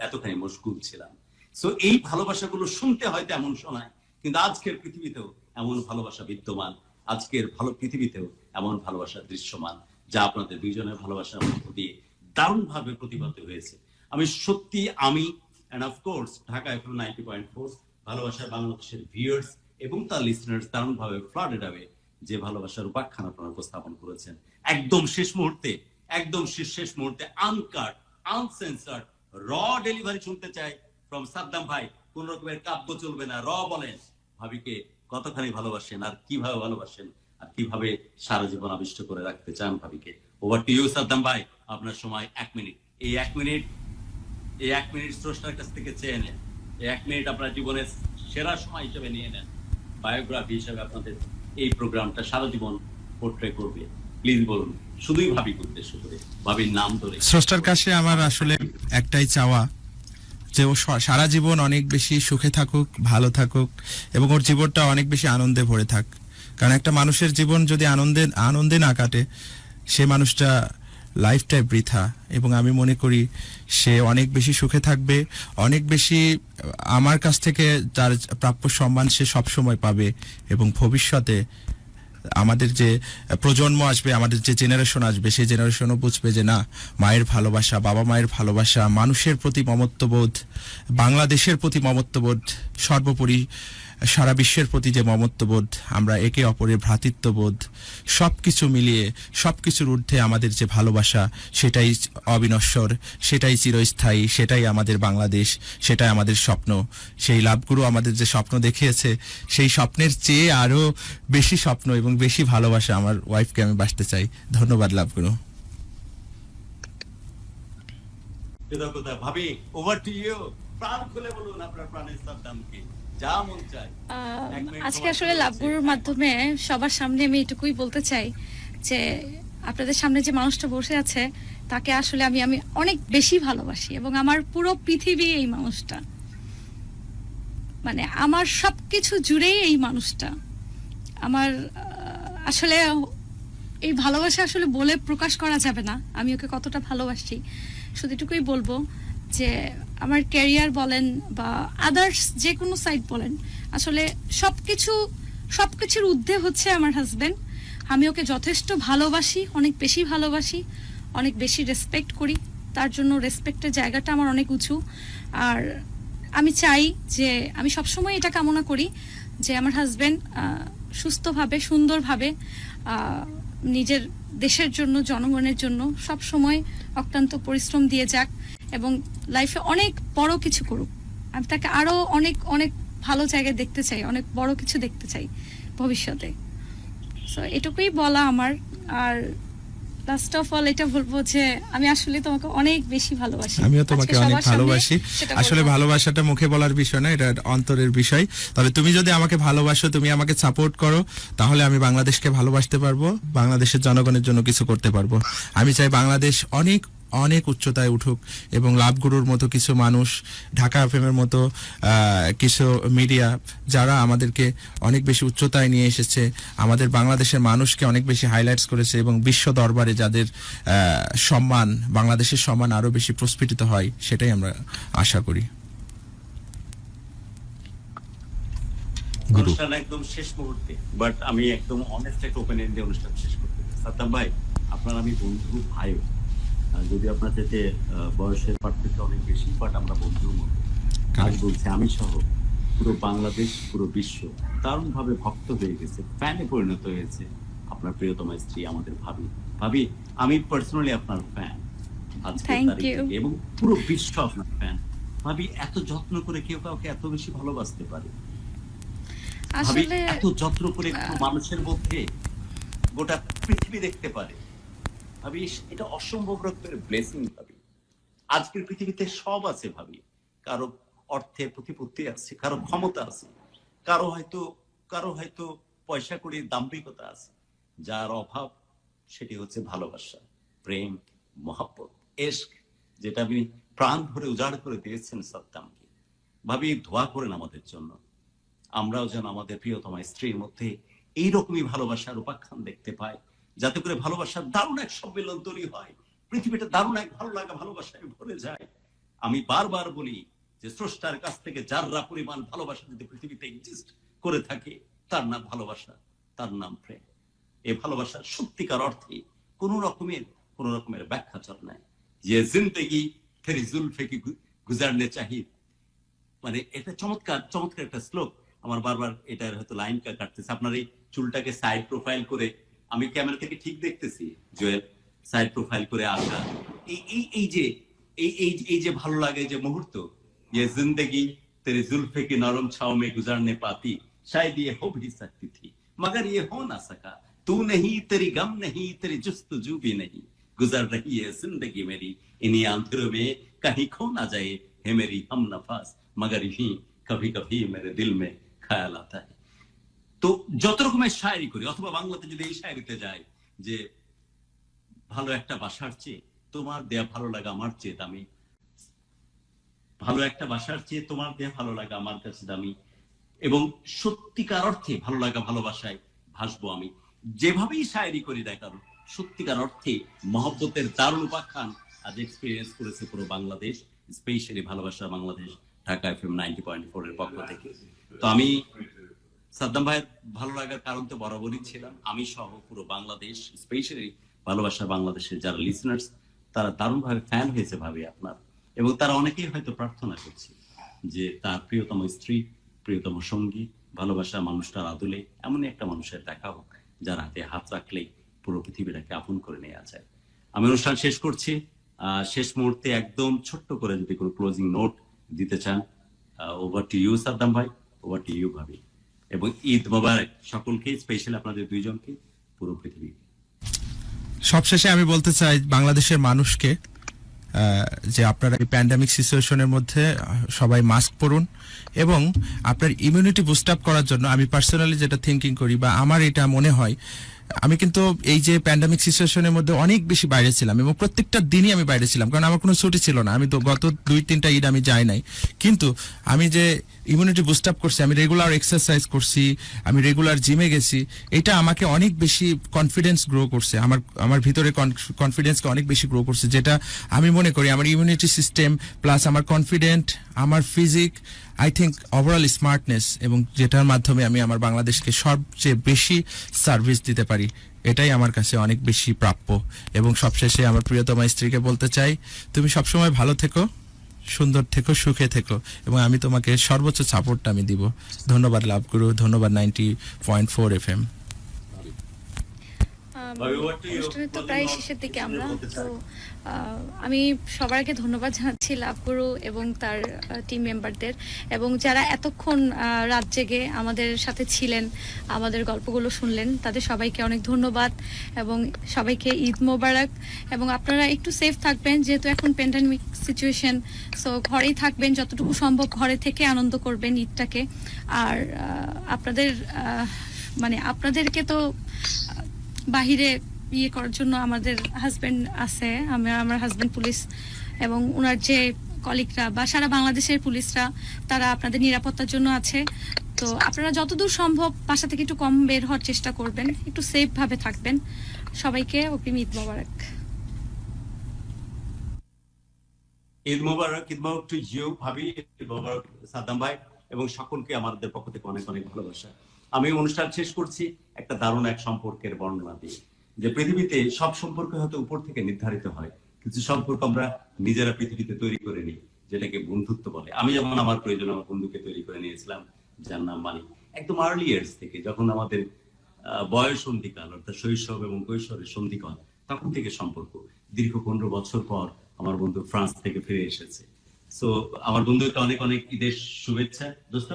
S2: এতখানি মশগুল ছিলাম। সো এই ভালোবাসাগুলো শুনতে হয়তো এমন শোনায়, কিন্তু আজকের পৃথিবীতেও এমন ভালোবাসা বিদ্যমান, আজকের পৃথিবীতেও এমন ভালোবাসা দৃশ্যমান, যা আপনাদের দুইজনের ভালোবাসার মধ্য দিয়ে দারুণ ভাবে প্রতিভাত হয়েছে। আমি সত্যি end of course Dhaka FM 90.4 ভালোবাসার বাংলাদেশের ভিউয়ার্স এবং তার লিসনার্স দারুণ ভাবে ফ্লাডেড হবে যে ভালোবাসার উপাখ্যান আপনারা উপস্থাপন করেছেন। একদম শেষ মুহূর্তে আনকাট, আনসেন্সার্ড, র ডেলিভারি শুনতে চাই ফ্রম সাদ্দাম ভাই। কোন রকমের কাব্য চলবে না, র বলেন ভাবিকে কতখানি ভালোবাসেন, আর কিভাবে ভালোবাসেন, আর কিভাবে সারা জীবন আবিষ্ট করে রাখতে চান ভাবিকে। ওভার টু ইউ সাদ্দাম ভাই, আপনার সময় 1 মিনিট। এই 1 মিনিট স্রষ্টার কাছ থেকে চেয়ে নেন। এই 1 মিনিট আপনার জীবনের সেরা সময় হিসেবে নিয়ে নেন। বায়োগ্রাফি হিসেবে আপনাদের এই প্রোগ্রামটা সারা জীবন পোর্ট্রে করবে। প্লিজ বলুন, শুধুই ভাবিকে উদ্দেশ্য করে, ভাবির নাম ধরে।
S3: স্রষ্টার কাছে আমার আসলে একটাই চাওয়া যে ও সারা জীবন অনেক বেশি সুখে থাকুক, ভালো থাকুক, এবং ওর জীবনটা অনেক বেশি আনন্দে ভরে থাক। কারণ একটা মানুষের জীবন যদি আনন্দে না কাটে, সে মানুষটা লাইফটাই বৃথা। এবং আমি মনে করি সে অনেক বেশি সুখে থাকবে, অনেক বেশি আমার কাছ থেকে তার প্রাপ্য সম্মান সে সবসময় পাবে। এবং ভবিষ্যতে আমাদের যে প্রজন্ম আসবে, আমাদের যে জেনারেশন আসবে, সেই জেনারেশনও বুঝবে যে না, মায়ের ভালোবাসা, বাবা মায়ের ভালোবাসা, মানুষের প্রতি মমত্ববোধ, বাংলাদেশের প্রতি মমত্ববোধ, সর্বোপরি সারা বিশ্বের প্রতি যে মমত্ববোধ, আমরা একে অপরের ভ্রাতৃত্ববোধ, সবকিছু মিলিয়ে সবকিছুর ঊর্ধ্বে আমাদের যে ভালোবাসা, সেটাই অবিনশ্বর, সেটাই চিরস্থায়ী, সেটাই আমাদের বাংলাদেশ, সেটাই আমাদের স্বপ্ন। সেই লাভগুরু আমাদের যে স্বপ্ন দেখিয়েছে, সেই স্বপ্নের চেয়ে আরো বেশি স্বপ্ন এবং বেশি ভালোবাসা আমার ওয়াইফকে আমি বাসতে চাই। ধন্যবাদ লাভগুরু।
S2: কৃতজ্ঞতা ভাবি, ওভার টু ইউ। প্রাণ খুলে বলুন আপনার প্রাণের সাদ্দামকে যা মন চায়।
S4: আজকে আসলে লাভগুরুর মাধ্যমে সবার সামনে আমি এটুকুই বলতে চাই যে আপনাদের সামনে যে মানুষটা বসে আছে, তাকে আসলে আমি অনেক বেশি ভালোবাসি, এবং আমার পুরো পৃথিবী এই মানুষটা, মানে আমার সবকিছু জুড়েই এই মানুষটা আমার। আসলে এই ভালোবাসা আসলে বলে প্রকাশ করা যাবে না আমি ওকে কতটা ভালোবাসি। শুধু এটুকুই বলবো যে আমার ক্যারিয়ার বলেন বা আদার্স যে কোনো সাইড বলেন, আসলে সবকিছুর ঊর্ধ্বে হচ্ছে আমার হাজবেন্ড। আমি ওকে যথেষ্ট ভালোবাসি, অনেক বেশি ভালোবাসি, অনেক বেশি রেসপেক্ট করি। তার জন্য রেসপেক্টের জায়গাটা আমার অনেক উঁচু। আর আমি চাই যে, আমি সবসময় এটা কামনা করি যে আমার হাজবেন্ড সুস্থভাবে, সুন্দরভাবে নিজের দেশের জন্য, জনগণের জন্য সব সময় অক্লান্ত পরিশ্রম দিয়ে যাক এবং লাইফে অনেক বড় কিছু করুক। আমি তাকে আরো অনেক অনেক ভালো জায়গায় দেখতে চাই, অনেক বড় কিছু দেখতে চাই ভবিষ্যতে। সো এটুকুই বলা আমার। আর লাস্ট অফ অল এটা বলবো যে আমি আসলে তোমাকে অনেক বেশি ভালোবাসি।
S3: আমিও তোমাকে
S4: আজকে
S3: অনেক
S4: সবার সামনে
S3: ভালোবাসি।
S4: সেটা
S3: আসলে
S4: বলবো।
S3: ভালোবাসাটা মুখে বলার বিষয় না, এটা অন্তরের বিষয়। তবে তুমি যদি আমাকে ভালোবাসো, তুমি আমাকে সাপোর্ট করো, তাহলে আমি বাংলাদেশকে ভালোবাসতে পারবো, বাংলাদেশের জনগণের জন্য কিছু করতে পারবো। আমি চাই বাংলাদেশ অনেক অনেক উচ্চতায় উঠুক এবং লাভগুরুর মতো কিছু মানুষ, ঢাকা এফএমের মতো কিছু মিডিয়া যারা আমাদেরকে অনেক বেশি উচ্চতায় নিয়ে এসেছে, আমাদের বাংলাদেশের মানুষকে অনেক বেশি হাইলাইটস করেছে এবং বিশ্ব দরবারে যাদের সম্মান, বাংলাদেশের সম্মান আরো বেশি প্রস্ফুটিত হয়, সেটাই আমরা আশা করি।
S1: গুরু।
S2: অনুষ্ঠান একদম শেষ মুহূর্তে, বাট আমি একদম অনেস্ট একটা ওপেন এন্ডে অনুষ্ঠান শেষ করতে চাই। সাদ্দাম ভাই, আপনার আমি বন্ধু ভাইও, যদি আপনার চাইতে বয়সের পার্থক্য অনেক বেশি, বাট আমরা বন্ধুর মতো। আজ বলছি, আমি সহ পুরো বাংলাদেশ, পুরো বিশ্ব দারুণ ভাবে ভক্ত হয়ে গেছে, ফ্যানে পরিণত হয়েছে আপনার প্রিয়তমা স্ত্রী আমাদের ভাবি। ভাবি, আমি পার্সোনালি আপনার ফ্যান আজকে
S4: Thank
S2: তারিখে,
S4: you.
S2: এবং পুরো বিশ্ব আপনার ফ্যান। ভাবি, এত যত্ন করে কেউ কাউকে এত বেশি ভালোবাসতে পারে? ভাবি,
S4: আসলে
S2: এত যত্ন করে কোনো মানুষের মধ্যে গোটা পৃথিবী দেখতে পারে? ভাবি, এটা অসম্ভব রকমের ব্লেসিং। ভাবি, আজকের পৃথিবীতে সব আছে ভাবি। কারো অর্থে প্রতিপত্তি আছে, কারো ক্ষমতা আছে, কারো হয়তো পয়সা কড়ির দাম্ভিকতা আছে। যার অভাব সেটি হচ্ছে ভালোবাসা, প্রেম, মহব্বত, এশক, যেটা আপনি প্রাণ ভরে উজাড় করে দিয়েছেন সাদ্দামকে। ভাবি, দোয়া করেন আমাদের জন্য, আমরাও যেন আমাদের প্রিয়তমা স্ত্রীর মধ্যে এইরকমই ভালোবাসার উপাখ্যান দেখতে পাই, যাতে করে ভালোবাসার দারুণ এক সম্মেলন তৈরি হয়, পৃথিবীটা দারুণ এক ভালো লাগা ভালোবাসায় ভরে যায়। আমি বারবার বলি যে স্রষ্টার কাছ থেকে যাররা পরিমাণ ভালোবাসা যদি পৃথিবীতে এক্সিস্ট করে থাকে, তার নাম ভালোবাসা, তার নাম প্রেম। এই ভালোবাসার সত্যিকার অর্থে কোন রকমের ব্যাখ্যা চল নাই। যে জিন্দেগি তেরি জুলফে কি গুজারনে চাহিদ, মানে এটা চমৎকার একটা শ্লোক। আমার বারবার এটার হয়তো লাইন কাটতেছে। আপনার এই চুলটাকে সাইড প্রোফাইল করে, আমি ক্যামেরা থেকে ঠিক দেখতেছি, জয়ের সাইড প্রোফাইল করে আসা, এই যে ভালো লাগে যে মুহূর্ত, যে জিন্দেগি তেরে जुल्फे की नरम छाव में गुजारने पाती, शायद ये हो भी सकती थी मगर ये हो ना सका, तू नहीं, तेरी गम नहीं, तेरी जुस्तजू भी नहीं, गुजर रही है जिंदगी मेरी इन्हीं आंधेरों में, कहीं खो ना जाए है मेरी हम नफास, मगर यही कभी कभी मेरे दिल में ख्याल आता है। তো যত রকমের শায়রি করি, অথবা বাংলাতে যদি এই শায়রিতে যায় যে ভালো একটা বাসার চেয়ে তোমার দেয়া ভালো লাগা আমার চেয়ে দামি, ভালো একটা বাসার চেয়ে তোমার দেয়া ভালো লাগা আমার কাছে দামি, এবং সত্যিকার অর্থে ভালো লাগা ভালোবাসায় ভাসবো আমি। যেভাবেই শায়রি করি না কারণ, সত্যিকার অর্থে মহব্বতের দারুণ উপাখ্যান আজ এক্সপিরিয়েন্স করেছে পুরো বাংলাদেশ, স্পেশালি ভালোবাসা বাংলাদেশ ঢাকা এফএম 90.4 এর পক্ষ থেকে। তো আমি সাদ্দাম ভাইয়ের ভালো লাগার কারণ তো বরাবরই ছিলাম, আমি সহ পুরো বাংলাদেশ, স্পেশালি ভালোবাসা বাংলাদেশের যারা লিসনার্স, তারা দারুণভাবে ফ্যান হয়েছে ভাবি আপনার, এবং তারা অনেকেই হয়তো প্রার্থনা করছে যে তার প্রিয়তম স্ত্রী, প্রিয়তম সঙ্গী, ভালোবাসা মানুষটার আদলে এমনই একটা মানুষের দেখা হোক যার হাতে হাত রাখলেই পুরো পৃথিবীটাকে আপন করে নেওয়া যায়। আমি অনুষ্ঠান শেষ করছি। শেষ মুহূর্তে একদম ছোট্ট করে যদি কোনো ক্লোজিং নোট দিতে চান, ওভার টু ইউ সাদ্দাম ভাই, ওভার টু ইউ ভাবি, এবং ঈদ মোবারক সকলকে, স্পেশাল আপনাদের দুইজনকে, পুরো পৃথিবী।
S3: সবশেষে আমি বলতে চাই বাংলাদেশের মানুষকে যে আপনারা এই প্যান্ডেমিক সিচুয়েশনের মধ্যে সবাই মাস্ক পরুন, এবং আপনার ইমিউনিটি বুস্ট আপ করার জন্য আমি পার্সোনালি যেটা থিঙ্কিং করি বা আমার এটা মনে হয় আমি কিন্তু এই যে প্যান্ডামিক সিচুয়েশনের মধ্যে অনেক বেশি বাইরে ছিলাম এবং প্রত্যেকটা দিনই আমি বাইরে ছিলাম, কারণ আমার কোনো ছুটি ছিল না। আমি তো গত 2-3টা ঈদ আমি যাই নাই, কিন্তু আমি যে ইমিউনিটি বুস্ট আপ করছি, আমি রেগুলার এক্সারসাইজ করছি, আমি রেগুলার জিমে গেছি, এটা আমাকে অনেক বেশি কনফিডেন্স গ্রো করছে, আমার ভিতরে কনফিডেন্সকে অনেক বেশি গ্রো করছে, যেটা আমি মনে করি আমার ইমিউনিটি সিস্টেম প্লাস আমার কনফিডেন্ট, আমার physique, I think overall smartness, এবং যেটার মাধ্যমে আমি আমার বাংলাদেশকে সবচেয়ে বেশি সার্ভিস দিতে পারি, এটাই আমার কাছে অনেক বেশি প্রাপ্য। এবং সবশেষে আমার প্রিয়তমা স্ত্রীকে বলতে চাই, তুমি সবসময় ভালো থেকো, সুন্দর থেকো, সুখে থেকো, এবং আমি তোমাকে সর্বোচ্চ সাপোর্টটা আমি দিব। ধন্যবাদ লাভ গুরু, ধন্যবাদ 90.4 FM।
S4: অনুষ্ঠানের তো প্রায় শেষের দিকে আমরা তো আমি সবার আগে ধন্যবাদ জানাচ্ছি লাভগুরু এবং তার টিম মেম্বারদের, এবং যারা এতক্ষণ রাত জেগে আমাদের সাথে ছিলেন, আমাদের গল্পগুলো শুনলেন, তাদের সবাইকে অনেক ধন্যবাদ এবং সবাইকে ঈদ মোবারক। এবং আপনারা একটু সেফ থাকবেন, যেহেতু এখন প্যান্ডামিক সিচুয়েশন, সো ঘরেই থাকবেন, যতটুকু সম্ভব ঘরে থেকে আনন্দ করবেন ঈদটাকে। আর আপনাদেরকে তো বাহিরে ইয়ে করার জন্য আমাদের হাজবেন্ড আছে, আমার হাজবেন্ড পুলিশ, এবং ওনার যে কলিগরা বা সারা বাংলাদেশের পুলিশরা, তারা আপনাদের নিরাপত্তার জন্য আছে। তো আপনারা যতদূর সম্ভব বাসা থেকে একটু কম বের হওয়ার চেষ্টা করবেন, একটু সেফ ভাবে থাকবেন। সবাইকে অগ্রিম ঈদ মোবারক।
S2: ঈদ মোবারক, ঈদ মোবারক টু ইউ ভাবি, ঈদ মোবারক সাদ্দাম ভাই, এবং সকলকে আমাদের পক্ষ থেকে অনেক অনেক ভালোবাসা। আমি অনুষ্ঠান শেষ করছি একটা দারুণ এক সম্পর্কের বর্ণনা দিয়ে, যে পৃথিবীতে সব সম্পর্ক হয়তো উপর থেকে নির্ধারিত হয়, কিছু সম্পর্ক আমরা নিজেরা পৃথিবীতে তৈরি করে নিই, যেটাকে বন্ধুত্ব বলে। আমি যেমন আমার প্রয়োজন আমার বন্ধুকে তৈরি করে নিয়েছিলাম, যার নাম মানিক। একদম আর্লি ইয়ার্স থেকে, যখন আমাদের বয়স সন্ধিকাল, অর্থাৎ শৈশব এবং কৈশোরের সন্ধিকাল, তখন থেকে সম্পর্ক। দীর্ঘ 15 বছর পর আমার বন্ধু ফ্রান্স থেকে ফিরে এসেছে। সো আমার বন্ধুকে অনেক অনেক ঈদের শুভেচ্ছা। দোস্ত,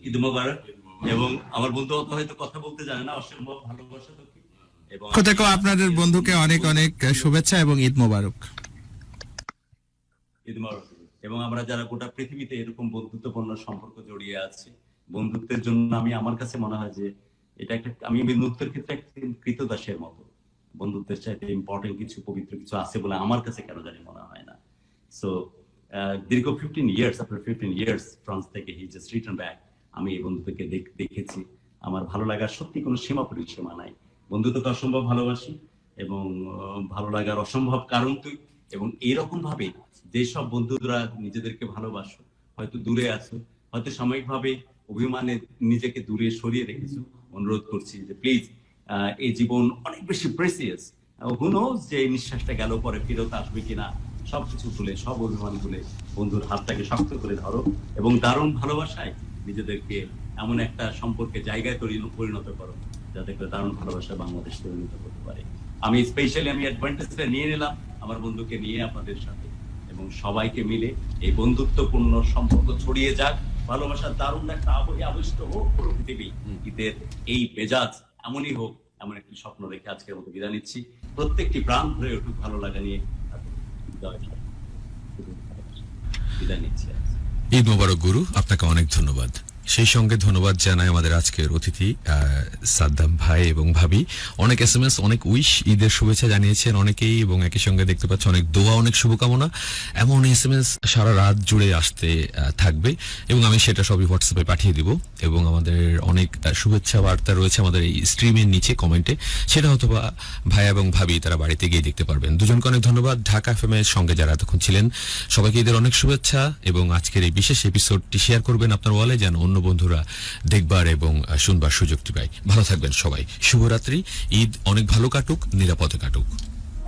S2: ঈদ মোবারক। এবং আমার বন্ধু অত হয়তো কথা বলতে জানে না, অসম্ভব ভালোবাসা তোকে। এবং
S3: আপনাদের বন্ধুকে অনেক অনেক শুভেচ্ছা এবং ঈদ মোবারক।
S2: ঈদ মোবারক। এবং আমরা যারা গোটা পৃথিবীতে এরকম বন্ধুত্বপূর্ণ সম্পর্ক জড়িয়ে আছে, বন্ধুত্বের জন্য আমার কাছে মনে হয় যে এটা আমি বন্ধুত্বের ক্ষেত্রে একটা কৃতদাসের মতো। বন্ধুত্বের চাইতে ইম্পর্টেন্ট কিছু, পবিত্র কিছু আছে বলে আমার কাছে কেন জানি মনে হয় না। সো দীর্ঘ 15 ইয়ার্স, আফটার 15 ইয়ার্স ফ্রান্স থেকে হি জাস্ট রিটার্ন ব্যাক। আমি এই বন্ধুকে দেখেছি, আমার ভালো লাগার সত্যি কোনো সীমা পরিসীমা নাই। বন্ধুত্বকে অসম্ভব ভালোবাসি, এবং ভালো লাগার অসম্ভব কারণ তুই। এবং এইরকম ভাবে যেসব বন্ধুরা নিজেদেরকে ভালোবাসো, হয়তো দূরে আছো, হয়তো সাময়িকভাবে অভিমানে নিজেকে দূরে সরিয়ে রেখেছো, অনুরোধ করছি যে প্লিজ, এই জীবন অনেক বেশি প্রেসিয়াস। হু নোজ যে এই নিঃশ্বাসটা গেল পরে ফেরত আসবে কিনা, সবকিছু ভুলে, সব অভিমান ভুলে বন্ধুর হাতটাকে শক্ত করে ধরো, এবং দারুণ ভালোবাসায় নিজেদেরকে এমন একটা সম্পর্কে জায়গায় পরিণত করো, যাতে করে দারুণ ভালোবাসা বাংলাদেশ পরিণত করতে পারে। আমি স্পেশালি অ্যাডভান্টেজটা নিয়ে নিলাম আমার বন্ধুকে নিয়ে আপনাদের সাথে, এবং সবাইকে মিলে এই বন্ধুত্বপূর্ণ সম্পর্ক ছড়িয়ে যাক, ভালোবাসার দারুণ একটা আবিষ্ট হোক পুরো পৃথিবী। ঈদের এই মেজাজ এমনই হোক, এমন একটি স্বপ্ন রেখে আজকের মতো বিদায় নিচ্ছি। প্রত্যেকটি প্রাণ ভরে উঠুক ভালো লাগা নিয়ে বিদায় নিচ্ছি।
S1: ঈদ মোবারক গুরু, আপনাকে অনেক ধন্যবাদ। সেই সঙ্গে ধন্যবাদ জানাই আমাদের আজকের অতিথি সাদ্দাম ভাই এবং ভাবি। অনেক SMS, অনেক উইশ, ঈদের শুভেচ্ছা জানিয়েছেন অনেকেই, এবং একই সঙ্গে দেখতে পাচ্ছি অনেক দোয়া, অনেক শুভকামনা। এমন SMS সারা রাত জুড়ে আসতে থাকবে, এবং আমি সেটা সবই হোয়াটসঅ্যাপে পাঠিয়ে দিব। এবং আমাদের অনেক শুভেচ্ছা বার্তা রয়েছে আমাদের এই স্ট্রিমের নিচে কমেন্টে, সেটা হয়তো বা ভাই এবং ভাবি তারা বাড়িতে গিয়ে দেখতে পারবেন। দুজনকে অনেক ধন্যবাদ। ঢাকা FM এর সঙ্গে যারা এতক্ষণ ছিলেন, সবাইকে ঈদের অনেক শুভেচ্ছা, এবং আজকের এই বিশেষ এপিসোডটি শেয়ার করবেন আপনার ওয়ালে, যেন অন্য বন্ধুরা দেখবার এবং শুনবার সুযোগটি পায়। ভালো থাকবেন সবাই। শুভরাত্রি। ঈদ অনেক ভালো কাটুক, নিরাপদে কাটুক।